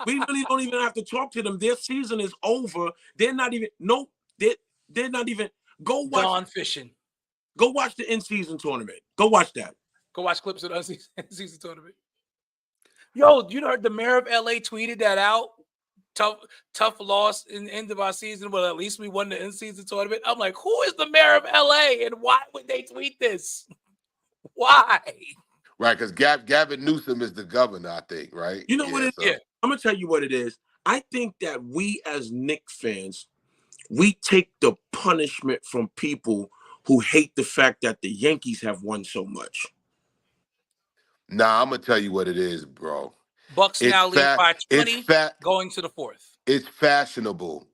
[SPEAKER 4] We really don't even have to talk to them. Their season is over. They're not even. No, they're not even. Go watch.
[SPEAKER 1] Gone fishing.
[SPEAKER 4] Go watch the in-season tournament. Go watch that.
[SPEAKER 1] Go watch clips of the in-season tournament. Yo, you heard the mayor of LA tweeted that out. Tough loss in the end of our season, but at least we won the in-season tournament. I'm like, who is the mayor of LA and why would they tweet this? Why?
[SPEAKER 3] Right, because Gavin Newsom is the governor, I think, right?
[SPEAKER 4] You know what it is?
[SPEAKER 1] Yeah.
[SPEAKER 4] I'm going to tell you what it is. I think that we as Knicks fans, we take the punishment from people who hate the fact that the Yankees have won so much.
[SPEAKER 3] Nah, I'm going to tell you what it is, bro.
[SPEAKER 1] Bucks now lead by 20 going to the fourth.
[SPEAKER 3] It's fashionable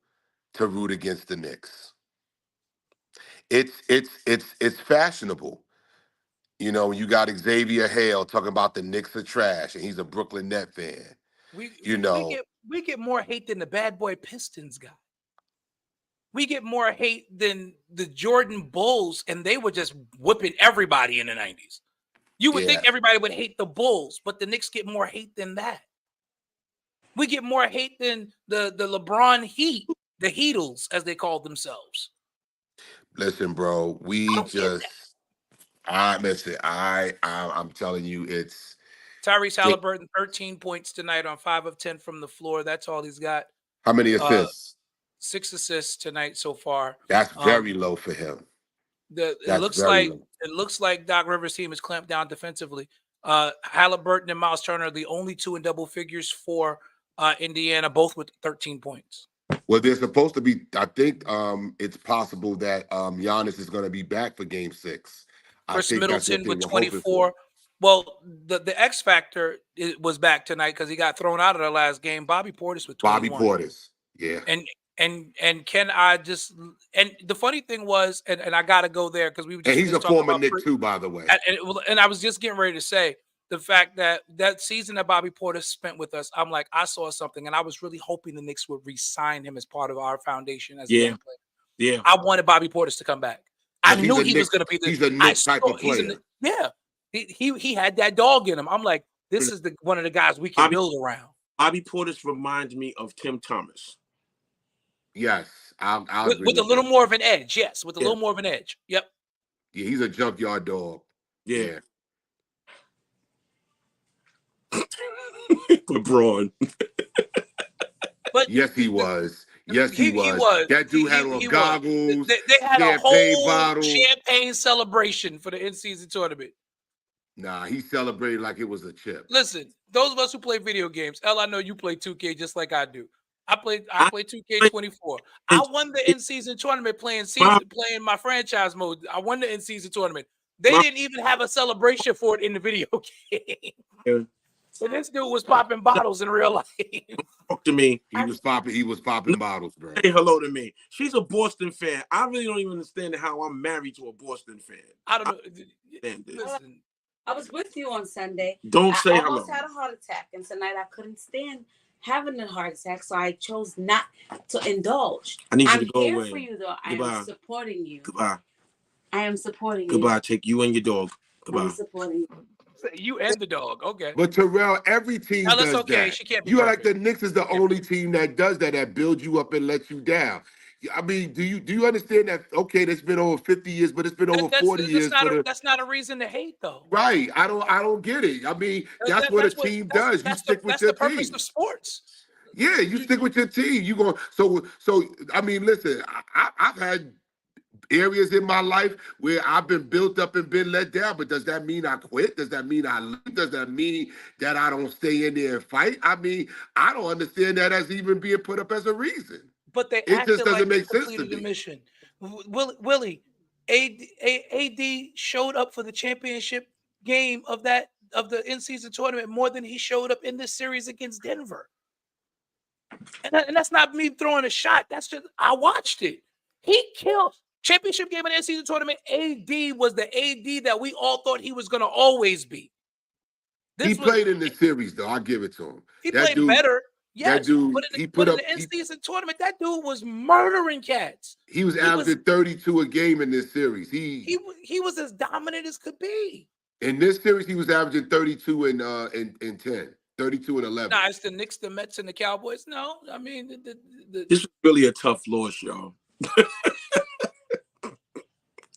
[SPEAKER 3] to root against the Knicks. It's fashionable. You know, you got Xavier Hale talking about the Knicks are trash, and he's a Brooklyn Net fan.
[SPEAKER 1] We get more hate than the bad boy Pistons guy. We get more hate than the Jordan Bulls, and they were just whipping everybody in the 90s. You would think everybody would hate the Bulls, but the Knicks get more hate than that. We get more hate than the LeBron Heat, the Heatles, as they called themselves.
[SPEAKER 3] Listen, bro, I'm telling you, it's
[SPEAKER 1] Tyrese Halliburton, 13 points tonight on 5 of 10 from the floor. That's all he's got.
[SPEAKER 3] How many assists?
[SPEAKER 1] 6 assists tonight so far.
[SPEAKER 3] That's very low for him.
[SPEAKER 1] It looks like Doc Rivers' team is clamped down defensively. Halliburton and Miles Turner are the only two in double figures for Indiana, both with 13 points.
[SPEAKER 3] Well, they're supposed to be. I think it's possible that Giannis is going to be back for Game 6.
[SPEAKER 1] Chris Middleton with 24. Well, the X factor was back tonight because he got thrown out of the last game. Bobby Portis with 21.
[SPEAKER 3] Bobby Portis, yeah.
[SPEAKER 1] And can I just and the funny thing was, and I got to go there because we were just.
[SPEAKER 3] And he's a former Knick too, by the way.
[SPEAKER 1] And I was just getting ready to say the fact that season that Bobby Portis spent with us, I'm like, I saw something, and I was really hoping the Knicks would re-sign him as part of our foundation as a young player.
[SPEAKER 4] Yeah,
[SPEAKER 1] I wanted Bobby Portis to come back. I knew he was going to be
[SPEAKER 3] he's a Knick type of player.
[SPEAKER 1] He had that dog in him. I'm like, this is one of the guys we can build around.
[SPEAKER 4] Bobby Portis reminds me of Tim Thomas.
[SPEAKER 3] Yes, I'll agree
[SPEAKER 1] with a little more of an edge. Yes, with a little more of an edge. Yep.
[SPEAKER 3] Yeah, he's a junkyard dog.
[SPEAKER 4] Yeah. LeBron.
[SPEAKER 1] But
[SPEAKER 3] yes, he was. Yes, he was. That dude had on goggles.
[SPEAKER 1] They had a whole
[SPEAKER 3] bottle.
[SPEAKER 1] champagne celebration for the in-season tournament.
[SPEAKER 3] Nah, he celebrated like it was a chip.
[SPEAKER 1] Listen, those of us who play video games, I know you play 2K just like I do. I play 2K24. I won the in-season tournament playing my franchise mode. I won the in-season tournament. They didn't even have a celebration for it in the video game. So this dude was popping bottles in real life.
[SPEAKER 4] Talk to me.
[SPEAKER 3] He was popping bottles, bro.
[SPEAKER 4] Say hello to me. She's a Boston fan. I really don't even understand how I'm married to a Boston fan.
[SPEAKER 1] I don't know.
[SPEAKER 5] Listen, I was with you on Sunday.
[SPEAKER 4] Don't say hello.
[SPEAKER 5] I almost had a heart attack, and tonight I couldn't stand having a heart attack, so I chose not to indulge.
[SPEAKER 4] I need you to go away.
[SPEAKER 5] I'm here for you, though.
[SPEAKER 4] Goodbye.
[SPEAKER 5] I am supporting you.
[SPEAKER 4] Goodbye.
[SPEAKER 5] I am supporting you.
[SPEAKER 4] Goodbye. Take you and your dog. Goodbye.
[SPEAKER 5] I'm supporting you.
[SPEAKER 1] You and the dog, okay.
[SPEAKER 3] But Terrell, every team does that.
[SPEAKER 1] She can't be
[SPEAKER 3] you like the Knicks is the only team that does that builds you up and lets you down. I mean, do you understand that? Okay, it's been over 50 years, but it's been over 40 years.
[SPEAKER 1] That's not a reason to hate, though.
[SPEAKER 3] Right? I don't get it. I mean, that's what a team does. You stick with your team. That's the purpose
[SPEAKER 1] of sports.
[SPEAKER 3] Yeah, you stick with your team. You go. So. I mean, listen. I've had areas in my life where I've been built up and been let down, but does that mean I quit? Does that mean I leave? Does that mean that I don't stay in there and fight? I mean, I don't understand that as even being put up as a reason.
[SPEAKER 1] but they
[SPEAKER 3] It just
[SPEAKER 1] acted like
[SPEAKER 3] doesn't
[SPEAKER 1] they
[SPEAKER 3] make sense to
[SPEAKER 1] completed the
[SPEAKER 3] me.
[SPEAKER 1] mission. Willie, AD showed up for the championship game of the in-season tournament more than he showed up in this series against Denver. And that's not me throwing a shot. That's just I watched it. He killed championship game in the in-season tournament. AD was the AD that we all thought he was going to always be.
[SPEAKER 3] He played in the series, though. I'll give it to him.
[SPEAKER 1] He
[SPEAKER 3] That
[SPEAKER 1] played
[SPEAKER 3] dude,
[SPEAKER 1] better,
[SPEAKER 3] that
[SPEAKER 1] yes.
[SPEAKER 3] dude,
[SPEAKER 1] But in the in-season tournament, that dude was murdering cats.
[SPEAKER 3] He was averaging 32 a game in this series.
[SPEAKER 1] He was as dominant as could be.
[SPEAKER 3] In this series, he was averaging 32 and 10, 32 and 11.
[SPEAKER 1] Nah, it's the Knicks, the Mets, and the Cowboys. No, I mean
[SPEAKER 4] this was really a tough loss, y'all.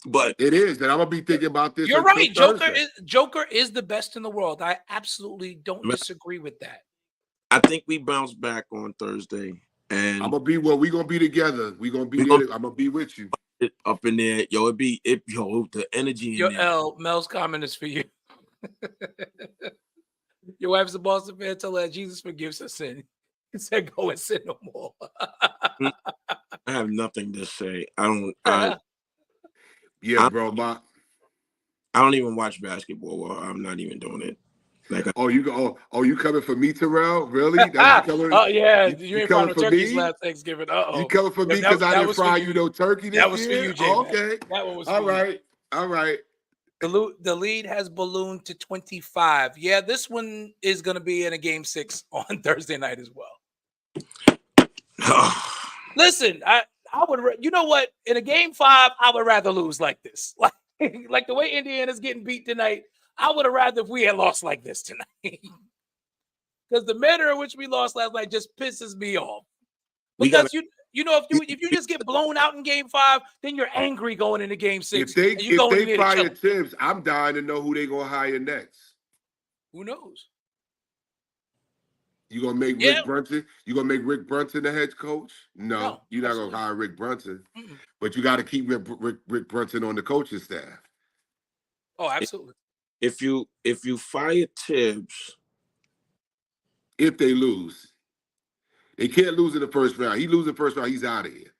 [SPEAKER 4] But
[SPEAKER 3] it is, and I'm gonna be thinking about this.
[SPEAKER 1] You're right.
[SPEAKER 3] Thursday.
[SPEAKER 1] Joker is the best in the world. I absolutely don't disagree with that.
[SPEAKER 4] I think we bounce back on Thursday, and
[SPEAKER 3] I'm gonna be we gonna be together. We gonna be there. I'm gonna be with you.
[SPEAKER 4] Up in there, yo, the energy in there.
[SPEAKER 1] Mel's comment is for you. Your wife's a Boston fan. Tell her Jesus forgives her sin. He said, "Go and sin no more."
[SPEAKER 4] I have nothing to say.
[SPEAKER 3] Bro.
[SPEAKER 4] I don't even watch basketball. Well, I'm not even doing it. Like,
[SPEAKER 3] you coming for me, Terrell? Really? That's you coming,
[SPEAKER 1] oh yeah, you ain't frying no turkeys
[SPEAKER 3] me?
[SPEAKER 1] last Thanksgiving.
[SPEAKER 3] You coming for me because I didn't fry you no turkey this year?
[SPEAKER 1] That was for you, Jay.
[SPEAKER 3] Okay.
[SPEAKER 1] That one was
[SPEAKER 3] all right.
[SPEAKER 1] The lead has ballooned to 25. Yeah, this one is going to be in a game 6 on Thursday night as well. Listen, I would, you know what? In a game 5, I would rather lose like this. Like the way Indiana's getting beat tonight, I would have rather if we had lost like this tonight. Because the manner in which we lost last night just pisses me off. Because if you just get blown out in game 5, then you're angry going into game 6.
[SPEAKER 3] If they fire Tibbs, I'm dying to know who they gonna hire next.
[SPEAKER 1] Who knows?
[SPEAKER 3] You gonna make Rick Brunson? You gonna make Rick Brunson the head coach? No, you're not gonna hire Rick Brunson. Mm-mm. But you got to keep Rick Brunson on the coaching staff.
[SPEAKER 1] Oh, absolutely.
[SPEAKER 4] If you fire Tibbs,
[SPEAKER 3] if they lose, they can't lose in the first round. He loses the first round, he's out of here.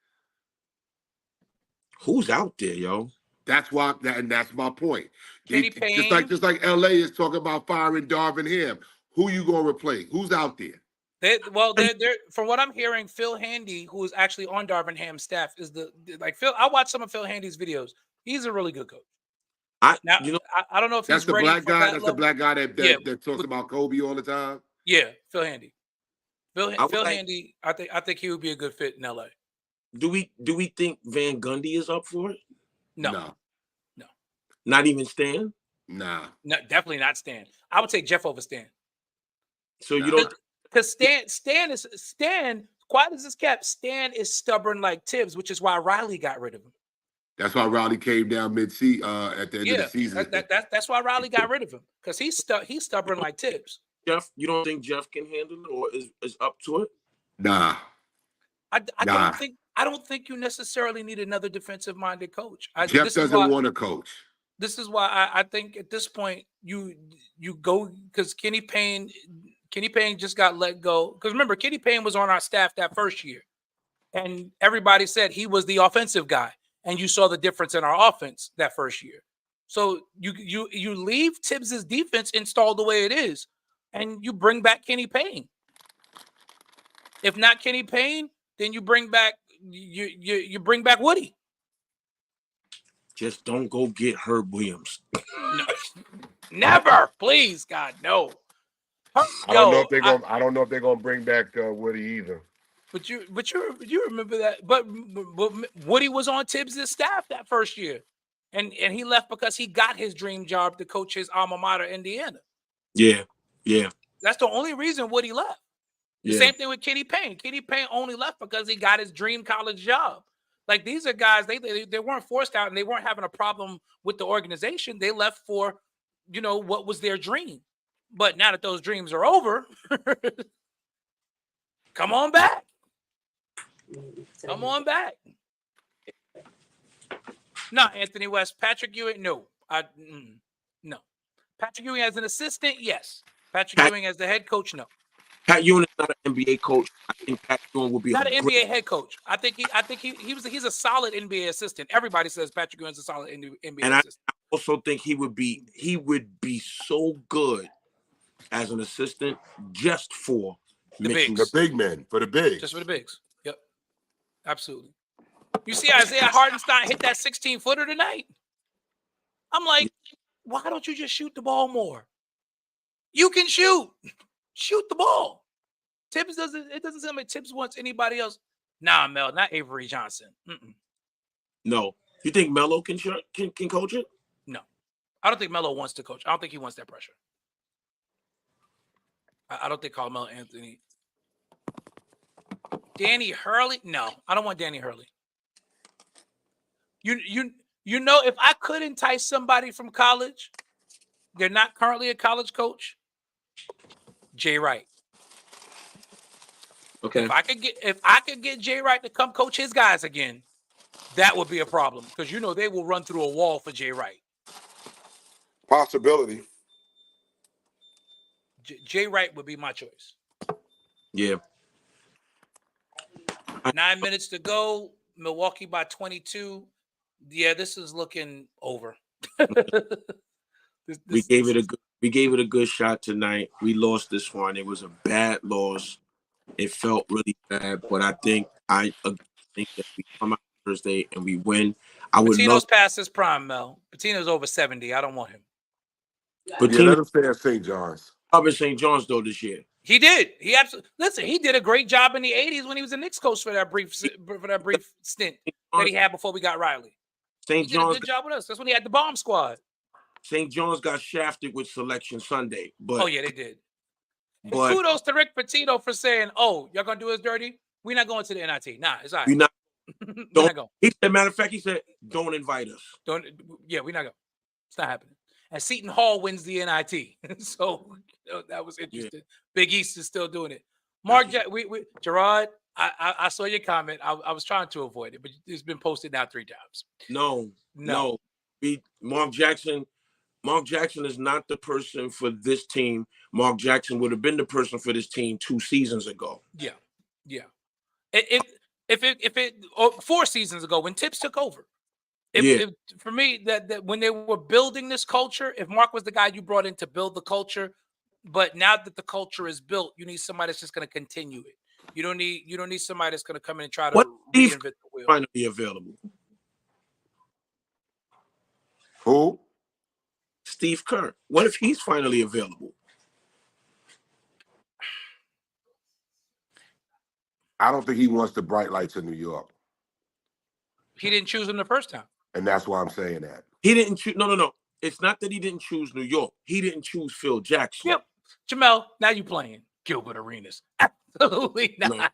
[SPEAKER 4] Who's out there, yo?
[SPEAKER 3] That's why, and that's my point.
[SPEAKER 1] Kenny Payne.
[SPEAKER 3] Just like LA is talking about firing Darvin Ham. Who you gonna replace? Who's out there?
[SPEAKER 1] They're from what I'm hearing, Phil Handy, who is actually on Darvin Ham's staff, is Phil. I watched some of Phil Handy's videos. He's a really good coach. I don't know if
[SPEAKER 3] that's
[SPEAKER 1] he's
[SPEAKER 3] the
[SPEAKER 1] ready
[SPEAKER 3] black
[SPEAKER 1] for
[SPEAKER 3] guy.
[SPEAKER 1] that
[SPEAKER 3] That's
[SPEAKER 1] level.
[SPEAKER 3] the black guy that talks about Kobe all the time.
[SPEAKER 1] Yeah, Phil Handy. Phil Handy. I think he would be a good fit in LA.
[SPEAKER 4] Do we think Van Gundy is up for it?
[SPEAKER 1] No.
[SPEAKER 4] Not even Stan?
[SPEAKER 3] Nah.
[SPEAKER 1] No, definitely not Stan. I would take Jeff over Stan.
[SPEAKER 4] So you don't,
[SPEAKER 1] because Stan, quiet as it's kept, Stan is stubborn like Tibbs, which is why Riley got rid of him.
[SPEAKER 3] That's why Riley came down at the end of the season.
[SPEAKER 1] That's why Riley got rid of him, because he's stubborn like Tibbs.
[SPEAKER 4] Jeff, you don't think Jeff can handle it or is up to it?
[SPEAKER 3] Nah.
[SPEAKER 1] I don't think you necessarily need another defensive-minded coach.
[SPEAKER 3] Jeff doesn't want to coach.
[SPEAKER 1] This is why I think at this point you go, because Kenny Payne just got let go. Because remember, Kenny Payne was on our staff that first year, and everybody said he was the offensive guy, and you saw the difference in our offense that first year. So you leave Tibbs's defense installed the way it is, and you bring back Kenny Payne. If not Kenny Payne, then you bring back Woody.
[SPEAKER 4] Just don't go get Herb Williams.
[SPEAKER 1] No, never, please, God, no.
[SPEAKER 3] I don't know if they're gonna bring back Woody either.
[SPEAKER 1] But you remember that? But Woody was on Tibbs' staff that first year, and he left because he got his dream job to coach his alma mater, Indiana.
[SPEAKER 4] Yeah.
[SPEAKER 1] That's the only reason Woody left. The same thing with Kenny Payne. Kenny Payne only left because he got his dream college job. Like, these are guys, they weren't forced out, and they weren't having a problem with the organization. They left for, what was their dream. But now that those dreams are over, come on back. Come on back. No, Anthony West. Patrick Ewing, no. No. Patrick Ewing as an assistant, yes. Patrick Ewing as the head coach, no.
[SPEAKER 4] Pat Ewing is not an NBA coach. I think Pat Ewing will be
[SPEAKER 1] Not an
[SPEAKER 4] a great.
[SPEAKER 1] NBA head coach. I think he's a solid NBA assistant. Everybody says Patrick Ewing's a solid NBA
[SPEAKER 4] And
[SPEAKER 1] assistant.
[SPEAKER 4] I also think he would be so good as an assistant just for
[SPEAKER 1] The
[SPEAKER 4] Mitchell.
[SPEAKER 3] The big men, for the bigs.
[SPEAKER 1] Just for the bigs. Yep. Absolutely. You see Isaiah Hartenstein hit that 16-footer tonight? I'm like, why don't you just shoot the ball more? You can shoot. Shoot the ball. Tibbs doesn't. It doesn't seem like Tibbs wants anybody else. Nah, Mel, not Avery Johnson.
[SPEAKER 4] No. You think Melo can coach it?
[SPEAKER 1] No. I don't think Melo wants to coach. I don't think he wants that pressure. I don't think Carmelo Anthony. Danny Hurley? No, I don't want Danny Hurley. You know, if I could entice somebody from college, they're not currently a college coach. Jay Wright.
[SPEAKER 4] Okay.
[SPEAKER 1] If I could get Jay Wright to come coach his guys again, that would be a problem because you know they will run through a wall for Jay Wright.
[SPEAKER 3] Possibility.
[SPEAKER 1] Jay Wright would be my choice.
[SPEAKER 4] Yeah.
[SPEAKER 1] 9 minutes to go. Milwaukee by 22. Yeah, this is looking over.
[SPEAKER 4] We gave it a good shot tonight. We lost this one. It was a bad loss. It felt really bad, but I think that we come out Thursday and we win.
[SPEAKER 1] Patino's past his prime, Mel. Patino's over 70. I don't want him.
[SPEAKER 3] But let him stay at St. John's.
[SPEAKER 4] I'm in St. John's though this year.
[SPEAKER 1] He did. He absolutely listen. He did a great job in the '80s when he was a Knicks coach for that brief stint that he had before we got Riley.
[SPEAKER 4] St.
[SPEAKER 1] He did a good job with us. That's when he had the bomb squad.
[SPEAKER 4] St. John's got shafted with Selection Sunday, but
[SPEAKER 1] yeah, they did.
[SPEAKER 4] But
[SPEAKER 1] kudos to Rick Pitino for saying, "Oh, y'all gonna do us dirty? We're not going to the NIT. Nah, it's all right.
[SPEAKER 4] We're not
[SPEAKER 1] going."
[SPEAKER 4] He said, matter of fact, he said, "Don't invite us."
[SPEAKER 1] We're not going. It's not happening. And Seton Hall wins the NIT, so that was interesting. Yeah. Big East is still doing it. Mark, Gerard, I saw your comment. I was trying to avoid it, but it's been posted now 3 times.
[SPEAKER 4] No. Mark Jackson is not the person for this team. Mark Jackson would have been the person for this team 2 seasons ago.
[SPEAKER 1] Yeah. If it 4 seasons ago when Tibbs took over. For me, that when they were building this culture, if Mark was the guy you brought in to build the culture, but now that the culture is built, you need somebody that's just going to continue it. You don't need somebody that's going to come in and try to reinvent the wheel.
[SPEAKER 4] Finally available.
[SPEAKER 3] Who?
[SPEAKER 4] Steve Kerr. What if he's finally available?
[SPEAKER 3] I don't think he wants the bright lights in New York.
[SPEAKER 1] He didn't choose him the first time.
[SPEAKER 3] And that's why I'm saying that.
[SPEAKER 4] He didn't choose. No. It's not that he didn't choose New York. He didn't choose Phil Jackson.
[SPEAKER 1] Yep. Jamel, now you playing Gilbert Arenas. Absolutely not. No.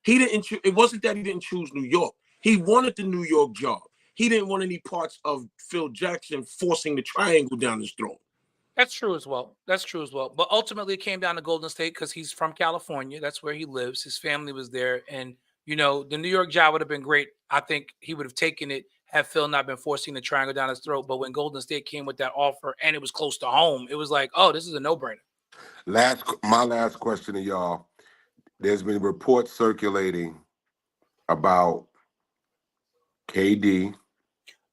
[SPEAKER 4] He didn't. It wasn't that he didn't choose New York. He wanted the New York job. He didn't want any parts of Phil Jackson forcing the triangle down his throat.
[SPEAKER 1] That's true as well. But ultimately, it came down to Golden State because he's from California. That's where he lives. His family was there. And, the New York job would have been great. I think he would have taken it had Phil not been forcing the triangle down his throat. But when Golden State came with that offer and it was close to home, it was like, oh, this is a no-brainer.
[SPEAKER 3] My last question to y'all. There's been reports circulating about KD.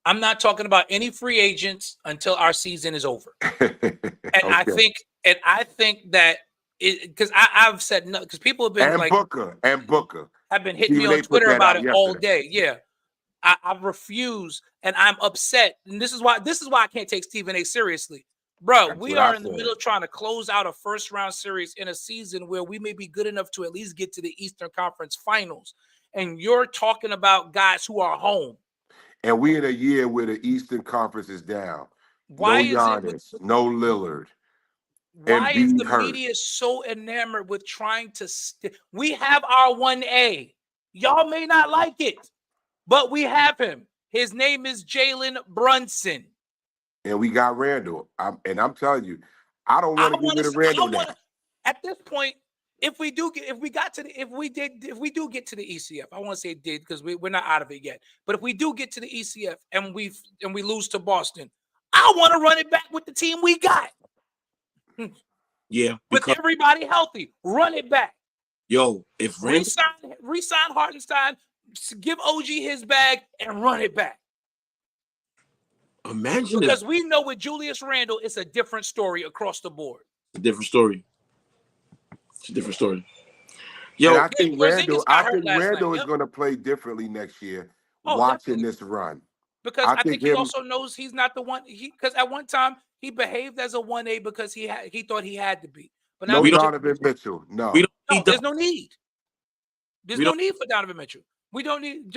[SPEAKER 1] I'm not talking about any free agents until our season is over. And
[SPEAKER 3] Okay.
[SPEAKER 1] I think that because I've said no, because people have been
[SPEAKER 3] Booker
[SPEAKER 1] have been hitting me on Twitter about it all day. Yeah. I refuse and I'm upset. And this is why I can't take Stephen A seriously. Bro, we are in the middle of trying to close out a first-round series in a season where we may be good enough to at least get to the Eastern Conference Finals. And you're talking about guys who are home.
[SPEAKER 3] And we in a year where the Eastern Conference is down.
[SPEAKER 1] Why
[SPEAKER 3] no Giannis, no Lillard.
[SPEAKER 1] Why is the media so enamored with trying to we have our 1A. Y'all may not like it, but we have him. His name is Jalen Brunson.
[SPEAKER 3] And we got Randall. I'm telling you, I don't want to get rid of Randall now.
[SPEAKER 1] At this point, if we do get to the ECF, I want to say did because we're not out of it yet. But if we do get to the ECF and we lose to Boston, I want to run it back with the team we got.
[SPEAKER 4] Yeah,
[SPEAKER 1] with
[SPEAKER 4] because
[SPEAKER 1] everybody healthy. Run it back.
[SPEAKER 4] if Randall,
[SPEAKER 1] Resign Hartenstein, give OG his bag and run it back.
[SPEAKER 4] imagine
[SPEAKER 1] because we know with Julius Randle, it's a different story across the board.
[SPEAKER 4] It's a different story. It's a different story.
[SPEAKER 3] And I think
[SPEAKER 1] Porzingis got hurt last
[SPEAKER 3] Randall
[SPEAKER 1] night.
[SPEAKER 3] is
[SPEAKER 1] Yep.
[SPEAKER 3] going to play differently next year.
[SPEAKER 1] Oh,
[SPEAKER 3] watching
[SPEAKER 1] definitely.
[SPEAKER 3] this run,
[SPEAKER 1] because I think he also knows he's not the one. Because at one time he behaved as a 1A because he thought he had to be. But now
[SPEAKER 3] no Donovan Mitchell. No,
[SPEAKER 1] there's no need. There's no need for Donovan Mitchell. We don't need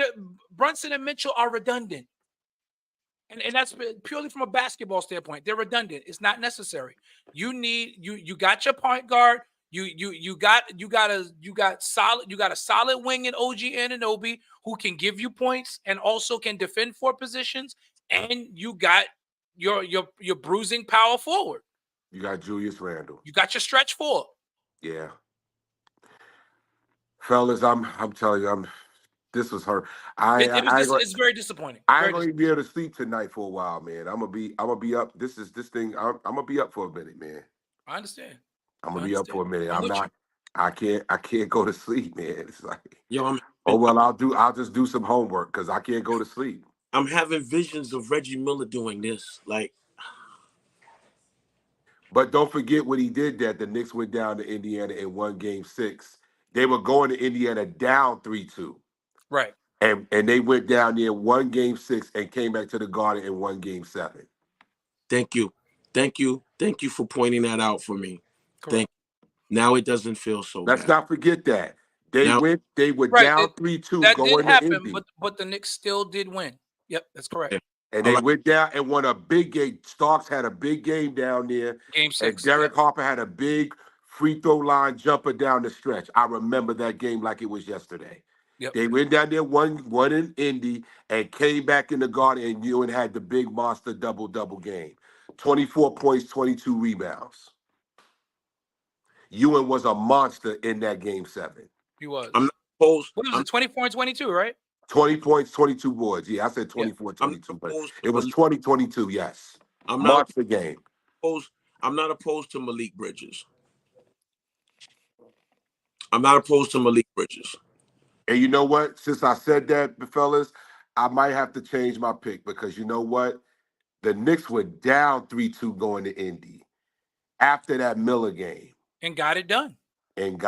[SPEAKER 1] Brunson and Mitchell are redundant. And that's purely from a basketball standpoint. They're redundant. It's not necessary. You need you got your point guard. You got a solid wing in OG Anunoby who can give you points and also can defend 4 positions. And you got your bruising power forward.
[SPEAKER 3] You got Julius Randle.
[SPEAKER 1] You got your stretch 4.
[SPEAKER 3] Yeah. Fellas, I'm telling you, this was her.
[SPEAKER 1] It's very disappointing.
[SPEAKER 3] I ain't gonna be able to sleep tonight for a while, man. I'm gonna be up. This thing. I'm gonna be up for a minute, man.
[SPEAKER 1] I understand.
[SPEAKER 3] I'm gonna be up for a minute. I can't go to sleep, man. It's like, I'll just do some homework because I can't go to sleep.
[SPEAKER 4] I'm having visions of Reggie Miller doing this, like.
[SPEAKER 3] But don't forget when he did that, the Knicks went down to Indiana and won Game 6. They were going to Indiana down 3-2.
[SPEAKER 1] Right.
[SPEAKER 3] And they went down there, won Game 6, and came back to the Garden and won Game 7.
[SPEAKER 4] Thank you for pointing that out for me.
[SPEAKER 1] Correct.
[SPEAKER 4] Now it doesn't feel so
[SPEAKER 3] Let's
[SPEAKER 4] bad.
[SPEAKER 3] not forget that. They were down 3-2
[SPEAKER 1] that
[SPEAKER 3] going
[SPEAKER 1] did happen,
[SPEAKER 3] to Indy.
[SPEAKER 1] But the Knicks still did win. Yep, that's correct.
[SPEAKER 4] Yeah.
[SPEAKER 3] And they went down and won a big game. Starks had a big game down there.
[SPEAKER 1] Game 6.
[SPEAKER 3] And Derek Harper had a big free throw line jumper down the stretch. I remember that game like it was yesterday.
[SPEAKER 1] Yep.
[SPEAKER 3] They went down there, won in Indy, and came back in the Garden, and Ewan had the big monster double-double game. 24 points, 22 rebounds. Ewan was a monster in that Game 7.
[SPEAKER 1] He was.
[SPEAKER 4] I'm not opposed.
[SPEAKER 1] What was it, 24 and 22, right?
[SPEAKER 3] 20 points, 22 boards. Yeah, I said 24, 22, but it was 20-22, yes. Monster game.
[SPEAKER 4] I'm not opposed to Malik Bridges.
[SPEAKER 3] And you know what? Since I said that, fellas, I might have to change my pick because you know what? The Knicks were down 3-2 going to Indy after that Miller game.
[SPEAKER 1] And got it done.
[SPEAKER 3] And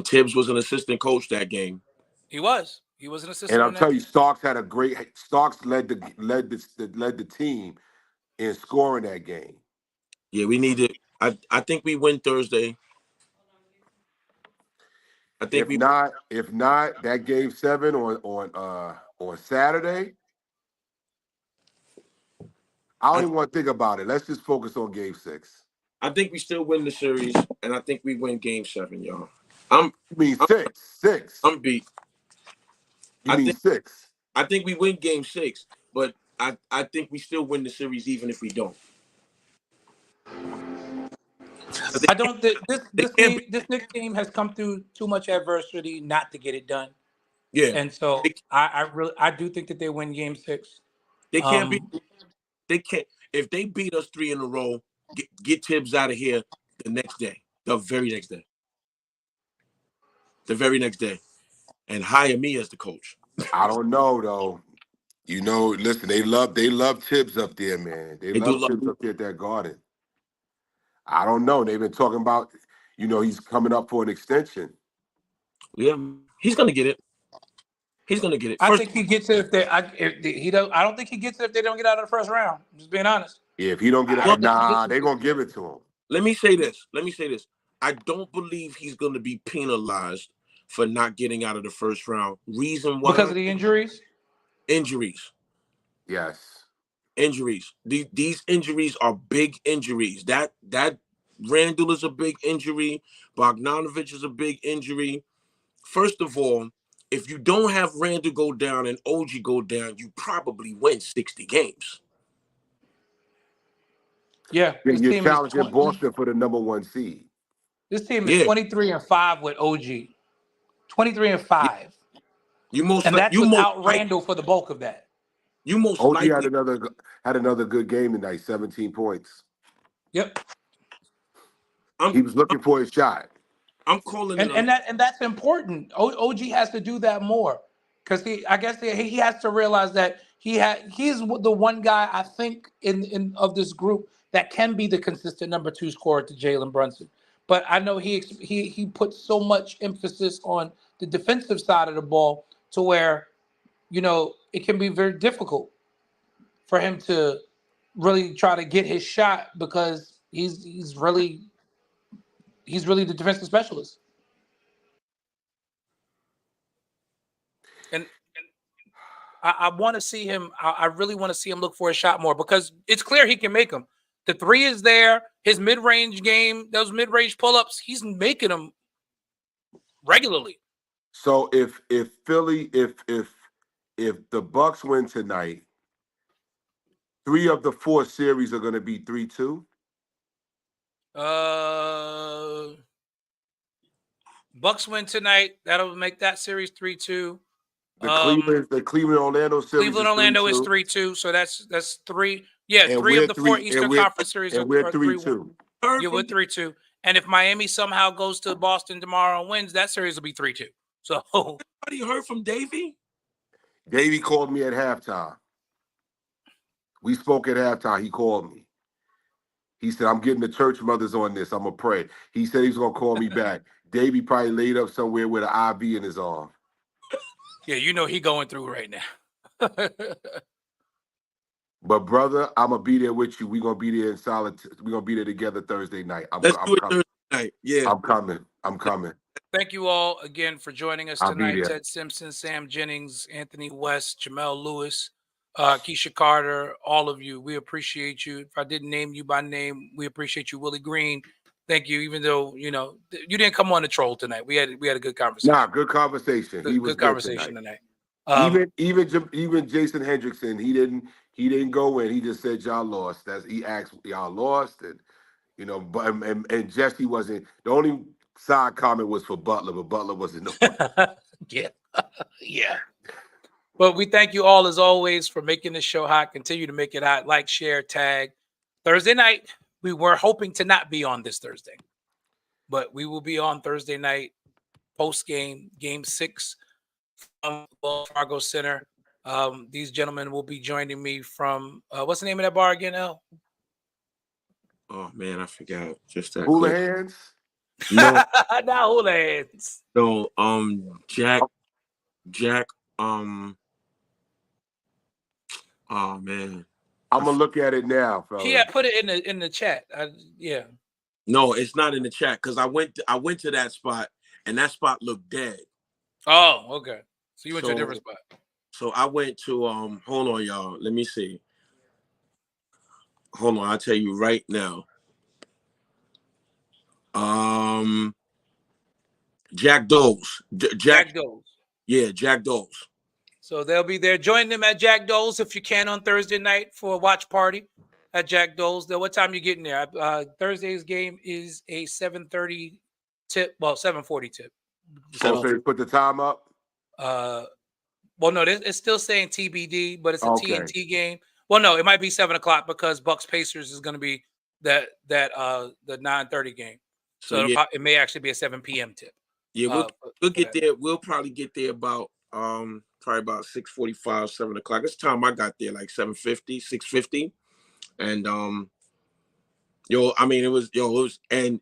[SPEAKER 4] Tibbs was an assistant coach that game.
[SPEAKER 1] He was an assistant.
[SPEAKER 3] And I'll tell you, Starks led the team in scoring that game.
[SPEAKER 4] Yeah, we needed. I think we win Thursday.
[SPEAKER 3] If not, that Game 7 on Saturday, I don't even want to think about it. Let's just focus on Game 6.
[SPEAKER 4] I think we still win the series, and I think we win Game 7, y'all.
[SPEAKER 3] Six.
[SPEAKER 4] I'm beat.
[SPEAKER 3] You mean 6?
[SPEAKER 4] I think we win Game 6, but I think we still win the series even if we don't.
[SPEAKER 1] I don't think this Knicks team has come through too much adversity not to get it done.
[SPEAKER 4] Yeah.
[SPEAKER 1] And so I do think that they win Game 6.
[SPEAKER 4] They can't they can't if they beat us 3 in a row, get Tibbs out of here the very next day. And hire me as the coach.
[SPEAKER 3] I don't know though. You know, listen, they love Tibbs up there, man. They love Tibbs up there at that Garden. I don't know. They've been talking about, he's coming up for an extension.
[SPEAKER 4] Yeah, he's gonna get it.
[SPEAKER 1] I think he gets it I don't think he gets it if they don't get out of the first round. I'm just being honest.
[SPEAKER 3] Yeah, if he don't get out, they're gonna give it to him.
[SPEAKER 4] Let me say this. I don't believe he's gonna be penalized for not getting out of the first round. Reason why?
[SPEAKER 1] Because of the injuries?
[SPEAKER 3] Yes.
[SPEAKER 4] Injuries. These injuries are big injuries. That Randall is a big injury. Bogdanovich is a big injury. First of all, if you don't have Randall go down and OG go down, you probably win 60 games.
[SPEAKER 1] Yeah.
[SPEAKER 3] You're challenging Boston for the number 1 seed.
[SPEAKER 1] This team is 23-5 with OG. 23-5. That's without Randall for the bulk of that.
[SPEAKER 3] OG had another good game tonight, 17 points.
[SPEAKER 1] Yep.
[SPEAKER 3] He was looking for his shot.
[SPEAKER 4] I'm calling
[SPEAKER 1] And
[SPEAKER 4] it.
[SPEAKER 1] and that's important. OG has to do that more because I guess he has to realize that he's the one guy I think in of this group that can be the consistent number 2 scorer to Jalen Brunson. But I know he puts so much emphasis on the defensive side of the ball to where it can be very difficult for him to really try to get his shot because he's really the defensive specialist. And I want to see him. I really want to see him look for a shot more because it's clear he can make them. The 3 is there. His mid-range game, those mid-range pull-ups, he's making them regularly.
[SPEAKER 3] So if Philly, if the Bucks win tonight, 3 of the 4 series are going to be 3-2.
[SPEAKER 1] Bucks win tonight. That'll make that series 3-2.
[SPEAKER 3] The Cleveland Orlando series.
[SPEAKER 1] Cleveland Orlando is 3-2. So that's 3. Yeah,
[SPEAKER 3] and
[SPEAKER 1] 3 of the 4
[SPEAKER 3] 3,
[SPEAKER 1] Eastern Conference series
[SPEAKER 3] and
[SPEAKER 1] are
[SPEAKER 3] we're
[SPEAKER 1] 3-2.
[SPEAKER 3] 3-2.
[SPEAKER 1] Yeah, we're 3-2. And if Miami somehow goes to Boston tomorrow and wins, that series will be 3-2. So
[SPEAKER 4] Anybody heard from Davey?
[SPEAKER 3] Davey called me at halftime. We spoke at halftime. He called me. He said, I'm getting the church mothers on this. I'm going to pray. He said he's going to call me back. Davey probably laid up somewhere with an IV in his arm.
[SPEAKER 1] Yeah, he going through right now.
[SPEAKER 3] But, brother, I'm going to be there with you. We're going to be there in solid. We're going to be there together Thursday night.
[SPEAKER 4] Let's do it Thursday night. Yeah.
[SPEAKER 3] I'm coming.
[SPEAKER 1] Thank you all again for joining us
[SPEAKER 3] I'll be
[SPEAKER 1] tonight.
[SPEAKER 3] there.
[SPEAKER 1] Ted Simpson, Sam Jennings, Anthony West, Jamel Lewis, Keisha Carter, all of you. We appreciate you. If I didn't name you by name, we appreciate you. Willie Green, thank you. Even though, you didn't come on the troll tonight. We had a good conversation.
[SPEAKER 3] Nah, good conversation. He was
[SPEAKER 1] good conversation tonight.
[SPEAKER 3] Even Jason Hendrickson, he didn't go in. He just said y'all lost. He asked y'all lost, and but and Jesse wasn't. The only side comment was for Butler, but Butler wasn't.
[SPEAKER 1] Yeah, yeah. But we thank you all as always for making this show hot. Continue to make it hot. Like, share, tag. Thursday night, we were hoping to not be on this Thursday, but we will be on Thursday night post game, Game 6 from Wells Fargo Center. These gentlemen will be joining me from what's the name of that bar again, El?
[SPEAKER 4] Oh man, I forgot. Just that.
[SPEAKER 3] Hula hands?
[SPEAKER 4] No,
[SPEAKER 1] not hula hands.
[SPEAKER 4] No, Jack. Oh man,
[SPEAKER 3] I'm gonna look at it now, fellas.
[SPEAKER 1] He had put it in the chat. Yeah.
[SPEAKER 4] No, it's not in the chat because I went to that spot and that spot looked dead.
[SPEAKER 1] Oh, okay. So you went to a different spot.
[SPEAKER 4] So I went to hold on, y'all. Let me see. Hold on, I'll tell you right now. Jack Dole's.
[SPEAKER 1] Jack Dole's.
[SPEAKER 4] Yeah, Jack Dole's.
[SPEAKER 1] So they'll be there. Join them at Jack Dole's if you can on Thursday night for a watch party at Jack Dole's. What time you getting there? Thursday's game is a 7:30 tip. Well, 7:40 tip.
[SPEAKER 3] So put the time up.
[SPEAKER 1] Well, no, it's still saying TBD, but it's a TNT game. Well, no, it might be 7:00 because Bucks Pacers is going to be the 9:30 game. So it may actually be a 7 p.m. tip.
[SPEAKER 4] Yeah, we'll get there. We'll probably get there about probably about 6:45, 7 o'clock. This time I got there like 7:50, 6:50, and it was and.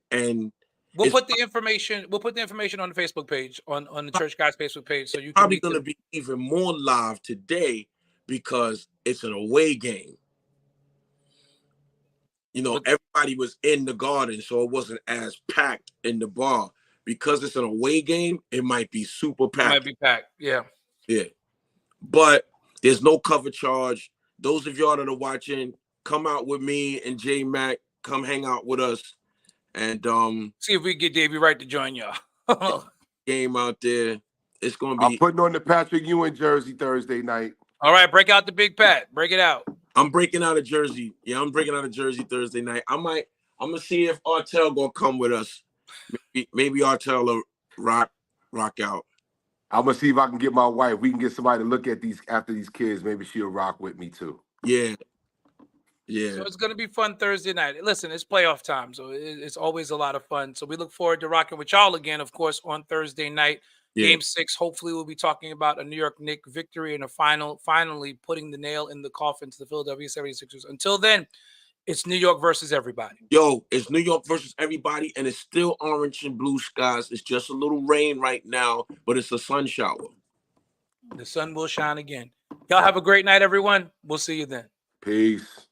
[SPEAKER 1] We'll put the information. We'll put the information on the Facebook page, on the Church Guys Facebook page, so you can
[SPEAKER 4] probably going to be even more live today because it's an away game. Everybody was in the Garden, so it wasn't as packed in the bar. Because it's an away game, it might be super packed.
[SPEAKER 1] It might be packed, yeah.
[SPEAKER 4] Yeah. But there's no cover charge. Those of y'all that are watching, come out with me and J Mac. Come hang out with us. And
[SPEAKER 1] see if we get Davey Wright to join y'all.
[SPEAKER 4] Game out there. It's gonna be.
[SPEAKER 3] I'm putting on the Patrick Ewing jersey Thursday night.
[SPEAKER 1] All right, break out the big Pat. Break it out.
[SPEAKER 4] I'm breaking out a jersey. Yeah, I'm breaking out a jersey Thursday night. I'm gonna see if Artel gonna come with us. Maybe Artel will rock out.
[SPEAKER 3] I'm gonna see if I can get my wife. We can get somebody to look at these after these kids. Maybe she'll rock with me too.
[SPEAKER 4] Yeah. Yeah.
[SPEAKER 1] So it's going to be fun Thursday night. Listen, it's playoff time, so it's always a lot of fun. So we look forward to rocking with y'all again, of course, on Thursday night.
[SPEAKER 4] Yeah.
[SPEAKER 1] Game 6. Hopefully, we'll be talking about a New York Knicks victory and finally putting the nail in the coffin to the Philadelphia 76ers. Until then, it's New York versus everybody.
[SPEAKER 4] Yo, it's New York versus everybody, and it's still orange and blue skies. It's just a little rain right now, but it's a sun shower.
[SPEAKER 1] The sun will shine again. Y'all have a great night, everyone. We'll see you then.
[SPEAKER 3] Peace.